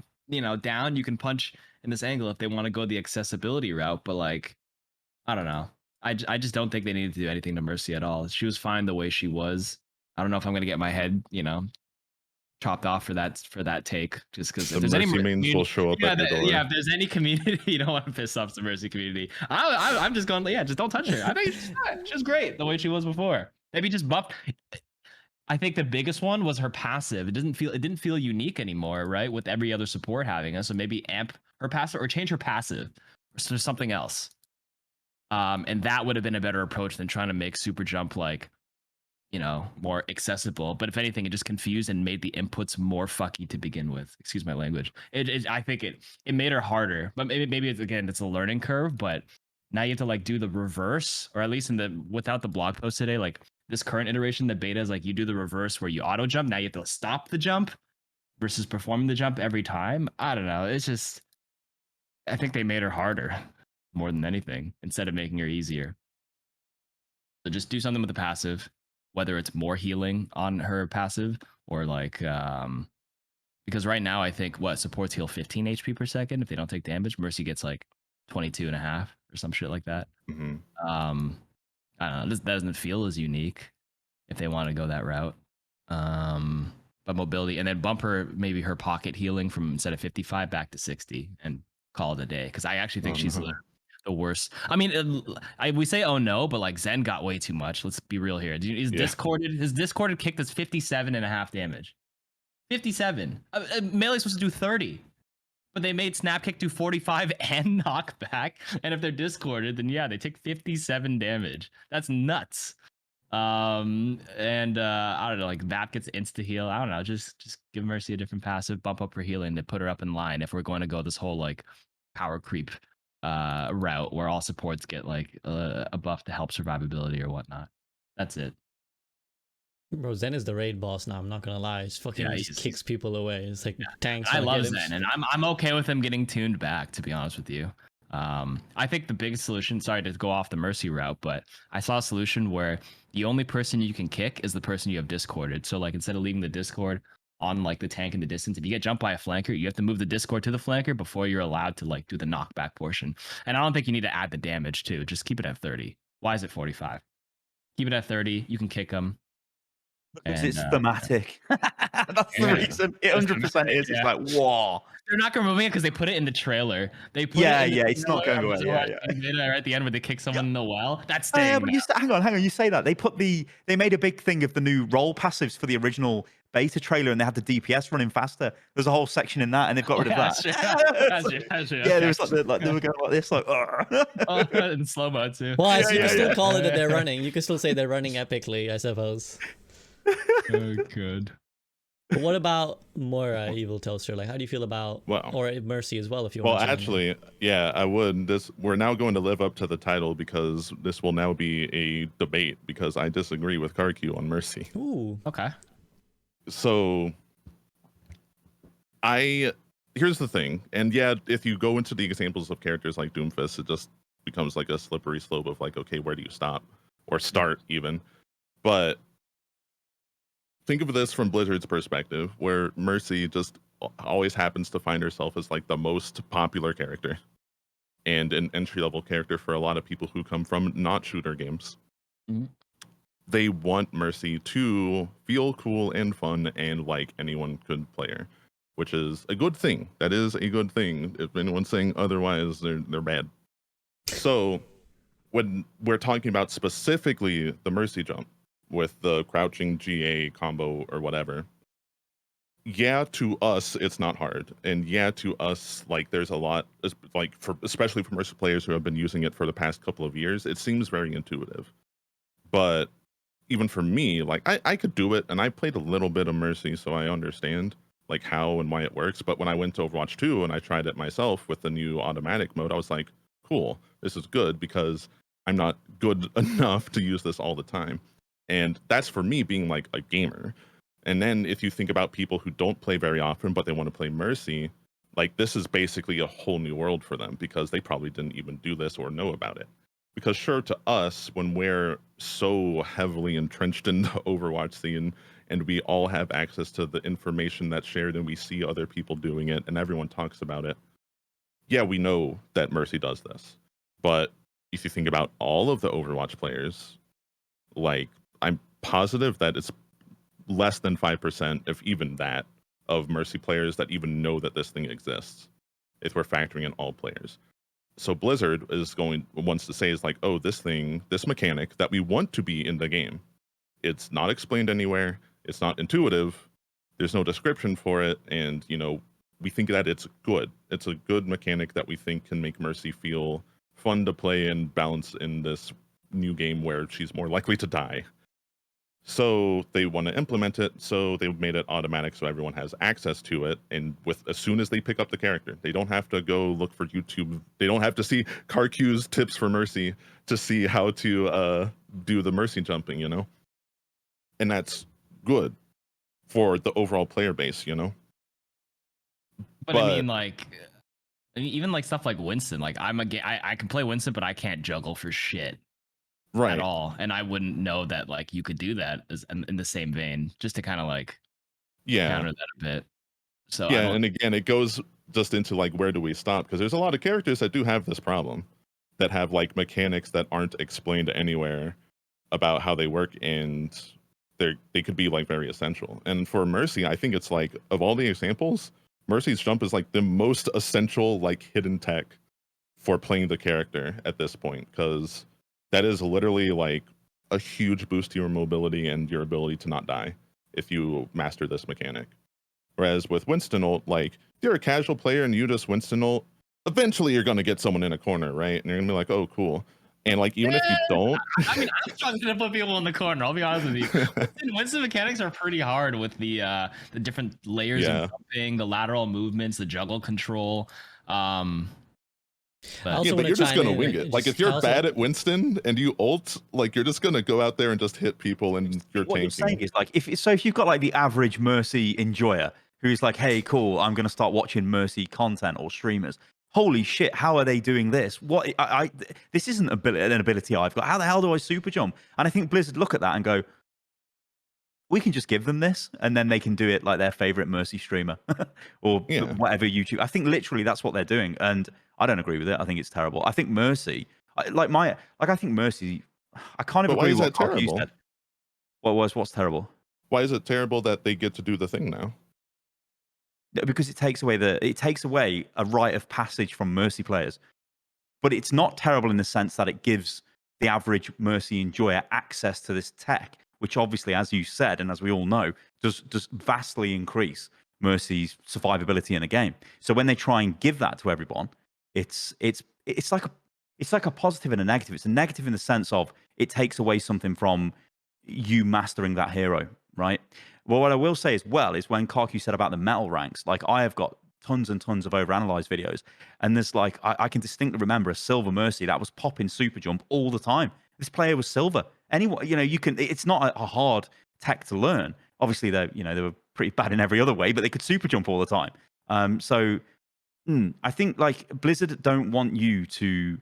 down, you can punch in this angle if they want to go the accessibility route. But like, I don't know. I just don't think they needed to do anything to Mercy at all. She was fine the way she was. I don't know if I'm gonna get my head, chopped off for that take, just because if The there's any Mercy mains community, will show up at your door. if there's any community, you don't want to piss off the Mercy community. I'm just going, just don't touch her. I think she's great the way she was before. Maybe just buff. I think the biggest one was her passive. It didn't feel unique anymore, right? With every other support having it, so maybe amp her passive or change her passive to something else. And that would have been a better approach than trying to make super jump more accessible. But if anything, it just confused and made the inputs more fucky to begin with. Excuse my language. I think it made her harder. But maybe it's a learning curve. But now you have to do the reverse, or at least without the blog post today, this current iteration, the beta is you do the reverse where you auto jump. Now you have to stop the jump versus performing the jump every time. I don't know. It's just, I think they made her harder more than anything instead of making her easier. So just do something with the passive, whether it's more healing on her passive or because right now I think supports heal 15 HP per second if they don't take damage. Mercy gets 22 and a half or some shit like that. Mm-hmm. I don't know. This doesn't feel as unique if they want to go that route. But mobility, and then bump her maybe her pocket healing from instead of 55 back to 60 and call it a day. Because I actually think she's the worst. I mean, we say oh no, but Zen got way too much. Let's be real here. His discorded kick does 57 and a half damage. 57. Melee's supposed to do 30. But they made snap kick do 45 and knockback. And if they're discorded, then they take 57 damage. That's nuts. I don't know, that gets insta heal. I don't know, just give Mercy a different passive, bump up her healing to put her up in line if we're going to go this whole power creep route where all supports get a buff to help survivability or whatnot. That's it. Bro, Zen is the raid boss now. I'm not gonna lie. He's fucking just kicks people away. It's tanks. I love Zen, and I'm okay with him getting tuned back. To be honest with you, I think the biggest solution. Sorry to go off the Mercy route, but I saw a solution where the only person you can kick is the person you have discorded. So instead of leaving the discord on the tank in the distance, if you get jumped by a flanker, you have to move the discord to the flanker before you're allowed to do the knockback portion. And I don't think you need to add the damage too. Just keep it at 30. Why is it 45? Keep it at 30. You can kick them. Because it's thematic. That's the reason. It 100% is. It's whoa. They're not removing it because they put it in the trailer. They put it's not going away. At the end where they kick someone in the well. That's staying. But hang on. You say that they made a big thing of the new role passives for the original beta trailer, and they had the DPS running faster. There's a whole section in that, and they've got rid of that. That's true. Yeah, there's they were going like this, in slow mo too. Well, you can still call it that they're running. You can still say they're running epically, I suppose. Oh, good. But what about Moira, EvilToaster? How do you feel about or Mercy as well? If you want. Well, actually, I would. We're now going to live up to the title because this will now be a debate because I disagree with KarQ on Mercy. Ooh. Okay. So, here's the thing, and if you go into the examples of characters like Doomfist, it just becomes a slippery slope of okay, where do you stop or start even? But think of this from Blizzard's perspective, where Mercy just always happens to find herself as the most popular character and an entry-level character for a lot of people who come from not shooter games. Mm-hmm. They want Mercy to feel cool and fun and like anyone could play her, which is a good thing. That is a good thing. If anyone's saying otherwise, they're bad. So when we're talking about specifically the Mercy jump, with the crouching GA combo or whatever, to us it's not hard, and to us there's a lot especially for Mercy players who have been using it for the past couple of years, it seems very intuitive. But even for me, I could do it, and I played a little bit of Mercy, so I understand how and why it works. But when I went to Overwatch 2 and I tried it myself with the new automatic mode, I was like, cool, this is good because I'm not good enough to use this all the time. And that's for me being a gamer. And then if you think about people who don't play very often, but they want to play Mercy, this is basically a whole new world for them because they probably didn't even do this or know about it. Because sure, to us, when we're so heavily entrenched in the Overwatch scene and we all have access to the information that's shared and we see other people doing it and everyone talks about it, we know that Mercy does this. But if you think about all of the Overwatch players, I'm positive that it's less than 5%, if even that, of Mercy players that even know that this thing exists, if we're factoring in all players. So Blizzard wants to say is like, oh, this mechanic that we want to be in the game, it's not explained anywhere, it's not intuitive, there's no description for it, and we think that it's good. It's a good mechanic that we think can make Mercy feel fun to play and balance in this new game where she's more likely to die. So they want to implement it, so they've made it automatic so everyone has access to it, and as soon as they pick up the character, they don't have to go look for YouTube. They don't have to see KarQ's tips for Mercy to see how to do the Mercy jumping, and that's good for the overall player base, But I mean, even like stuff like Winston, like I can play Winston, but I can't juggle for shit. Right. At all, and I wouldn't know that like you could do that in the same vein, just to kind of like counter that a bit. So and again, it goes just into like, where do we stop? Because there's a lot of characters that do have this problem, that have like mechanics that aren't explained anywhere about how they work, and they could be like very essential. And for Mercy, I think it's like, of all the examples, Mercy's jump is like the most essential like hidden tech for playing the character at this point, because that is literally like a huge boost to your mobility and your ability to not die if you master this mechanic. Whereas with Winston ult, like, if you're a casual player and you just Winston ult, eventually you're going to get someone in a corner, right? And you're going to be like, oh, cool. And like, even if you don't, I mean, I'm struggling to put people in the corner. I'll be honest with you. Winston mechanics are pretty hard with the different layers of jumping, the lateral movements, the juggle control. But you're just going to wing it. Like, if you're bad at Winston and you ult, like, you're just going to go out there and just hit people and you're tanking. What you're saying is, like, if you've got like the average Mercy enjoyer who's like, hey, cool, I'm going to start watching Mercy content or streamers. Holy shit, how are they doing this? What this isn't an ability I've got. How the hell do I super jump? And I think Blizzard look at that and go, we can just give them this, and then they can do it like their favorite Mercy streamer or whatever YouTube. I think literally that's what they're doing, and I don't agree with it. I think it's terrible. I think Mercy, I think Mercy. I kind of agree with what KarQ said. What's terrible? Why is it terrible that they get to do the thing now? Because it takes away a rite of passage from Mercy players. But it's not terrible in the sense that it gives the average Mercy enjoyer access to this tech, which obviously, as you said, and as we all know, does vastly increase Mercy's survivability in a game. So when they try and give that to everyone, it's like a positive and a negative. It's a negative in the sense of it takes away something from you mastering that hero, right? Well, what I will say as well is when KarQ said about the metal ranks, like, I have got tons and tons of overanalyzed videos, and there's like, I can distinctly remember a silver Mercy that was popping super jump all the time. This player was silver. Anyone, it's not a hard tech to learn. Obviously, they were pretty bad in every other way, but they could super jump all the time. I think like Blizzard don't want you to.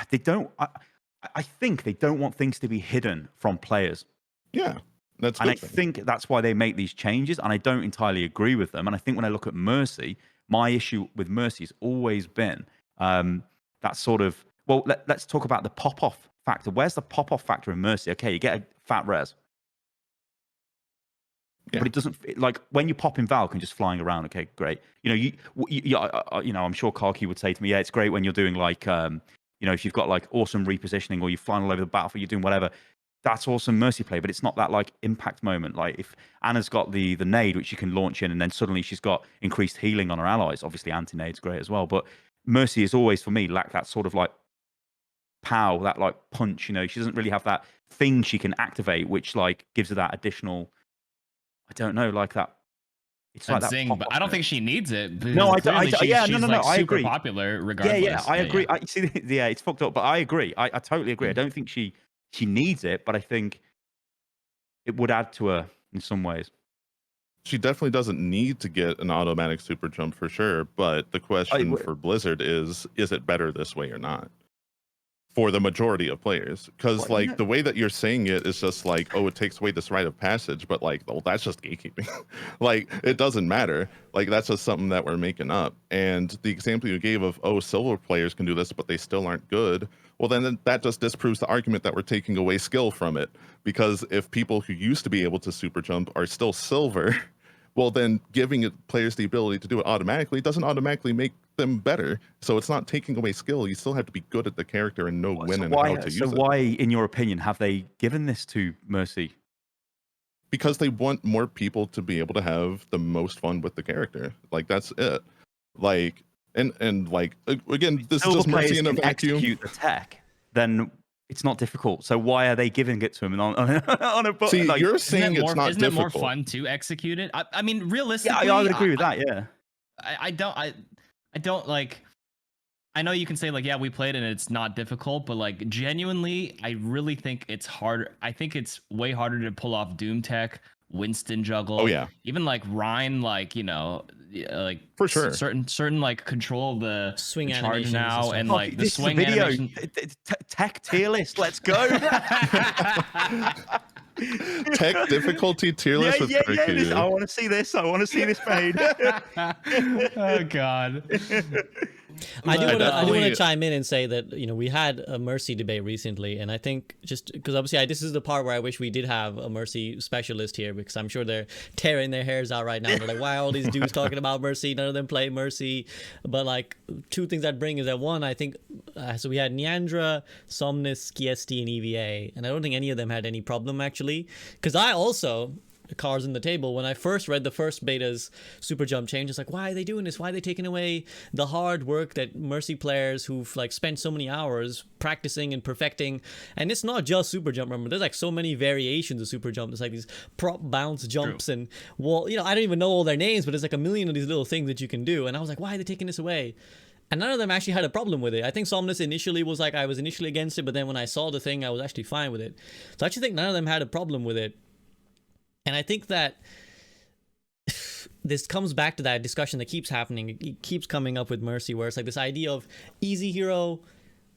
They don't. I think they don't want things to be hidden from players. Yeah, that's. And I think that's why they make these changes. And I don't entirely agree with them. And I think when I look at Mercy, my issue with Mercy has always been that sort of. Well, let's talk about the pop-off factor. Where's the pop-off factor in Mercy? Okay, you get a fat res. Yeah. But it doesn't, like, when you pop in Valk and just flying around. Okay, great. I'm sure KarQ would say to me, yeah, it's great when you're doing like, if you've got like awesome repositioning or you're flying all over the battlefield, you're doing whatever. That's awesome Mercy play, but it's not that like impact moment. Like if Anna's got the nade, which you can launch in, and then suddenly she's got increased healing on her allies. Obviously, anti-nade's great as well, but Mercy is always for me like that sort of like pow, that like punch. She doesn't really have that thing she can activate, which like gives her that additional. I don't know, like that. It's like that. But I don't think she needs it. No, I don't. I agree. Popular, regardless. Yeah, I agree. Yeah. It's fucked up, but I agree. I totally agree. I don't think she needs it, but I think it would add to her in some ways. She definitely doesn't need to get an automatic super jump for sure. But the question for Blizzard is it better this way or not? for the majority of players, because Well, like the way that you're saying it is just like, oh, it takes away this rite of passage, but like, well, that's just gatekeeping. Like it doesn't matter, like that's just something that we're making up. And the example you gave of, oh, silver players can do this but they still aren't good, well then that just disproves the argument that we're taking away skill from it, because if people who used to be able to super jump are still silver, well then giving players the ability to do it automatically doesn't automatically make them better. So it's not taking away skill. You still have to be good at the character and know when and how to use it. So why, in your opinion, have they given this to Mercy? Because they want more people to be able to have the most fun with the character. Like that's it. Like and like again, this is just Mercy in a vacuum. Execute the tech, then it's not difficult. So why are they giving it to him on a button? See, like, you're saying it's not isn't difficult. It more fun to execute it? I mean, realistically, yeah, I would agree with that. Yeah, I don't like. I know you can say like, yeah, we played and it's not difficult, but like genuinely, I really think it's harder. I think it's way harder to pull off Doom Tech, Winston juggle. Oh yeah, even like Rhine, like like for sure, certain like control of the swing charge now and oh, like the swing video animation. Tech tier list. Let's go. Tech difficulty tier list with KarQ. I want to see this. I want to see this made. Oh God. I do want to chime in and say that we had a Mercy debate recently, and I think just because obviously this is the part where I wish we did have a Mercy specialist here, because I'm sure they're tearing their hairs out right now. They're like, why are all these dudes talking about Mercy? None of them play Mercy. But like two things I'd bring is that one, I think so we had Neandra, Somnus, Skiesti, and EVA, and I don't think any of them had any problem actually, because I also, cards on the table, when I first read the first beta's super jump change, it's like, why are they doing this? Why are they taking away the hard work that Mercy players who've like spent so many hours practicing and perfecting? And it's not just super jump, remember, there's like so many variations of super jump. There's like these prop bounce jumps. True. And well, I don't even know all their names, but there's like a million of these little things that you can do. And I was like, why are they taking this away? And none of them actually had a problem with it. I think Somnus initially was like, I was initially against it, but then when I saw the thing, I was actually fine with it. So I actually think none of them had a problem with it. And I think that this comes back to that discussion that keeps happening. It keeps coming up with Mercy, where it's like this idea of easy hero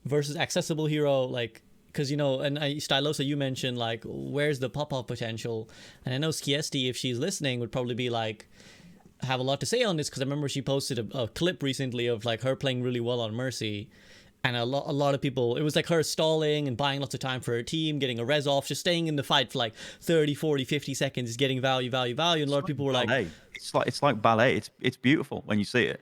versus accessible hero. Like, because, and Stylosa, you mentioned, like, where's the pop-up potential? And I know Skiesti, if she's listening, would probably be like, have a lot to say on this, because I remember she posted a clip recently of like her playing really well on Mercy. And a lot of people, it was like her stalling and buying lots of time for her team, getting a res off, just staying in the fight for like 30, 40, 50 seconds, getting value. And a lot of people were like, it's like ballet. It's beautiful when you see it.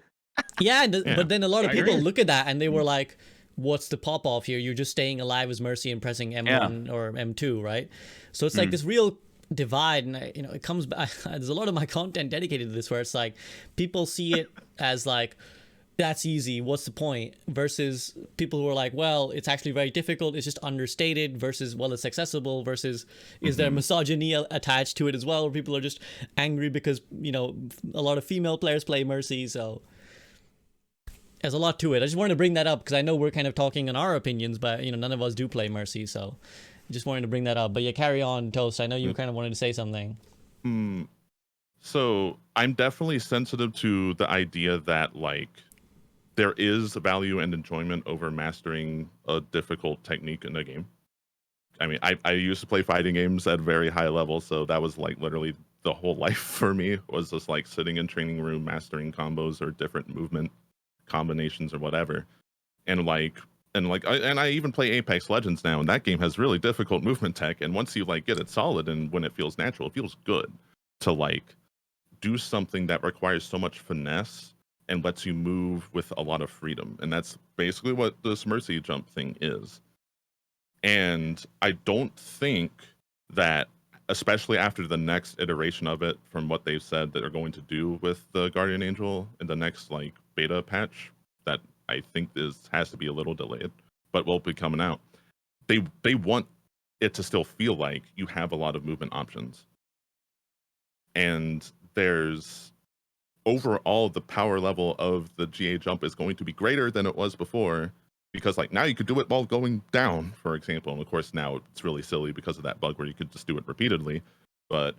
Yeah, but then a lot of people look at that and they were like, what's the pop off here? You're just staying alive as Mercy and pressing M1 or M2, right? So it's like this real divide, and it comes back. There's a lot of my content dedicated to this, where it's like people see it as like, that's easy, what's the point, versus people who are like, well, it's actually very difficult, it's just understated, versus, well, it's accessible, versus is there misogyny attached to it as well, where people are just angry because a lot of female players play Mercy. So there's a lot to it. I just wanted to bring that up because I know we're kind of talking in our opinions, but none of us do play Mercy, so just wanted to bring that up. But yeah, carry on, Toast. I know you kind of wanted to say something. So I'm definitely sensitive to the idea that like there is value and enjoyment over mastering a difficult technique in a game. I mean, I used to play fighting games at very high level, so that was like literally the whole life for me, was just like sitting in training room, mastering combos or different movement combinations or whatever. And I even play Apex Legends now, and that game has really difficult movement tech. And once you like get it solid and when it feels natural, it feels good to like do something that requires so much finesse and lets you move with a lot of freedom. And that's basically what this Mercy jump thing is. And I don't think that, especially after the next iteration of it, from what they've said that they're going to do with the Guardian Angel in the next like beta patch, that I think has to be a little delayed, but will be coming out. They want it to still feel like you have a lot of movement options. And there's overall the power level of the GA jump is going to be greater than it was before, because like now you could do it while going down, for example. And of course now it's really silly because of that bug where you could just do it repeatedly. But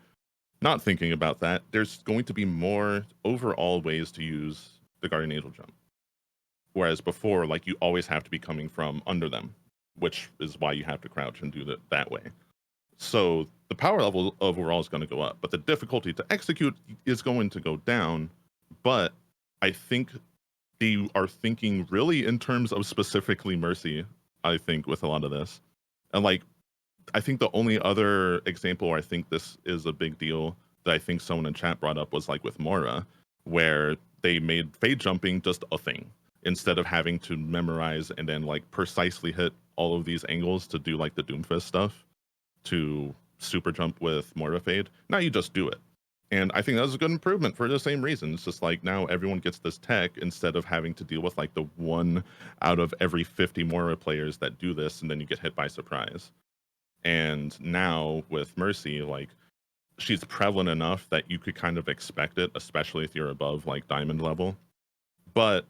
not thinking about that, there's going to be more overall ways to use the Guardian Angel jump. Whereas before, like you always have to be coming from under them, which is why you have to crouch and do that that way. So the power level overall is going to go up, but the difficulty to execute is going to go down. But I think they are thinking really in terms of specifically Mercy, I think, with a lot of this. And like, I think the only other example where I think this is a big deal that I think someone in chat brought up was like with Moira, where they made fade jumping just a thing instead of having to memorize and then like precisely hit all of these angles to do like the Doomfist stuff to super jump with Moira fade. Now you just do it. And I think that was a good improvement for the same reason. It's just like now everyone gets this tech instead of having to deal with like the 1 out of every 50 Moira players that do this and then you get hit by surprise. And now with Mercy, like she's prevalent enough that you could kind of expect it, especially if you're above like diamond level. But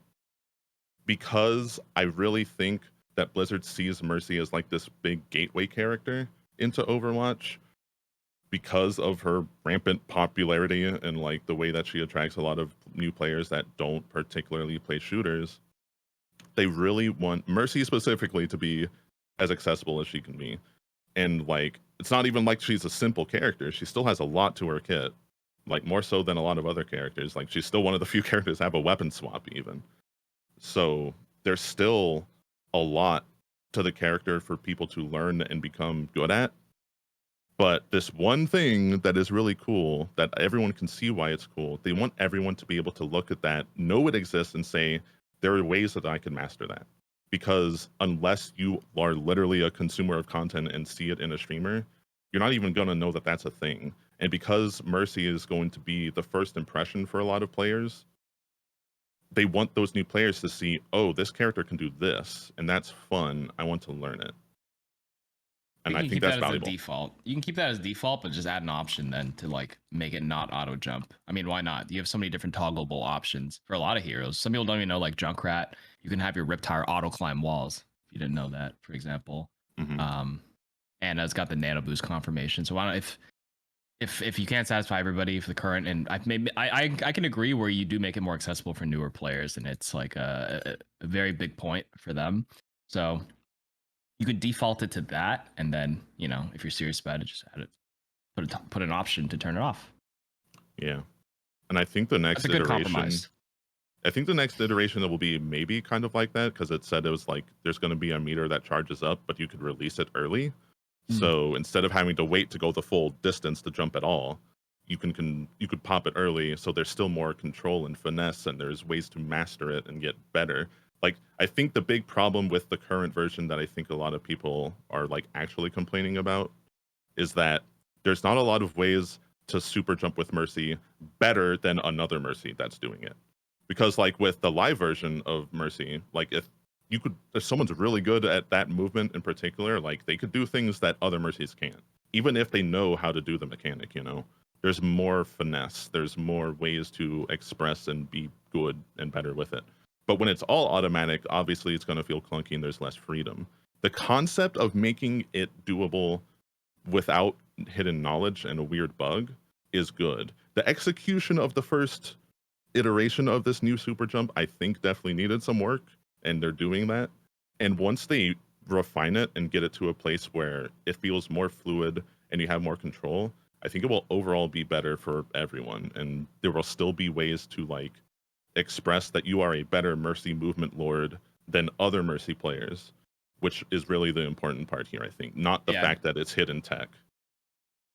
because I really think that Blizzard sees Mercy as like this big gateway character into Overwatch, because of her rampant popularity and like the way that she attracts a lot of new players that don't particularly play shooters, they really want Mercy specifically to be as accessible as she can be. And like, it's not even like she's a simple character. She still has a lot to her kit, like more so than a lot of other characters. Like she's still one of the few characters that have a weapon swap even. So there's still a lot to the character for people to learn and become good at. But this one thing that is really cool, that everyone can see why it's cool, they want everyone to be able to look at that, know it exists, and say, there are ways that I can master that. Because unless you are literally a consumer of content and see it in a streamer, you're not even going to know that that's a thing. And because Mercy is going to be the first impression for a lot of players, they want those new players to see, oh, this character can do this, and that's fun. I want to learn it. And I think that's valuable. Default. You can keep that as default, but just add an option then to like make it not auto jump. I mean, why not? You have so many different toggleable options for a lot of heroes. Some people don't even know, like Junkrat, you can have your Riptire auto climb walls. If you didn't know that, for example. Mm-hmm. And it's got the nano boost confirmation. So why don't, if you can't satisfy everybody for the current, and I can agree where you do make it more accessible for newer players, and it's like a very big point for them. So you could default it to that, and then, you know, if you're serious about it, just add it, put an option to turn it off. Yeah, and I think the next iteration, I think the next iteration will be maybe kind of like that, because it said it was like there's going to be a meter that charges up, but you could release it early. So instead of having to wait to go the full distance to jump at all, you could pop it early. So there's still more control and finesse, and there's ways to master it and get better. Like, I think the big problem with the current version that I think a lot of people are like actually complaining about is that there's not a lot of ways to super jump with Mercy better than another Mercy that's doing it. Because like with the live version of Mercy, like if someone's really good at that movement in particular, like they could do things that other Mercies can't, even if they know how to do the mechanic, you know? There's more finesse, there's more ways to express and be good and better with it. But when it's all automatic, obviously it's going to feel clunky and there's less freedom. The concept of making it doable without hidden knowledge and a weird bug is good. The execution of the first iteration of this new super jump, I think definitely needed some work, and they're doing that. And once they refine it and get it to a place where it feels more fluid and you have more control, I think it will overall be better for everyone. And there will still be ways to like express that you are a better Mercy movement lord than other Mercy players, which is really the important part here, I think, not the fact that it's hidden tech.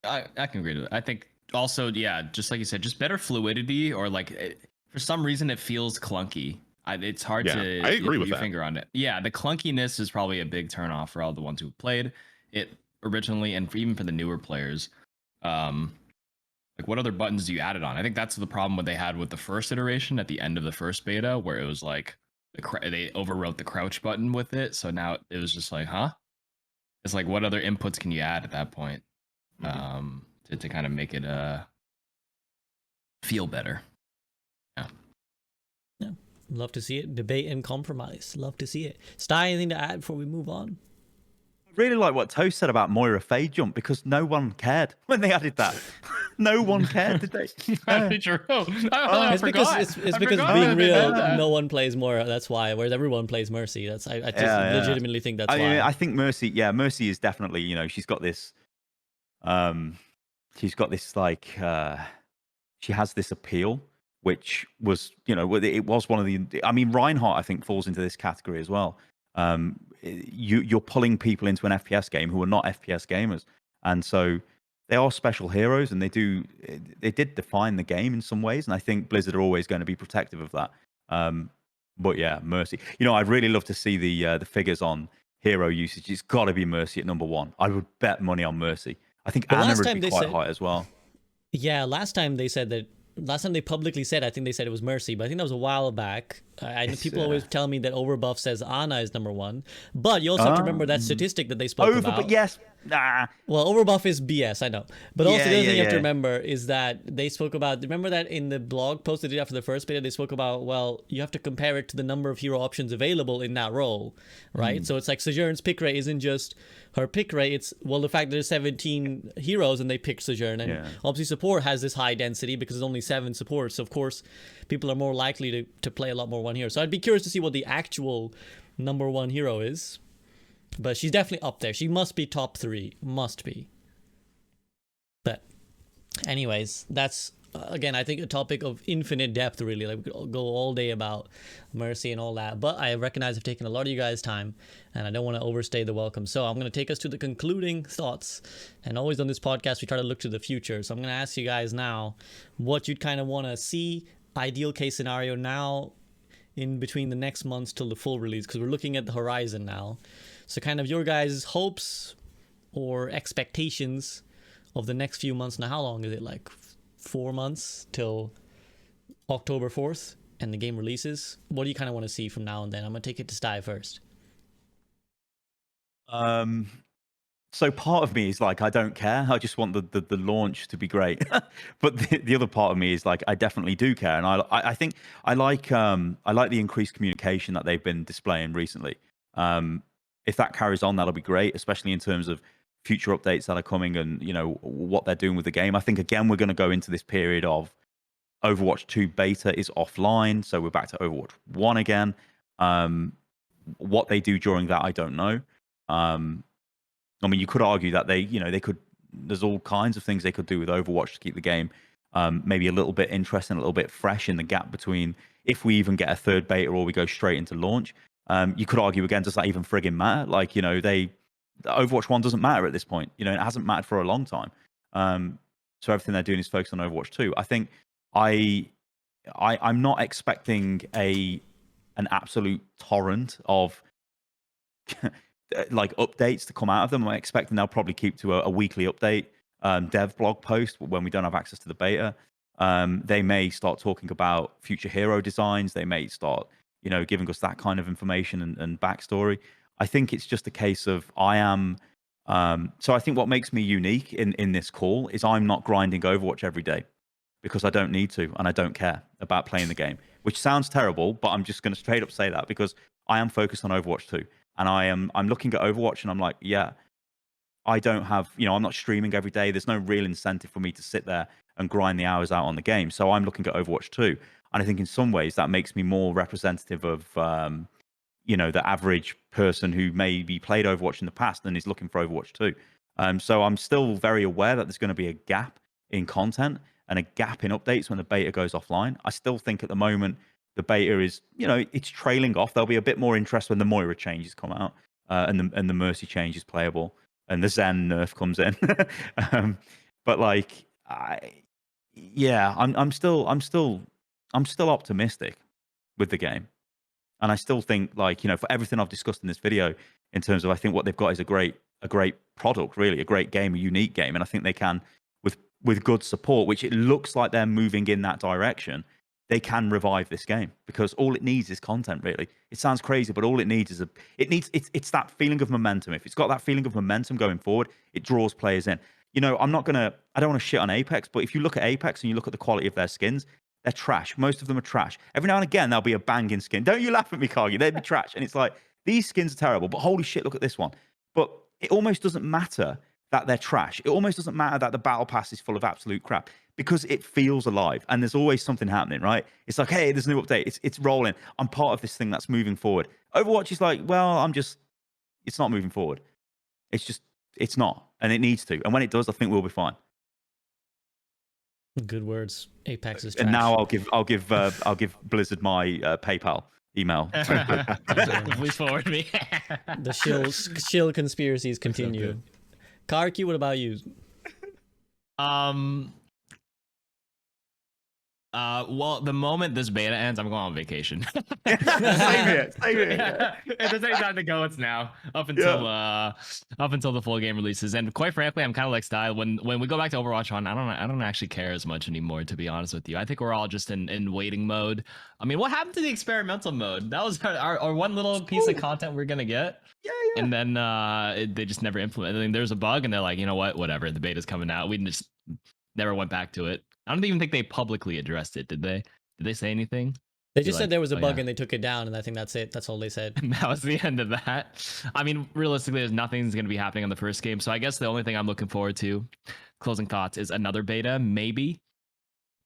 I can agree to that. I think also, yeah, just like you said, just better fluidity, or like for some reason it feels clunky. It's hard to I agree with your that. finger on it. Yeah, the clunkiness is probably a big turnoff for all the ones who played it originally, and even for the newer players. Like, what other buttons do you add it on? I think that's the problem what they had with the first iteration at the end of the first beta, where it was like they overwrote the crouch button with it. So now it was just like, huh? It's like, what other inputs can you add at that point to kind of make it feel better? Yeah, love to see it. Debate and compromise. Love to see it. Sty, anything to add before we move on? really like what Toast said about Moira fade jump because no one cared when they added that. No one cared, did they? Very true. I It's because forgot. it's I because forgot being that they real, did that. no one plays Moira. That's why. Whereas everyone plays Mercy. I just Yeah. legitimately think that's I mean, why. I think Mercy is definitely, she's got this, like, she has this appeal, which was, it was one of the. I mean, Reinhardt, I think, falls into this category as well. You're pulling people into an FPS game who are not FPS gamers, and so they are special heroes, and they did define the game in some ways, and I think Blizzard are always going to be protective of that. But yeah, Mercy. I'd really love to see the figures on hero usage. It's got to be Mercy at number 1. I would bet money on Mercy. I think But Anna last would time be they quite said- high as well. Yeah, last time they publicly said, I think they said it was Mercy, but I think that was a while back. I know people always tell me that Overbuff says Ana is number 1, but you also have to remember that statistic that they spoke about. But yes, nah. Well, Overbuff is BS, I know. But also the other thing you have to yeah. remember is that they spoke about, remember that in the blog post they did after the first beta, they spoke about, well, you have to compare it to the number of hero options available in that role, right? So it's like Sojourn's pick rate isn't just her pick rate, it's, well, the fact that there's 17 heroes and they picked Sojourn. And obviously support has this high density because there's only 7 supports. So of course, people are more likely to play a lot more one hero. So I'd be curious to see what the actual number 1 hero is. But she's definitely up there. She must be top 3. Must be. But anyways, that's, again, I think a topic of infinite depth, really. Like, we could go all day about Mercy and all that. But I recognize I've taken a lot of you guys' time, and I don't want to overstay the welcome. So I'm going to take us to the concluding thoughts. And always on this podcast, we try to look to the future. So I'm going to ask you guys now what you'd kind of want to see, ideal case scenario now, in between the next months till the full release, because we're looking at the horizon now. So kind of your guys' hopes or expectations of the next few months. Now, how long is it? Like 4 months till October 4th and the game releases? What do you kind of want to see from now and then? I'm going to take it to Sty first. So part of me is like, I don't care. I just want the launch to be great. But the other part of me is like, I definitely do care. And I think I like the increased communication that they've been displaying recently. If that carries on, that'll be great, especially in terms of future updates that are coming and, what they're doing with the game. I think, again, we're going to go into this period of Overwatch 2 beta is offline. So we're back to Overwatch 1 again. What they do during that, I don't know. I mean, you could argue that they could, there's all kinds of things they could do with Overwatch to keep the game maybe a little bit interesting, a little bit fresh in the gap between if we even get a third beta or we go straight into launch. You could argue again, does that even frigging matter? Like, Overwatch 1 doesn't matter at this point. It hasn't mattered for a long time. So everything they're doing is focused on Overwatch 2. I think I'm not expecting an absolute torrent of like updates to come out of them. I'm expecting they'll probably keep to a weekly update dev blog post when we don't have access to the beta. They may start talking about future hero designs. They may start, giving us that kind of information and backstory. I think it's just a case of so I think what makes me unique in this call is I'm not grinding Overwatch every day because I don't need to and I don't care about playing the game, which sounds terrible, but I'm just going to straight up say that because I am focused on Overwatch 2. And I'm looking at Overwatch and I'm like, yeah, I don't have, I'm not streaming every day. There's no real incentive for me to sit there and grind the hours out on the game. So I'm looking at Overwatch 2. And I think in some ways that makes me more representative of, the average person who maybe played Overwatch in the past and is looking for Overwatch 2. So I'm still very aware that there's going to be a gap in content and a gap in updates when the beta goes offline. I still think at the moment, the beta is, it's trailing off. There'll be a bit more interest when the Moira changes come out and the Mercy change is playable and the Zen nerf comes in. But like, I'm still optimistic with the game, and I still think like for everything I've discussed in this video, in terms of I think what they've got is a great product, really a great game, a unique game, and I think they can with good support, which it looks like they're moving in that direction. They can revive this game because all it needs is content, really. It sounds crazy, but all it needs is it's that feeling of momentum. If it's got that feeling of momentum going forward, it draws players in. I don't want to shit on Apex, but if you look at Apex and you look at the quality of their skins, they're trash. Most of them are trash. Every now and again, there'll be a banging skin. Don't you laugh at me, KarQ. They'd be trash. And it's like, these skins are terrible, but holy shit, look at this one. But it almost doesn't matter that they're trash. It almost doesn't matter that the battle pass is full of absolute crap because it feels alive and there's always something happening, right? It's like, hey, there's a new update. It's rolling. I'm part of this thing that's moving forward. Overwatch is like, well, it's not moving forward. It's not, and it needs to. And when it does, I think we'll be fine. Good words. Apex is trash. And now I'll give Blizzard my PayPal email. Please forward me. The shill conspiracies continue. KarQ, what about you? Well, the moment this beta ends, I'm going on vacation. Same here. If there's any time to go, it's now. Up until the full game releases. And quite frankly, I'm kind of like Style. When we go back to Overwatch on, I don't actually care as much anymore, to be honest with you. I think we're all just in waiting mode. I mean, what happened to the experimental mode? That was our one little piece of content we're gonna get. Yeah. And then they just never implemented. I mean, there's a bug, and they're like, you know what? Whatever. The beta's coming out. We just never went back to it. I don't even think they publicly addressed it, did they? Did they say anything? They just said there was a bug and they took it down, and I think that's it. That's all they said. And that was the end of that. I mean, realistically, there's nothing's going to be happening on the first game. So I guess the only thing I'm looking forward to, closing thoughts, is another beta, maybe.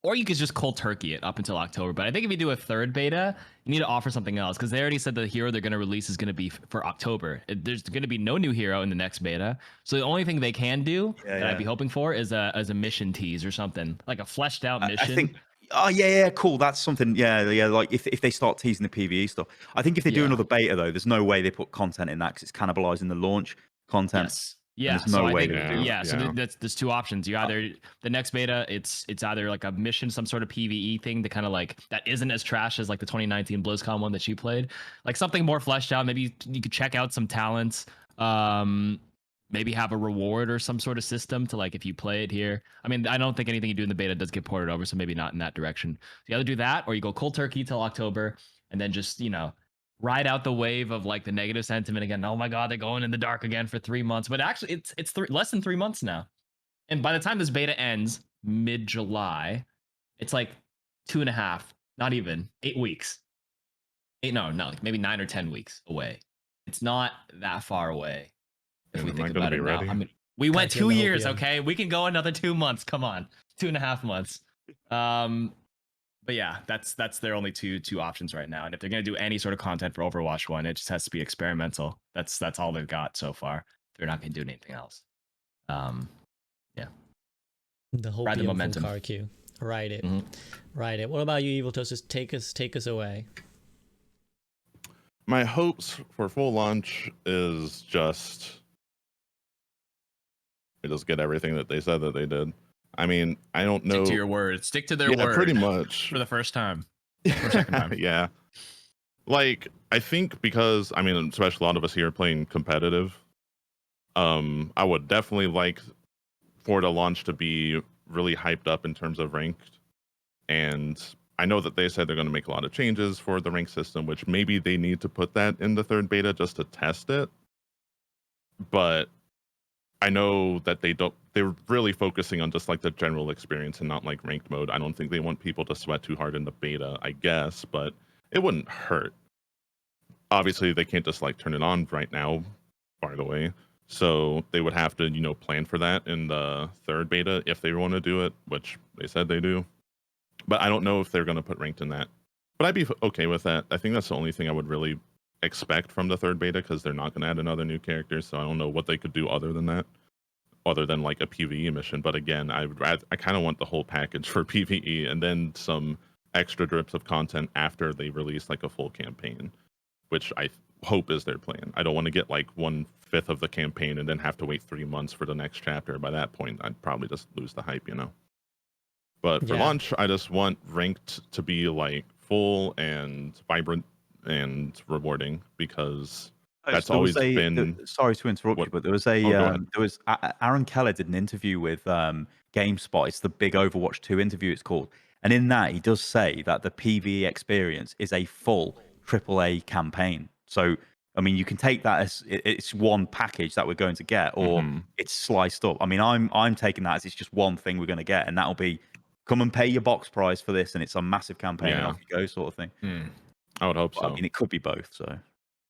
Or you could just cold turkey it up until October. But I think if you do a third beta, you need to offer something else. Because they already said the hero they're going to release is going to be for October. There's going to be no new hero in the next beta. So the only thing they can do I'd be hoping for is a mission tease or something. Like a fleshed out mission. I think, cool. That's something. Yeah. Like if they start teasing the PvE stuff. I think if they do another beta, though, there's no way they put content in that because it's cannibalizing the launch content. Yes. Yeah, there's no way. So there's two options. You either the next beta, it's either like a mission, some sort of PvE thing to kind of like that isn't as trash as like the 2019 BlizzCon one that you played, like something more fleshed out. Maybe you could check out some talents. Maybe have a reward or some sort of system to like if you play it here. I mean, I don't think anything you do in the beta does get ported over, so maybe not in that direction. So you either do that or you go cold turkey till October and then just ride out the wave of like the negative sentiment again. Oh my God, they're going in the dark again for 3 months. But actually, it's less than 3 months now. And by the time this beta ends, mid-July, it's like 2.5, not even 8 weeks. Like maybe 9 or 10 weeks away. It's not that far away if we think about it now. I mean, we went 2 years, okay? We can go another 2 months. Come on, 2.5 months. But yeah, that's their only two options right now. And if they're gonna do any sort of content for Overwatch 1, it just has to be experimental. That's all they've got so far. They're not gonna do anything else. Yeah. The whole Ride the momentum. From KarQ. Ride it. Mm-hmm. Ride it. What about you, EvilToaster? Take us away. My hopes for full launch is just get everything that they said that they did. I mean, I don't know. Stick to your word. Stick to their word. Pretty much. For the first time. Or second time. Yeah. Like, I think because, I mean, especially a lot of us here are playing competitive, I would definitely like for the launch to be really hyped up in terms of ranked. And I know that they said they're going to make a lot of changes for the rank system, which maybe they need to put that in the third beta just to test it. But I know that they're really focusing on just like the general experience and not like ranked mode. I don't think they want people to sweat too hard in the beta, I guess, but it wouldn't hurt. Obviously, they can't just like turn it on right now, by the way. So they would have to, plan for that in the third beta if they want to do it, which they said they do. But I don't know if they're going to put ranked in that. But I'd be okay with that. I think that's the only thing I would really expect from the third beta because they're not going to add another new character. So I don't know what they could do other than that, other than like a PvE mission. But again, I kind of want the whole package for PvE and then some extra drips of content after they release like a full campaign, which I hope is their plan. I don't want to get like 1/5 of the campaign and then have to wait 3 months for the next chapter. By that point, I'd probably just lose the hype, But for launch, I just want ranked to be like full and vibrant and rewarding because that's always been. Sorry to interrupt you, but there was Aaron Keller did an interview with GameSpot. It's the big Overwatch 2 interview, it's called. And in that, he does say that the PvE experience is a full AAA campaign. So, I mean, you can take that as it's one package that we're going to get, or it's sliced up. I mean, I'm taking that as it's just one thing we're going to get, and that'll be come and pay your box price for this, and it's a massive campaign, and off you go, sort of thing. I would hope so. I mean, it could be both. So,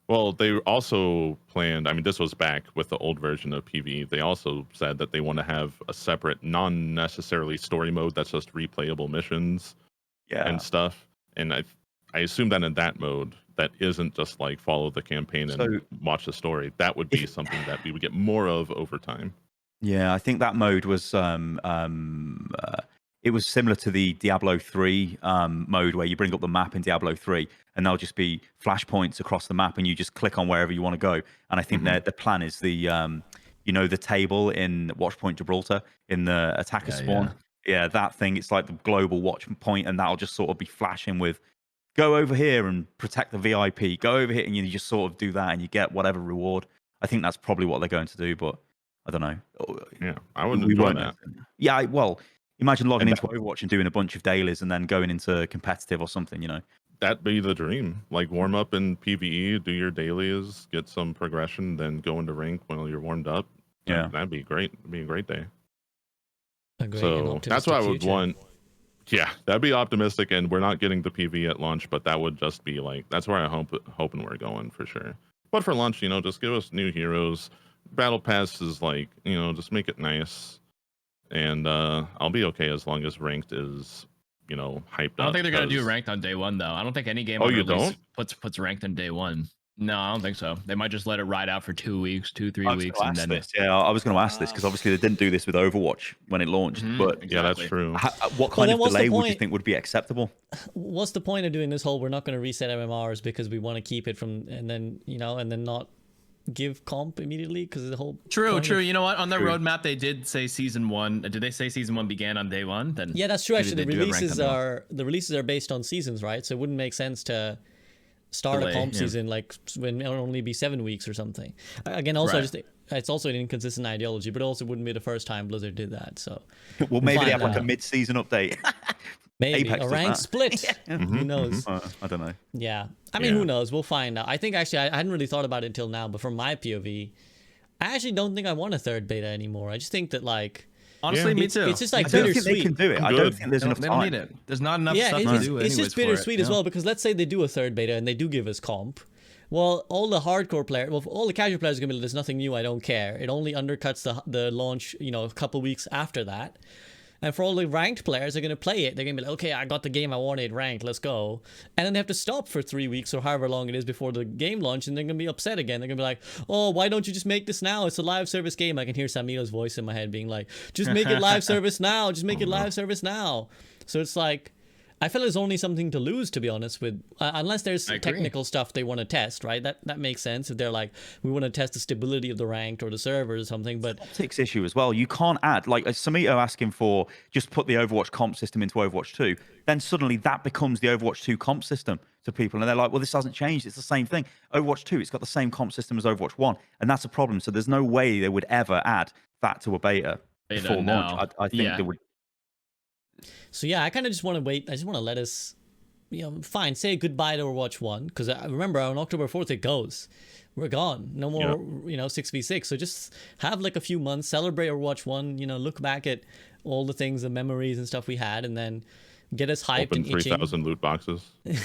Well, they also planned, I mean, this was back with the old version of PvE. They also said that they want to have a separate, non necessarily story mode that's just replayable missions Yeah. and stuff. And I assume that in that mode, that isn't just like follow the campaign and So watch the story. That would be if something that we would get more of over time. yeah, I think that mode was it was similar to the Diablo 3 mode where you bring up the map in Diablo 3 and there'll just be flashpoints across the map and you just click on wherever you want to go. And I think Mhm. that the plan is the you know, the table in Watchpoint Gibraltar in the attacker Yeah, spawn. Yeah, that thing. It's like the global watch point, and that'll just sort of be flashing with go over here and protect the VIP. Go over here, and you just sort of do that, and you get whatever reward. I think that's probably what they're going to do, but I don't know. Yeah, I would We enjoy won't. that. Yeah, well, imagine logging And into Overwatch and doing a bunch of dailies, and then going into competitive or something. You know. that'd be the dream. Like warm up in PvE, do your dailies, get some progression, then go into rank while you're warmed up. Yeah. That'd be great. It'd be a great day. A great and So that's optimistic what I would future. want. Yeah, that'd be optimistic, and we're not getting the PV at launch, but that would just be like that's where I hoping we're going for sure. But for launch, just give us new heroes. Battle Pass is like just make it nice, and I'll be okay as long as ranked is hyped up. I don't think they're gonna do 'cause- ranked on day one though. I don't think any game Oh, on you release don't? puts ranked on day one. No, I don't think so. They might just let it ride out for 2 weeks, 3 I was weeks, gonna and ask then this. Yeah, I was going to ask this because obviously they didn't do this with Overwatch when it launched. Mhm, But Yeah, that's exactly. true. what kind then of what's the delay would you point? think would be acceptable? What's the point of doing this whole we're not going to reset MMRs because we want to keep it from and then not give comp immediately because the whole True. point of- You know what? On their True. roadmap, they did say season one. Did they say season one began on day one? Then Yeah, that's true. maybe Actually, they do have ranked on day one. the releases are based on seasons, right? So it wouldn't make sense to start Delay, a comp yeah. season like when it'll only be 7 weeks or something. Again, also I Right. just think it's also an inconsistent ideology, but also wouldn't be the first time Blizzard did that. So Well, maybe they have find like a out. mid-season update. maybe Apex a does ranked that. split. Who Mhm, knows? I don't know. Yeah. I mean, Yeah. who knows? We'll find out. I think actually, I hadn't really thought about it until now, but from my POV, I actually don't think I want a third beta anymore. I just think that, like, Honestly, Yeah. me it's, too. it's just like I don't think they bittersweet. can do it. I'm I don't good. think there's They enough don't, they don't time. need it. There's not enough Yeah, stuff it's, to it's, do. it's anyways just for it, bittersweet as yeah. well because let's say they do a third beta and they do give us comp. Well, all the hardcore players, well, all the casual players are gonna be like, there's nothing new. I don't care. It only undercuts the launch, a couple weeks after that. And for all the ranked players, they're gonna play it. They're gonna be like, okay, I got the game I wanted, ranked, let's go. And then they have to stop for 3 weeks or however long it is before the game launch, and they're gonna be upset again. They're gonna be like, oh, why don't you just make this now? It's a live service game. I can hear Samila's voice in my head being like, just make it live service now. Just make it live service now. So it's like, I feel there's only something to lose, to be honest, with unless there's I agree. technical stuff they want to test, right? That makes sense if they're like, we want to test the stability of the ranked or the servers or something. But Optics issue as well. You can't add like Samito asking for just put the Overwatch comp system into Overwatch 2. Then suddenly that becomes the Overwatch 2 comp system to people, and they're like, "Well, this hasn't changed. It's the same thing. Overwatch 2, it's got the same comp system as Overwatch 1, and that's a problem. So there's no way they would ever add that to a beta before launch. no. I think Yeah. they would. so yeah, I kind of just want to wait. I just want to let us, fine, say goodbye to Overwatch 1 because I remember on October 4th it goes. We're gone. No more, 6v6. So just have like a few months, celebrate Overwatch 1, look back at all the things, the memories and stuff we had, and then get us hyped Open and itching. 3,000 loot boxes. It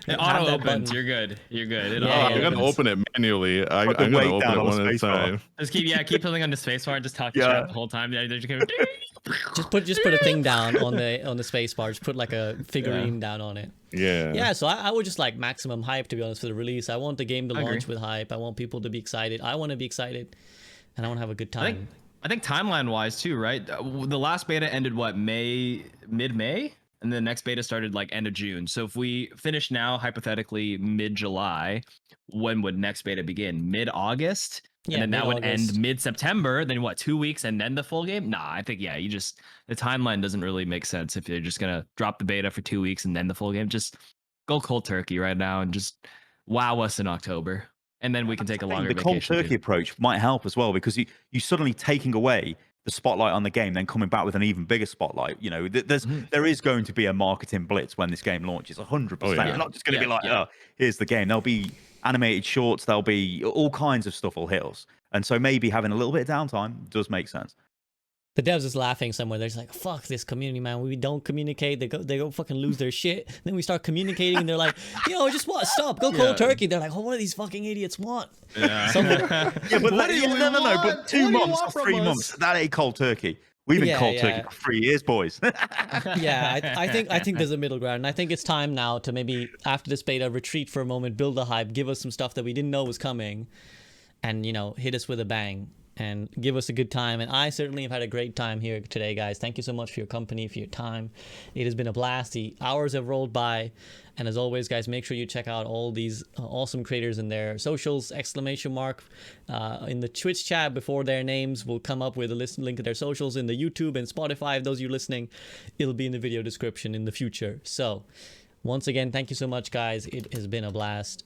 Have auto that opens. button. You're good. You're good. It Yeah, Oh, auto I'm gonna opens. open it manually. I'm Put the gonna weight open down it on the one at a space bar. time. Just keep hitting on the spacebar and just talk Yeah. crap the whole time. Yeah, they're just gonna. Just put a thing down on the space bar. Just put like a figurine down on it. Yeah. Yeah, so I would just like maximum hype, to be honest, for the release. I want the game to I launch agree. with hype. I want people to be excited. I want to be excited, and I want to have a good time. I think timeline wise too, right? The last beta ended mid May, and the next beta started like end of June. So if we finish now, hypothetically mid July, when would next beta begin? Mid August. Yeah, And then that would mid-August. end mid-September. Then what? 2 weeks and then the full game? Nah, I think the timeline doesn't really make sense if you're just gonna drop the beta for 2 weeks and then the full game. Just go cold turkey right now and just wow us in October, and then we can take a longer The cold vacation. turkey approach might help as well because you suddenly taking away the spotlight on the game, then coming back with an even bigger spotlight. There is going to be a marketing blitz when this game launches. 100%. Oh, yeah. You're not just going to Yeah, be like, yeah. oh, here's the game. There'll be animated shorts. There'll be all kinds of stuff will hit us. And so maybe having a little bit of downtime does make sense. The devs is laughing somewhere. They're just like, fuck this community, man. We don't communicate. They go fucking lose their shit. Then we start communicating and they're like, yo, just what? Stop. Go cold turkey. They're like, oh, what do these fucking idiots want? Yeah. Yeah, but no. But 2 months or 3 months, that ain't cold turkey. We've been cold turkey for 3 years, boys. Yeah, I think there's a middle ground. And I think it's time now to maybe, after this beta, retreat for a moment, build a hype, give us some stuff that we didn't know was coming, and, you know, hit us with a bang. And give us a good time. And I certainly have had a great time here today, guys. Thank you so much for your company, for your time. It has been a blast. The hours have rolled by. And as always, guys, make sure you check out all these awesome creators and their socials, ! In the Twitch chat before their names will come up with a link to their socials. In the YouTube and Spotify, those of you listening, it'll be in the video description in the future. So once again, thank you so much, guys. It has been a blast.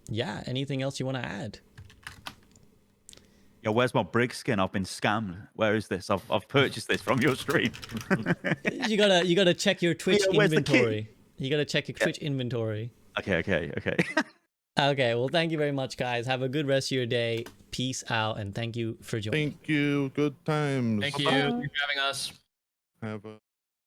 Yeah, anything else you want to add? Yo, where's my Brig skin? I've been scammed. Where is this? I've purchased this from your stream. you gotta check your Twitch inventory. You gotta check your Twitch inventory. Okay. Okay, well, thank you very much, guys. Have a good rest of your day. Peace out, and thank you for joining. Thank you. Good times. Thank you. Thanks for having us. Have a